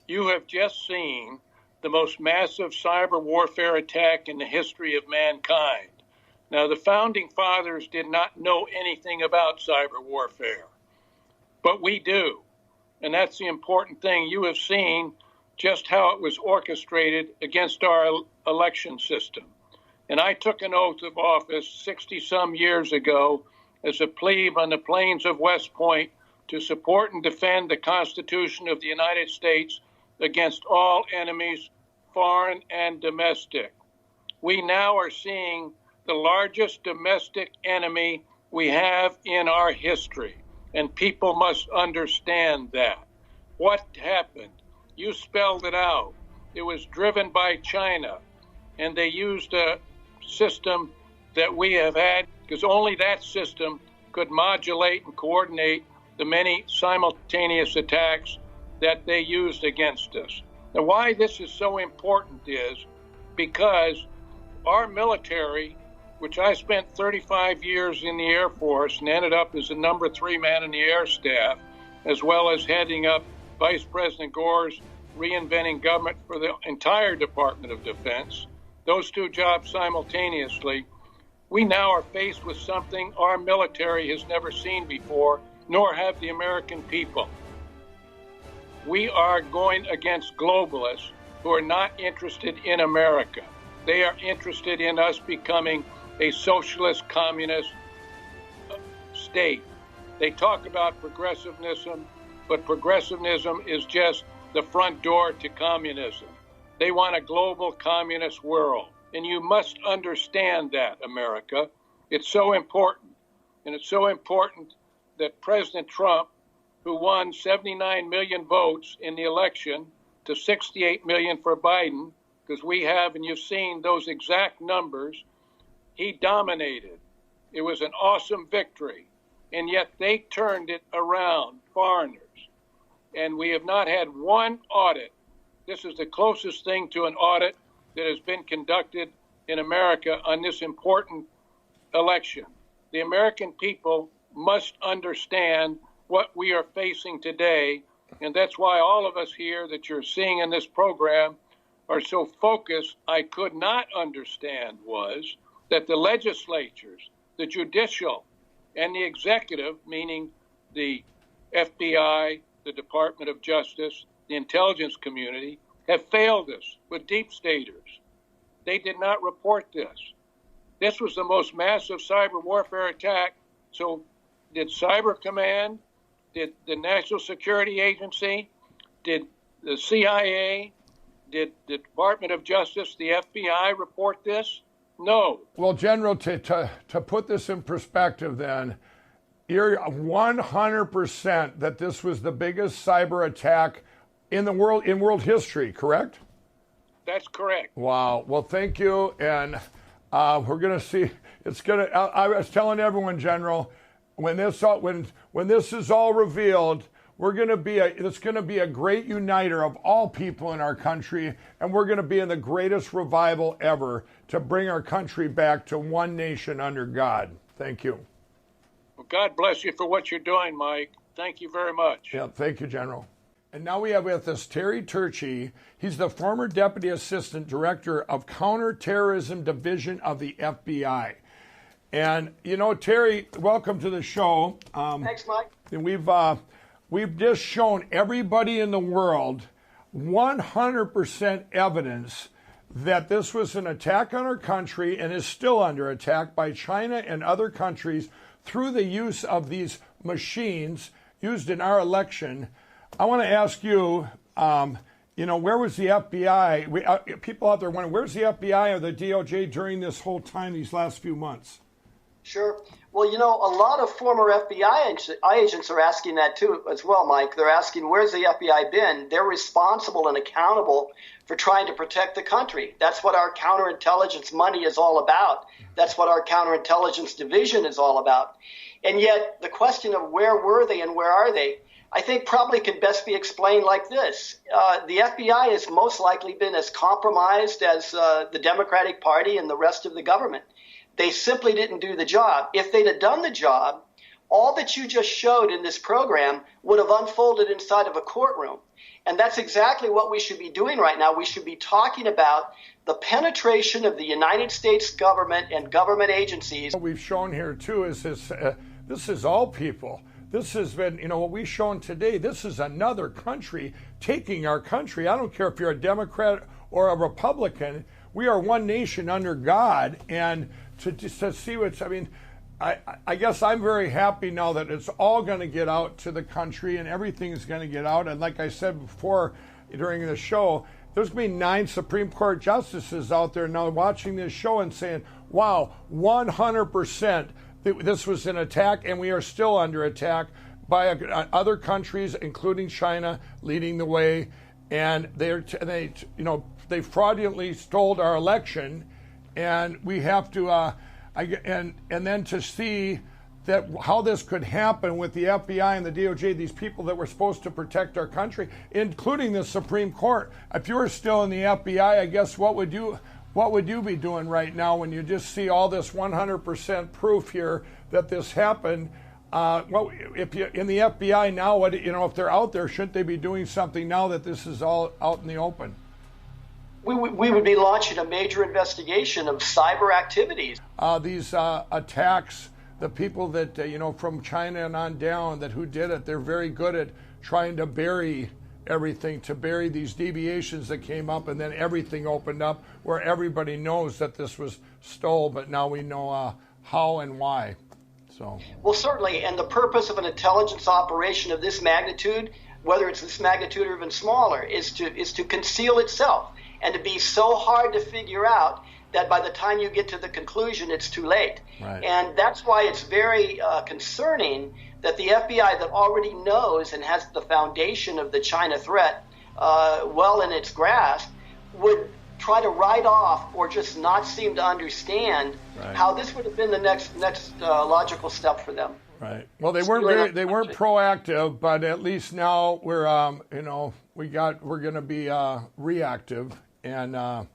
You have just seen the most massive cyber warfare attack in the history of mankind. Now, the founding fathers did not know anything about cyber warfare, but we do. And that's the important thing. You have seen just how it was orchestrated against our election system. And I took an oath of office 60-some years ago as a plebe on the plains of West Point to support and defend the Constitution of the United States against all enemies, foreign and domestic. We now are seeing the largest domestic enemy we have in our history, and people must understand that. What happened? You spelled it out. It was driven by China, and they used a system that we have had, because only that system could modulate and coordinate the many simultaneous attacks that they used against us. Now, why this is so important is because our military, which I spent 35 years in the Air Force and ended up as the number 3 man in the Air Staff, as well as heading up Vice President Gore's reinventing government for the entire Department of Defense, those two jobs simultaneously, we now are faced with something our military has never seen before, nor have the American people. We are going against globalists who are not interested in America. They are interested in us becoming a socialist, communist state. They talk about progressivism, but progressivism is just the front door to communism. They want a global communist world. And you must understand that, America. It's so important. And it's so important that President Trump, who won 79 million votes in the election to 68 million for Biden, because we have, and you've seen those exact numbers, he dominated. It was an awesome victory. And yet they turned it around, foreigners. And we have not had one audit. This is the closest thing to an audit that has been conducted in America on this important election. The American people must understand what we are facing today, and that's why all of us here that you're seeing in this program are so focused. I could not understand was that the legislatures, the judicial, and the executive, meaning the FBI, the Department of Justice, the intelligence community, have failed us with deep staters. They did not report this. This was the most massive cyber warfare attack. So did Cyber Command, did the National Security Agency, did the CIA, did the Department of Justice, the FBI report this? No. Well, General, to put this in perspective then, you're 100% that this was the biggest cyber attack in the world, in world history, correct? That's correct. Wow. Well, thank you. And we're going to see, it's going to, I was telling everyone, General, when this is all revealed, it's going to be a great uniter of all people in our country, and we're going to be in the greatest revival ever to bring our country back to one nation under God. Thank you. Well, God bless you for what you're doing, Mike. Thank you very much. Yeah, thank you, General. And now we have with us Terry Turchi. He's the former Deputy Assistant Director of Counterterrorism Division of the FBI. And, you know, Terry, welcome to the show. Thanks, Mike. And we've just shown everybody in the world 100% evidence that this was an attack on our country and is still under attack by China and other countries through the use of these machines used in our election. I want to ask you, where was the FBI? People out there wondering, where's the FBI or the DOJ during this whole time, these last few months? Sure. Well, a lot of former FBI agents are asking that too as well, Mike. They're asking, where's the FBI been? They're responsible and accountable for trying to protect the country. That's what our counterintelligence money is all about. That's what our counterintelligence division is all about. And yet the question of where were they and where are they, I think probably could best be explained like this. The FBI has most likely been as compromised as the Democratic Party and the rest of the government. They simply didn't do the job. If they'd have done the job, all that you just showed in this program would have unfolded inside of a courtroom. And that's exactly what we should be doing right now. We should be talking about the penetration of the United States government and government agencies. What we've shown here, too, is this is all people. This has been, what we've shown today, this is another country taking our country. I don't care if you're a Democrat or a Republican. We are one nation under God. And to see I guess I'm very happy now that it's all going to get out to the country and everything's going to get out. And like I said before during the show, there's been 9 Supreme Court justices out there now watching this show and saying, wow, 100% this was an attack, and we are still under attack by other countries, including China, leading the way. And they fraudulently stole our election, and we have to and then to see that how this could happen with the FBI and the DOJ, these people that were supposed to protect our country, including the Supreme Court. If you were still in the FBI, I guess what would you be doing right now when you just see all this 100% proof here that this happened? If you're in the FBI now, if they're out there, shouldn't they be doing something now that this is all out in the open? We would be launching a major investigation of cyber activities. These attacks, the people that, from China and on down, who did it, they're very good at trying to bury everything, to bury these deviations that came up, and then everything opened up where everybody knows that this was stolen, but now we know how and why. Well, certainly, and the purpose of an intelligence operation of this magnitude, whether it's this magnitude or even smaller, is to conceal itself and to be so hard to figure out that by the time you get to the conclusion, it's too late. Right. And that's why it's very concerning that the FBI, that already knows and has the foundation of the China threat well in its grasp, would try to write off or just not seem to understand how this would have been the next logical step for them. Right. Well, they weren't proactive, but at least now we're going to be reactive, and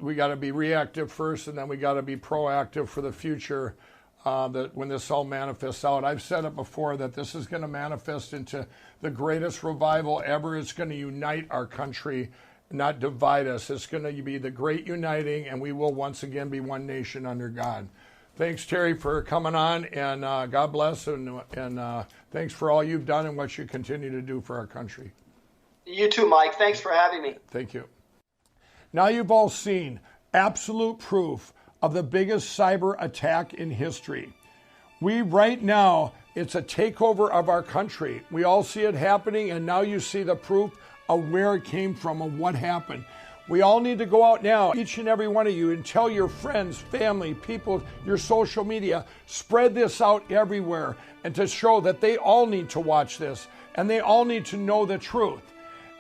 we got to be reactive first, and then we got to be proactive for the future. That when this all manifests out, I've said it before that this is going to manifest into the greatest revival ever. It's going to unite our country, not divide us. It's going to be the great uniting, and we will once again be one nation under God. Thanks, Terry, for coming on, and God bless, and thanks for all you've done and what you continue to do for our country. You too, Mike. Thanks for having me. Thank you. Now you've all seen absolute proof of the biggest cyber attack in history. Right now, it's a takeover of our country. We all see it happening, and now you see the proof of where it came from, of what happened. We all need to go out now, each and every one of you, and tell your friends, family, people, your social media, spread this out everywhere, and to show that they all need to watch this, and they all need to know the truth.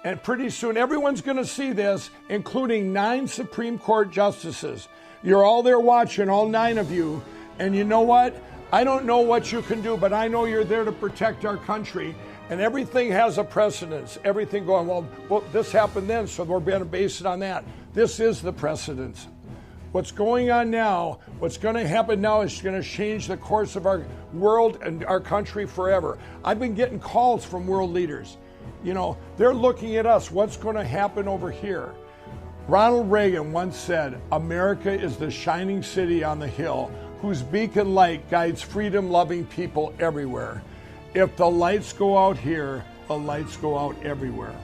And pretty soon, everyone's going to see this, including 9 Supreme Court justices. You're all there watching, all 9 of you, and you know what? I don't know what you can do, but I know you're there to protect our country. And everything has a precedence. Everything going, well, this happened then, so we're going to base it on that. This is the precedence. What's going on now, what's going to happen now is going to change the course of our world and our country forever. I've been getting calls from world leaders. They're looking at us. What's going to happen over here? Ronald Reagan once said, America is the shining city on the hill whose beacon light guides freedom-loving people everywhere. If the lights go out here, the lights go out everywhere.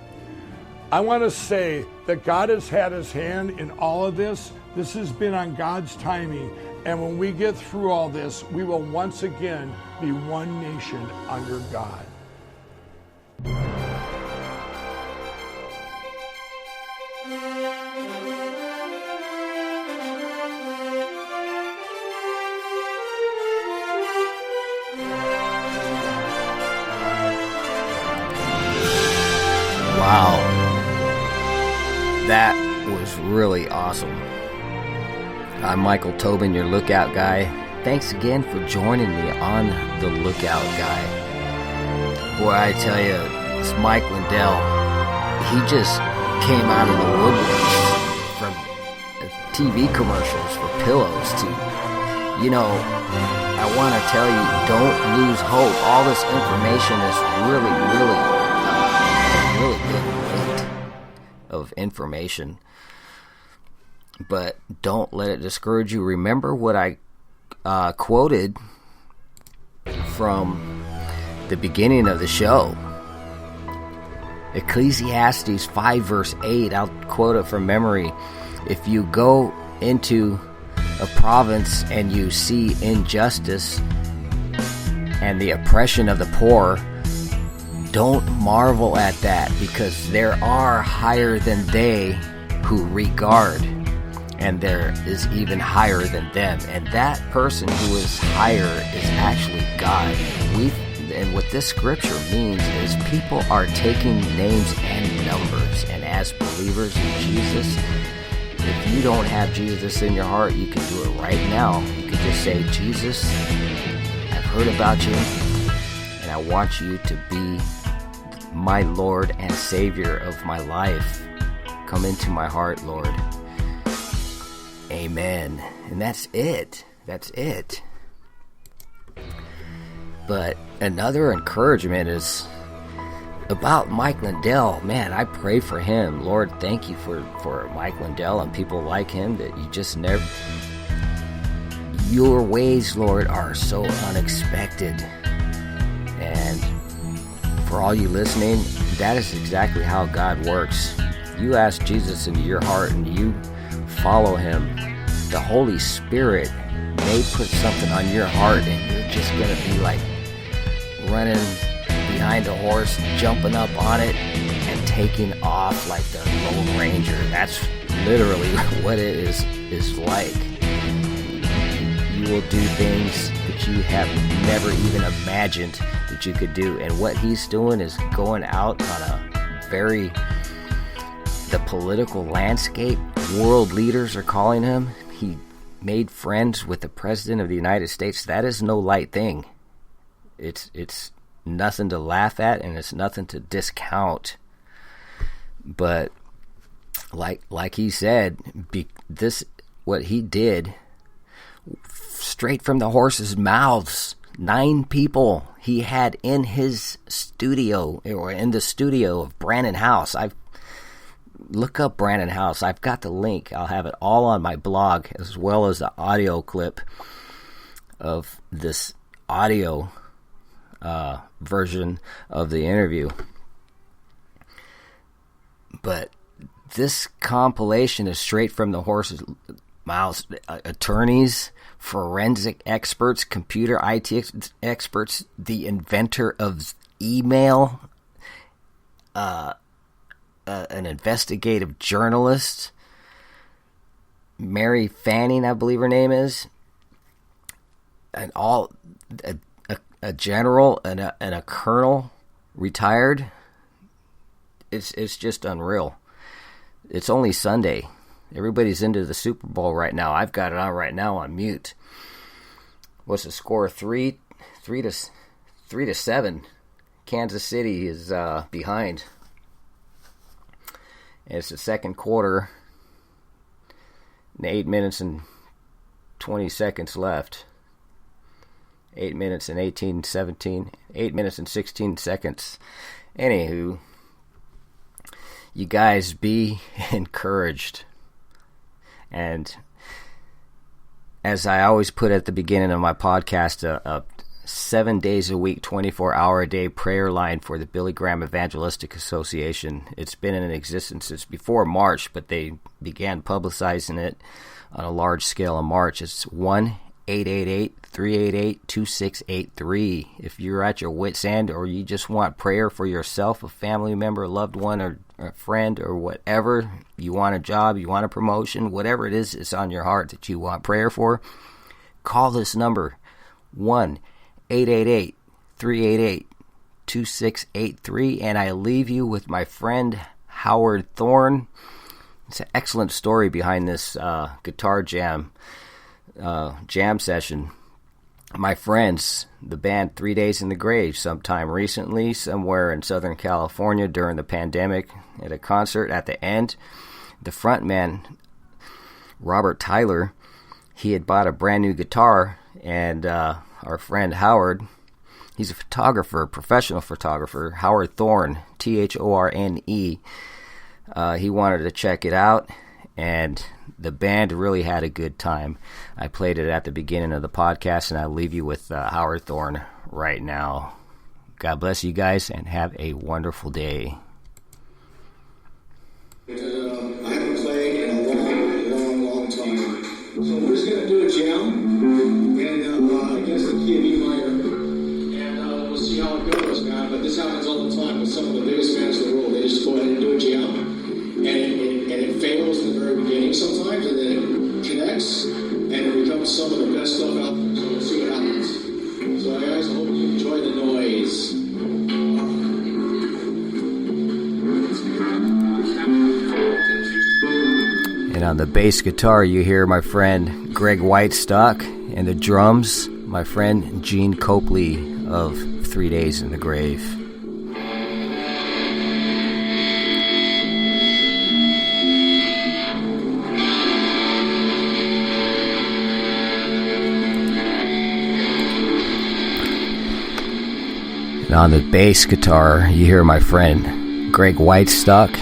I want to say that God has had his hand in all of this. This has been on God's timing. And when we get through all this, we will once again be one nation under God. Wow. That was really awesome. I'm Michael Tobin, your Lookout Guy. Thanks again for joining me on The Lookout Guy. Boy, I tell you, it's Mike Lindell. He just came out of the woodworks from TV commercials for pillows to, I want to tell you, don't lose hope. All this information is really good weight of information. But don't let it discourage you. Remember what I quoted from the beginning of the show. Ecclesiastes 5 verse 8. I'll quote it from memory. If you go into a province and you see injustice and the oppression of the poor, don't marvel at that, because there are higher than they who regard, and there is even higher than them, and that person who is higher is actually God. And what this scripture means is people are taking names and numbers, and as believers in Jesus, if you don't have Jesus in your heart, you can do it right now. You can just say, Jesus, I've heard about you, and I want you to be my Lord and Savior of my life. Come into my heart, Lord. Amen. And that's it. That's it. But another encouragement is about Mike Lindell. Man, I pray for him. Lord, thank you for Mike Lindell and people like him that you just never... Your ways, Lord, are so unexpected. And for all you listening, that is exactly how God works. You ask Jesus into your heart and you follow him, the Holy Spirit may put something on your heart and you're just going to be like running behind a horse, jumping up on it, and taking off like the Lone Ranger. That's literally what it is like. You will do things that you have never even imagined that you could do. And what he's doing is going out on a the political landscape, world leaders are calling him. He made friends with the President of the United States. That is no light thing. It's nothing to laugh at, and it's nothing to discount. But like he said, what he did straight from the horses' mouths. 9 people he had in his studio, or in the studio of Brannon House. Look up Brannon House. I've got the link. I'll have it all on my blog, as well as the audio clip of this audio version of the interview. But this compilation is straight from the horse's mouths. Attorneys, forensic experts, computer IT experts, the inventor of email, an investigative journalist, Mary Fanning, I believe her name is, and a general and a colonel, retired. It's just unreal. It's only Sunday. Everybody's into the Super Bowl right now. I've got it on right now on mute. What's the score? 3-7. Kansas City is behind. And it's the second quarter. And 8 minutes and 20 seconds left. 8 minutes and 8 minutes and 16 seconds. Anywho, you guys be encouraged. And as I always put at the beginning of my podcast, a 7 days a week, 24-hour-a-day prayer line for the Billy Graham Evangelistic Association. It's been in existence since before March, but they began publicizing it on a large scale in March. It's 1-888-388-2683. If you're at your wit's end, or you just want prayer for yourself, a family member, a loved one, or a friend, or whatever, you want a job, you want a promotion, whatever it is that's on your heart that you want prayer for, call this number, 1 888-388-2683. And I leave you with my friend Howard Thorne. It's an excellent story behind this guitar jam session. My friends, the band 3 Days in the Grave, sometime recently, somewhere in Southern California during the pandemic, at a concert. At the end, the frontman, Robert Tyler, he had bought a brand new guitar, and our friend Howard, he's a photographer, professional photographer, Howard Thorne, Thorne. He wanted to check it out, and the band really had a good time. I played it at the beginning of the podcast, and I'll leave you with Howard Thorne right now. God bless you guys, and have a wonderful day. I haven't played in a long time. So we're just going to do a jam, and I guess the key of E minor, and we'll see how it goes, man. But this happens all the time with some of the biggest bands in the world. They just go ahead and do a jam, and it fails in the very beginning sometimes, and then it connects, and it becomes some of the best stuff out there. So we'll see what happens. So guys, I hope you enjoy the noise. And on the bass guitar, you hear my friend Greg Whitestock, and the drums, my friend Gene Copley of 3 Days in the Grave. And on the bass guitar, you hear my friend Greg Whitestock,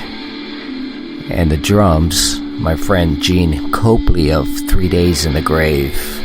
and the drums, my friend Gene Copley of 3 Days in the Grave.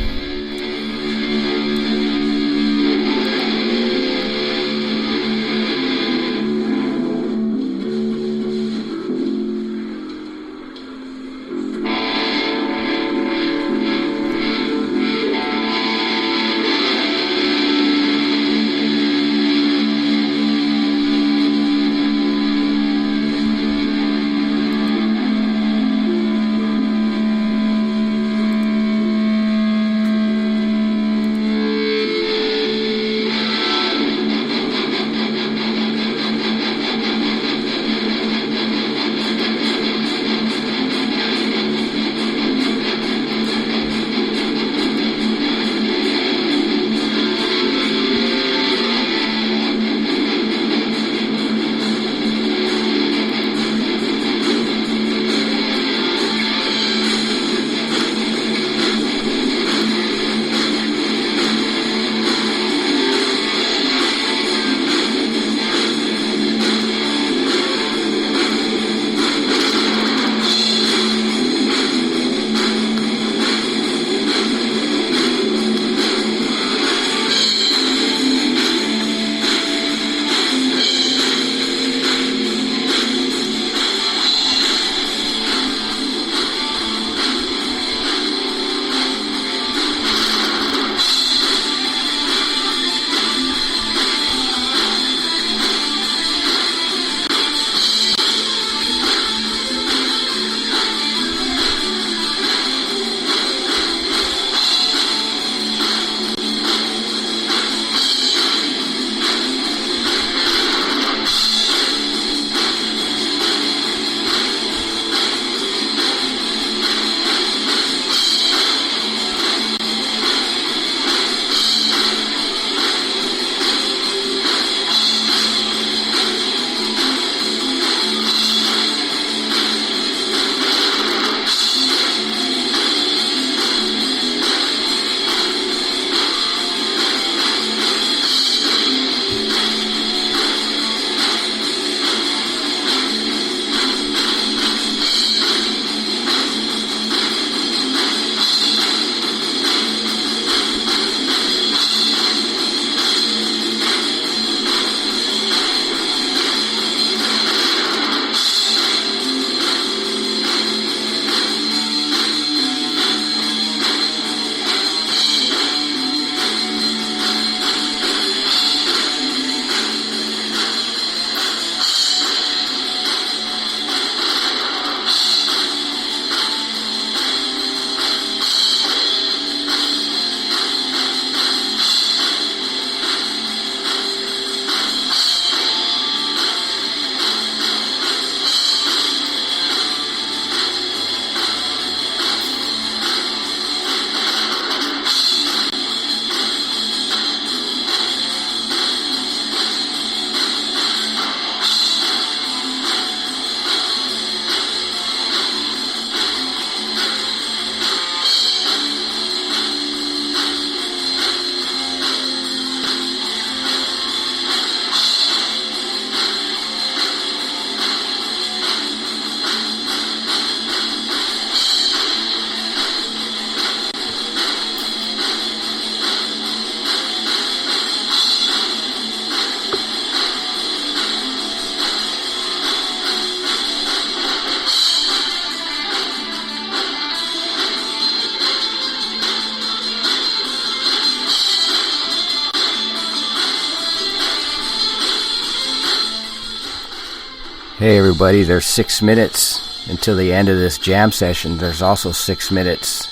Hey everybody, there's 6 minutes until the end of this jam session. There's also 6 minutes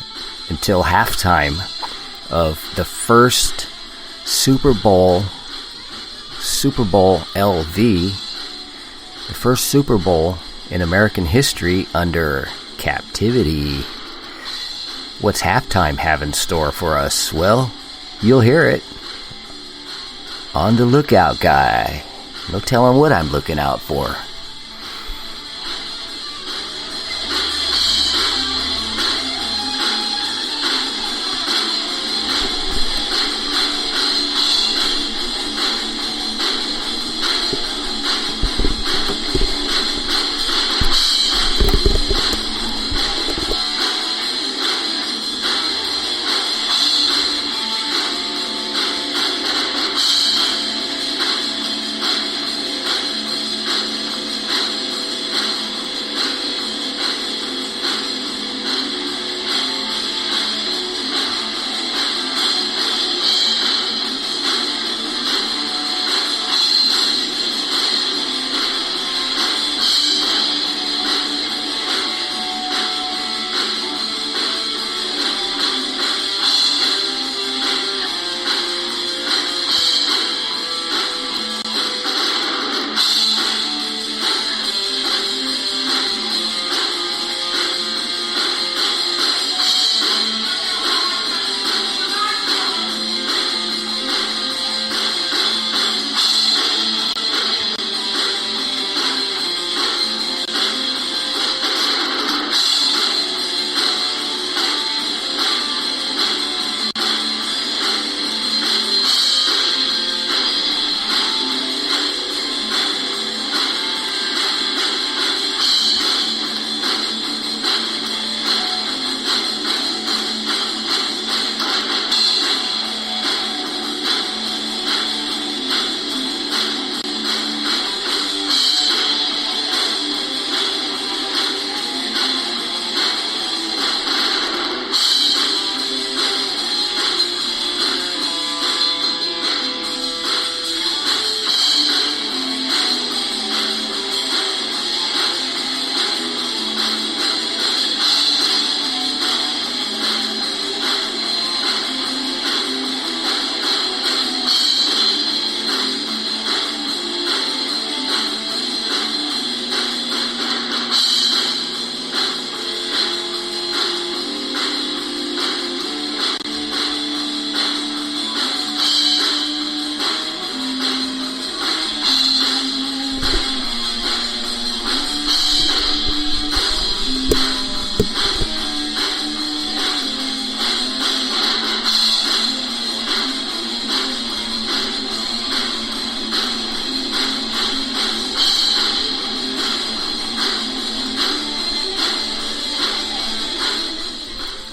until halftime of the first Super Bowl LV, the first Super Bowl in American history under captivity. What's halftime have in store for us? Well, you'll hear it on The Lookout Guy. No telling what I'm looking out for.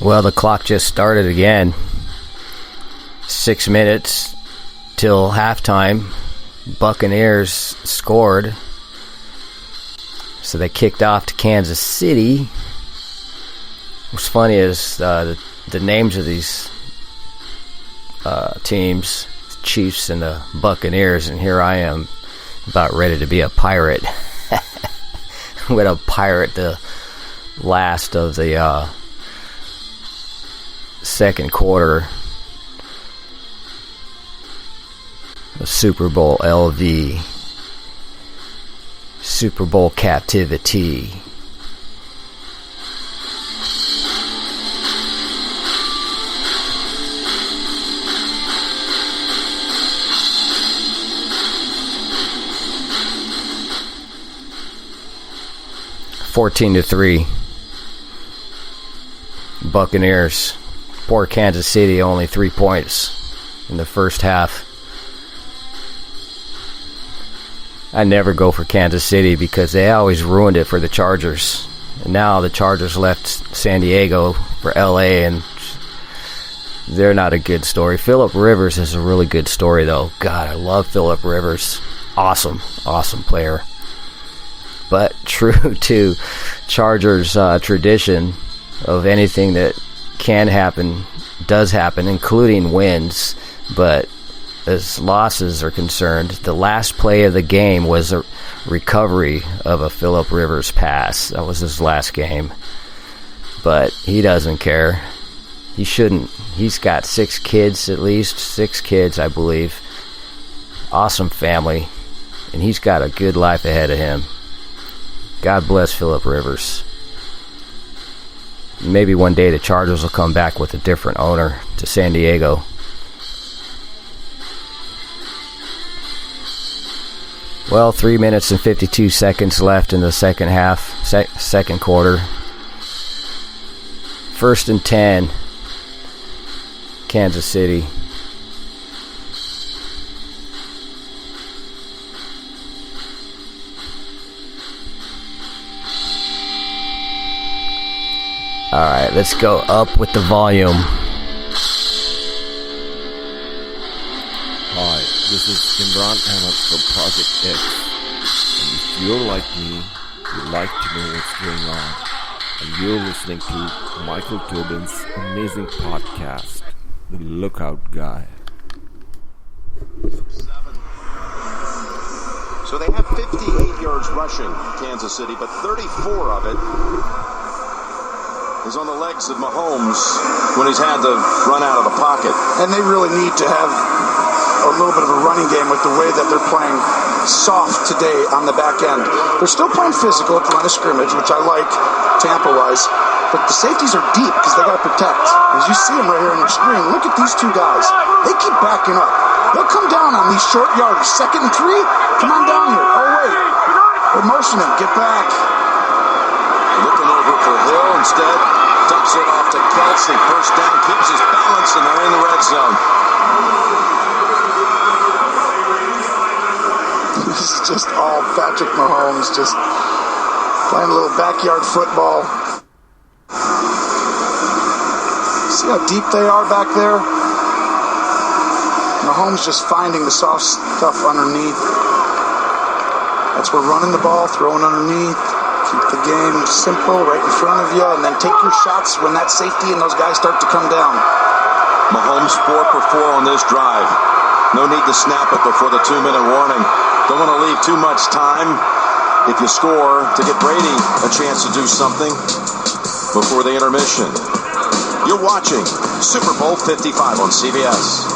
Well, the clock just started again. 6 minutes till halftime. Buccaneers scored. So they kicked off to Kansas City. What's funny is the names of these teams, the Chiefs and the Buccaneers, and here I am about ready to be a pirate. I'm going to pirate the last of the second quarter of Super Bowl LV, Super Bowl captivity. (14-3) Buccaneers. Poor Kansas City, only 3 points in the first half. I never go for Kansas City because they always ruined it for the Chargers. And now the Chargers left San Diego for LA, and they're not a good story. Phillip Rivers is a really good story, though. God, I love Phillip Rivers. Awesome player. But true to Chargers tradition of anything that can happen, does happen, including wins. But as losses are concerned, the last play of the game was recovery of a Phillip Rivers pass. That was his last game. But he doesn't care. He shouldn't. He's got 6 kids, at least 6 kids, I believe. Awesome family. And he's got a good life ahead of him. God bless Phillip Rivers. Maybe one day the Chargers will come back with a different owner to San Diego. Well, 3 minutes and 52 seconds left in the second half, second quarter. 1st and 10, Kansas City. All right, let's go up with the volume. Hi, this is Imran Ahmed from Project X. And if you're like me, you like to know what's going on. And you're listening to Michael Tobin's amazing podcast, The Lookout Guy. So they have 58 yards rushing, Kansas City, but 34 of it is on the legs of Mahomes when he's had to run out of the pocket. And they really need to have a little bit of a running game with the way that they're playing soft today on the back end. They're still playing physical at the line of scrimmage, which I like Tampa-wise, but the safeties are deep because they got to protect. As you see them right here on your screen, look at these 2 guys. They keep backing up. They'll come down on these short yards. 2nd and 3, come on down here. Oh, wait. They're motioning. Get back. Looking over for Hill instead. Dumps it off to Kelsey. First down, keeps his balance, and they're in the red zone. This is just all Patrick Mahomes, just playing a little backyard football. See how deep they are back there? Mahomes just finding the soft stuff underneath. That's where running the ball, throwing underneath. Keep the game simple, right in front of you, and then take your shots when that safety and those guys start to come down. Mahomes 4 for 4 on this drive. No need to snap it before the 2-minute warning. Don't want to leave too much time if you score to get Brady a chance to do something before the intermission. You're watching Super Bowl 55 on CBS.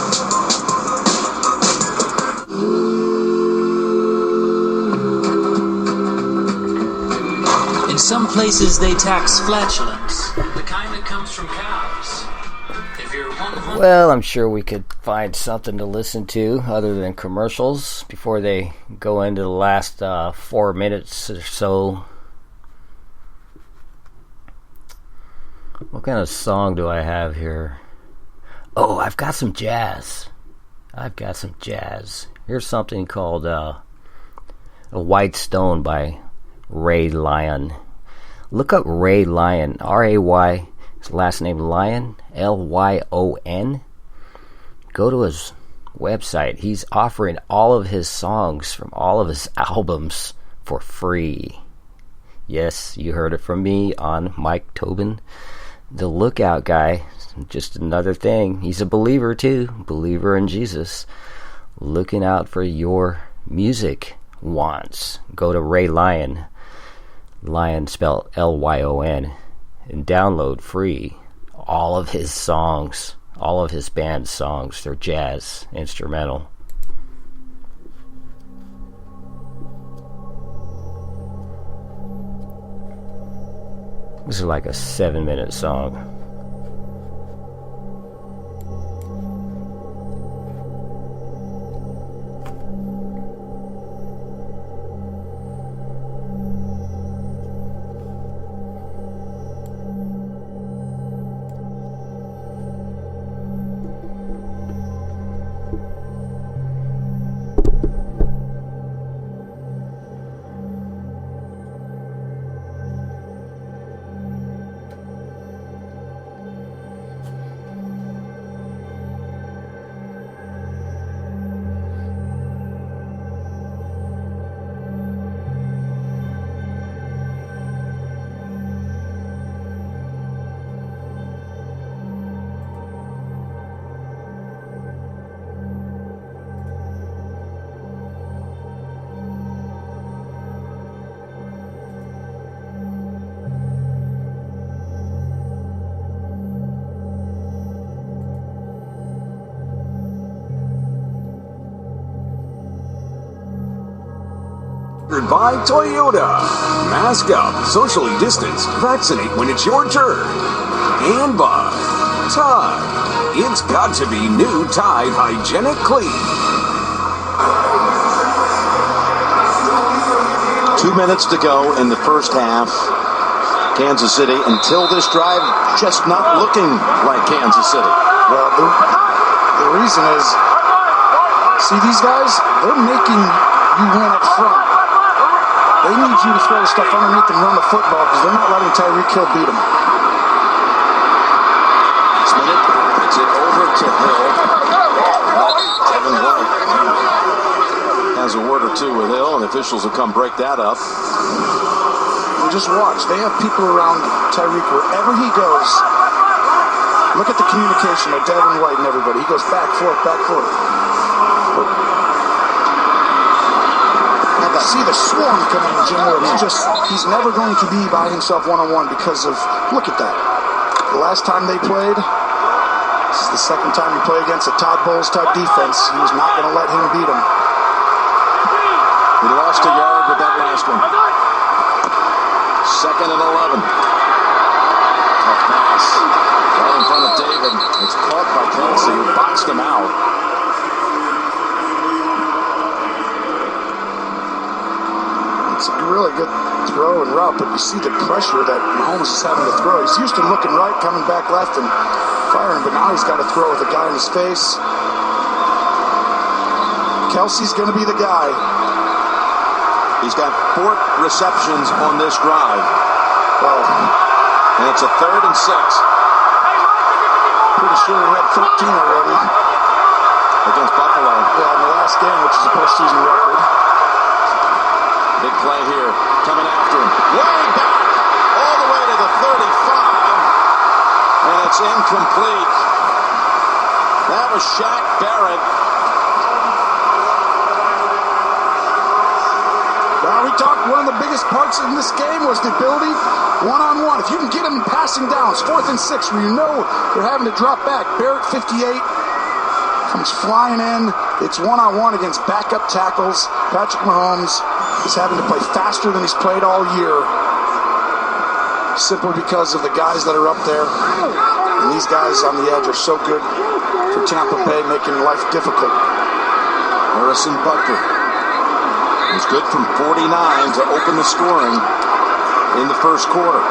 In some places they tax flatulence, the kind that comes from cows. If you're Well, I'm sure we could find something to listen to other than commercials before they go into the last 4 minutes or so. What kind of song do I have here? Oh, I've got some jazz. Here's something called A White Stone by Ray Lyon. Look up Ray Lyon, R-A-Y, his last name Lyon, L-Y-O-N. Go to his website. He's offering all of his songs from all of his albums for free. Yes, you heard it from me on Mike Tobin, the Lookout Guy. Just another thing. He's a believer too, believer in Jesus. Looking out for your music wants. Go to Ray Lyon, Lyon spelled L-Y-O-N, and download free all of his songs, all of his band's songs. They're jazz, instrumental. This is like a 7-minute song. By Toyota. Mask up, socially distance, vaccinate when it's your turn. And by Tide. It's got to be new Tide Hygienic Clean. 2 minutes to go in the first half. Kansas City, until this drive, just not looking like Kansas City. Well, the reason is, see these guys? They're making you win up front. They need you to throw the stuff underneath and run the football because they're not letting Tyreek Hill beat them. Smith gets it over to Hill. Devin White has a word or two with Hill, and officials will come break that up. And just watch. They have people around Tyreek wherever he goes. Look at the communication by Devin White and everybody. He goes back, forth, back, forth. See the swarm coming in, Jim Woods. He's never going to be by himself one-on-one because of, look at that. The last time they played, this is the second time he played against a Todd Bowles type defense. He was not going to let him beat him. He lost a yard with that last one. 2nd and 11. Tough pass. Right in front of David. It's caught by Kelsey, who boxed him out. It's a really good throw and route, but you see the pressure that Mahomes is having to throw. He's used to looking right, coming back left, and firing, but now he's got to throw with a guy in his face. Kelsey's going to be the guy. He's got 4 receptions on this drive. And it's a 3rd and 6. Pretty sure he had 13 already. Against Buffalo. Yeah, in the last game, which is a postseason record. Big play here. Coming after him. Way back. All the way to the 35. And it's incomplete. That was Shaq Barrett. Now we talked, one of the biggest parts in this game was the ability one-on-one. If you can get them in passing downs, 4th and 6, where you know they're having to drop back. Barrett, 58, comes flying in. It's one-on-one against backup tackles. Patrick Mahomes is having to play faster than he's played all year, simply because of the guys that are up there. And these guys on the edge are so good for Tampa Bay, making life difficult. Harrison Butker. He's good from 49 to open the scoring in the first quarter.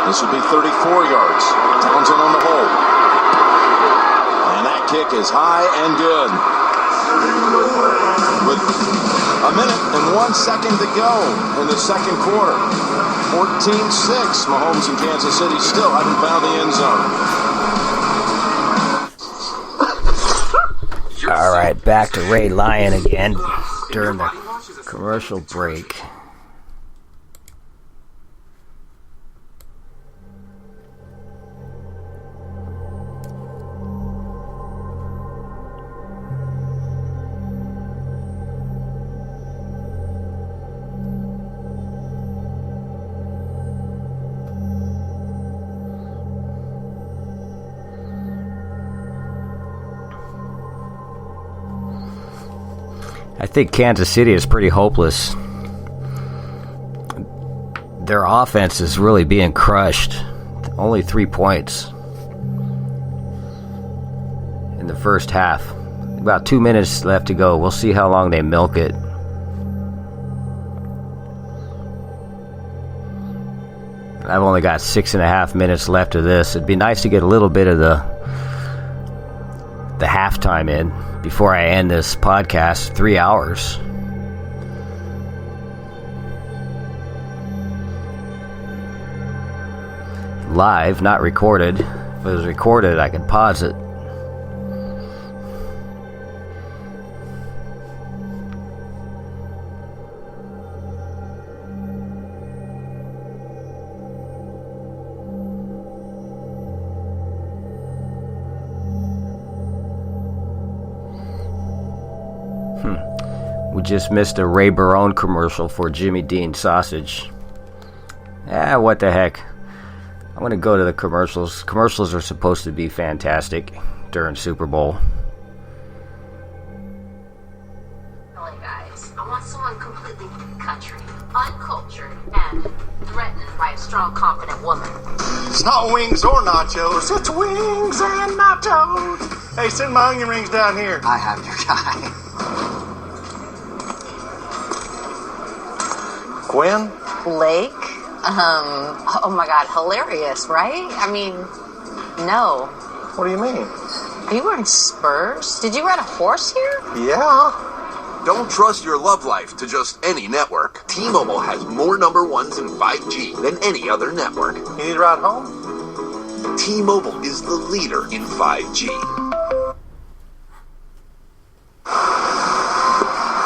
This would be 34 yards. Townsend on the hole. And that kick is high and good. With a minute and 1 second to go in the second quarter. 14-6. Mahomes and Kansas City still haven't found the end zone. All right, back to Ray Lyon again during the commercial break. I think Kansas City is pretty hopeless. Their offense is really being crushed. Only 3 points in the first half. About 2 minutes left to go. We'll see how long they milk it. I've only got 6.5 minutes left of this. It'd be nice to get a little bit of the halftime in before I end this podcast. 3 hours. Live, not recorded. If it was recorded, I could pause it. We just missed a Ray Barone commercial for Jimmy Dean sausage. What the heck. I'm going to go to the commercials. Commercials are supposed to be fantastic during Super Bowl. Guys, I want someone completely strong, confident woman. It's not wings or nachos. It's wings and nachos. Hey, send my onion rings down here. I have your guy. Gwen? Blake? Oh my God, hilarious, right? I mean, no. What do you mean? Are you wearing Spurs? Did you ride a horse here? Yeah. Don't trust your love life to just any network. T-Mobile has more number ones in 5G than any other network. You need a ride home? T-Mobile is the leader in 5G.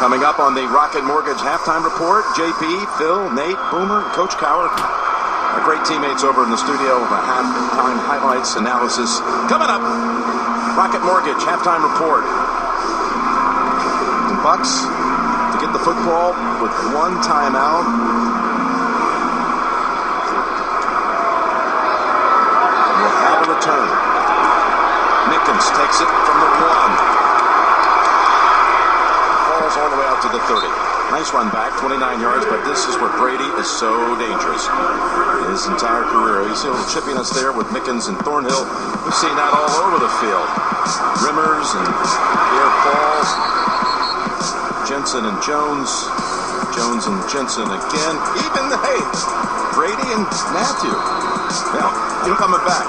Coming up on the Rocket Mortgage halftime report, JP, Phil, Nate, Boomer, Coach Cowher, our great teammates over in the studio with a halftime highlights analysis. Coming up, Rocket Mortgage halftime report. The Bucks to get the football with one timeout. And we'll have a return. Mickens takes it from the 1. Falls all the way out to the 30. Nice run back, 29 yards, but this is where Brady is so dangerous. His entire career. You see a little chippiness there with Mickens and Thornhill. We've seen that all over the field. Rimmers and Pierre Paul. Jensen and Jones. Jones and Jensen again. Even, hey, Brady and Matthew. Yeah, you're coming back.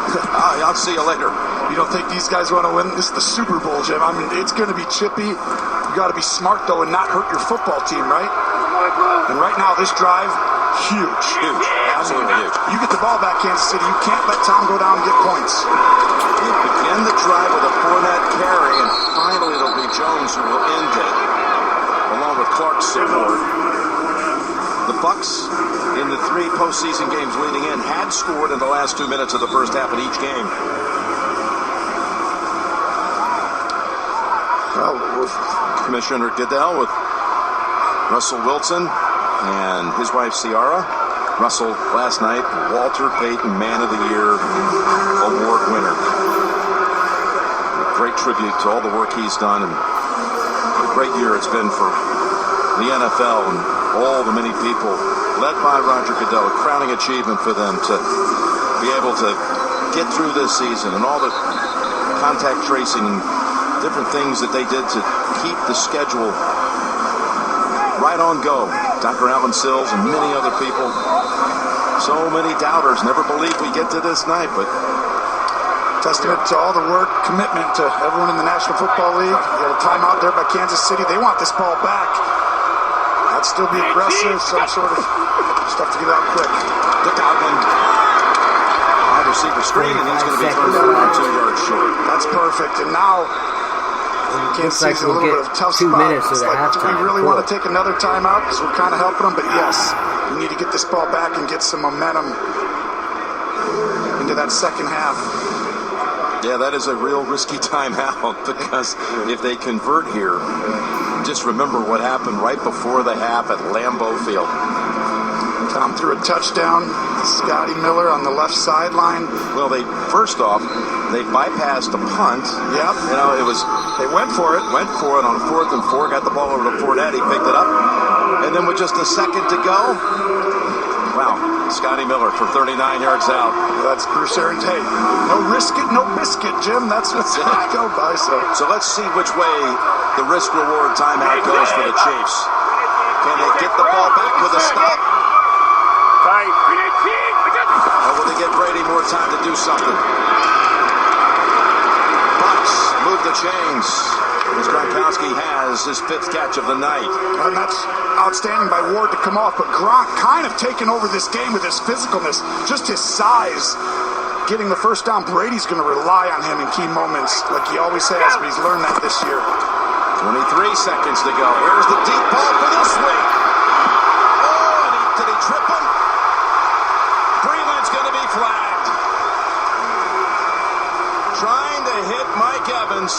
I'll see you later. You don't think these guys want to win? This is the Super Bowl, Jim. I mean, it's going to be chippy. You got to be smart, though, and not hurt your football team, right? And right now, this drive, huge. Huge. Absolutely huge. You get the ball back, Kansas City. You can't let Tom go down and get points. They begin the drive with a Fournette carry, and finally it'll be Jones who will end it, along with Clark's support. The Bucks, in the 3 postseason games leading in, had scored in the last 2 minutes of the first half of each game. Well, Commissioner Goodell with Russell Wilson and his wife Ciara. Russell last night, Walter Payton Man of the Year award winner. A great tribute to all the work he's done, and a great year it's been for the NFL and all the many people led by Roger Goodell. A crowning achievement for them to be able to get through this season and all the contact tracing and different things that they did to keep the schedule right on go. Dr. Alvin Sills and many other people. So many doubters never believed we get to this night, but testament to all the work, commitment to everyone in the National Football League. They had a timeout there by Kansas City. They want this ball back. That'd still be aggressive, some sort of stuff to get out quick. Look out, wide receiver screen, and he's going to be thrown 42 yards short. That's perfect. And now Kansas City's a little bit of a tough spot. It's like, do we really want to take another timeout? Because we're kind of helping them. But yes, we need to get this ball back and get some momentum into that second half. Yeah, that is a real risky timeout, because if they convert here, just remember what happened right before the half at Lambeau Field. Tom threw a touchdown. Scotty Miller on the left sideline. Well, they bypassed a punt. Yep. You know, they went for it on 4th and 4, got the ball over to Fournette. He picked it up. And then with just a second to go, wow, Scotty Miller for 39 yards out. That's Bruce Arians. Hey, no risk it, no biscuit, Jim. That's what I go by. So let's see which way the risk-reward timeout goes for the Chiefs. Can they get the ball back with a stop? Or will they get Brady more time to do something? Bucks move the chains. As Gronkowski has his 5th catch of the night. And that's outstanding by Ward to come off. But Gronk kind of taking over this game with his physicalness, just his size. Getting the first down, Brady's going to rely on him in key moments like he always has, but he's learned that this year. 23 seconds to go. Here's the deep ball for this week. Oh, and did he trip him? Breland's going to be flagged. Trying to hit Mike Evans.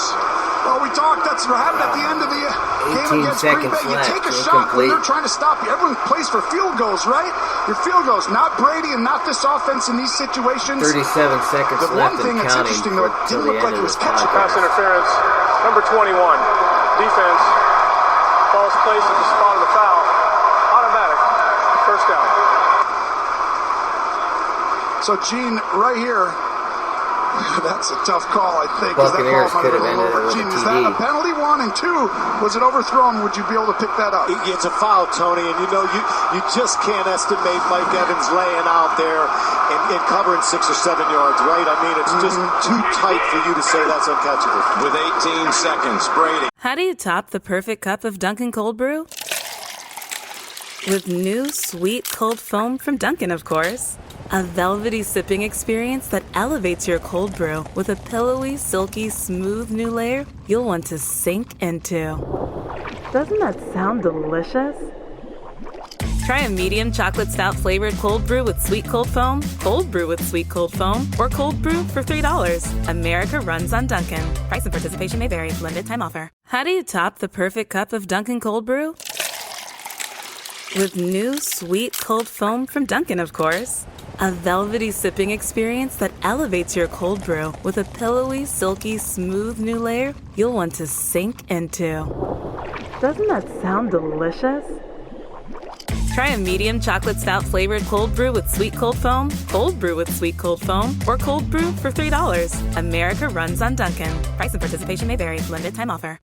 Well, we talked, that's what happened at the end of the game against Green Bay. You take a shot when they're trying to stop you. Everyone plays for field goals, right? Your field goals, not Brady and not this offense in these situations. 37 seconds the left one thing that's interesting, though, it didn't look like it was catching. Pass interference, number 21. Defense, false place at the spot of the foul. Automatic, first down. So, Gene, right here, that's a tough call, I think. Buccaneers could have ended it with Gene, a is TD. that a penalty, 1 and 2? Was it overthrown? Would you be able to pick that up? It's a foul, Tony, and you just can't estimate Mike Evans laying out there and covering 6 or 7 yards, right? I mean, it's just too tight for you to say that's uncatchable. With 18 seconds, Brady. How do you top the perfect cup of Dunkin' Cold Brew? With new sweet cold foam from Dunkin', of course. A velvety sipping experience that elevates your cold brew with a pillowy, silky, smooth new layer you'll want to sink into. Doesn't that sound delicious? Try a medium chocolate stout flavored cold brew with sweet cold foam, cold brew with sweet cold foam, or cold brew for $3. America runs on Dunkin'. Price and participation may vary. Limited time offer. How do you top the perfect cup of Dunkin' Cold Brew? With new sweet cold foam from Dunkin', of course. A velvety sipping experience that elevates your cold brew with a pillowy, silky, smooth new layer you'll want to sink into. Doesn't that sound delicious? Try a medium chocolate stout flavored cold brew with sweet cold foam, cold brew with sweet cold foam, or cold brew for $3. America runs on Dunkin'. Price and participation may vary. Limited time offer.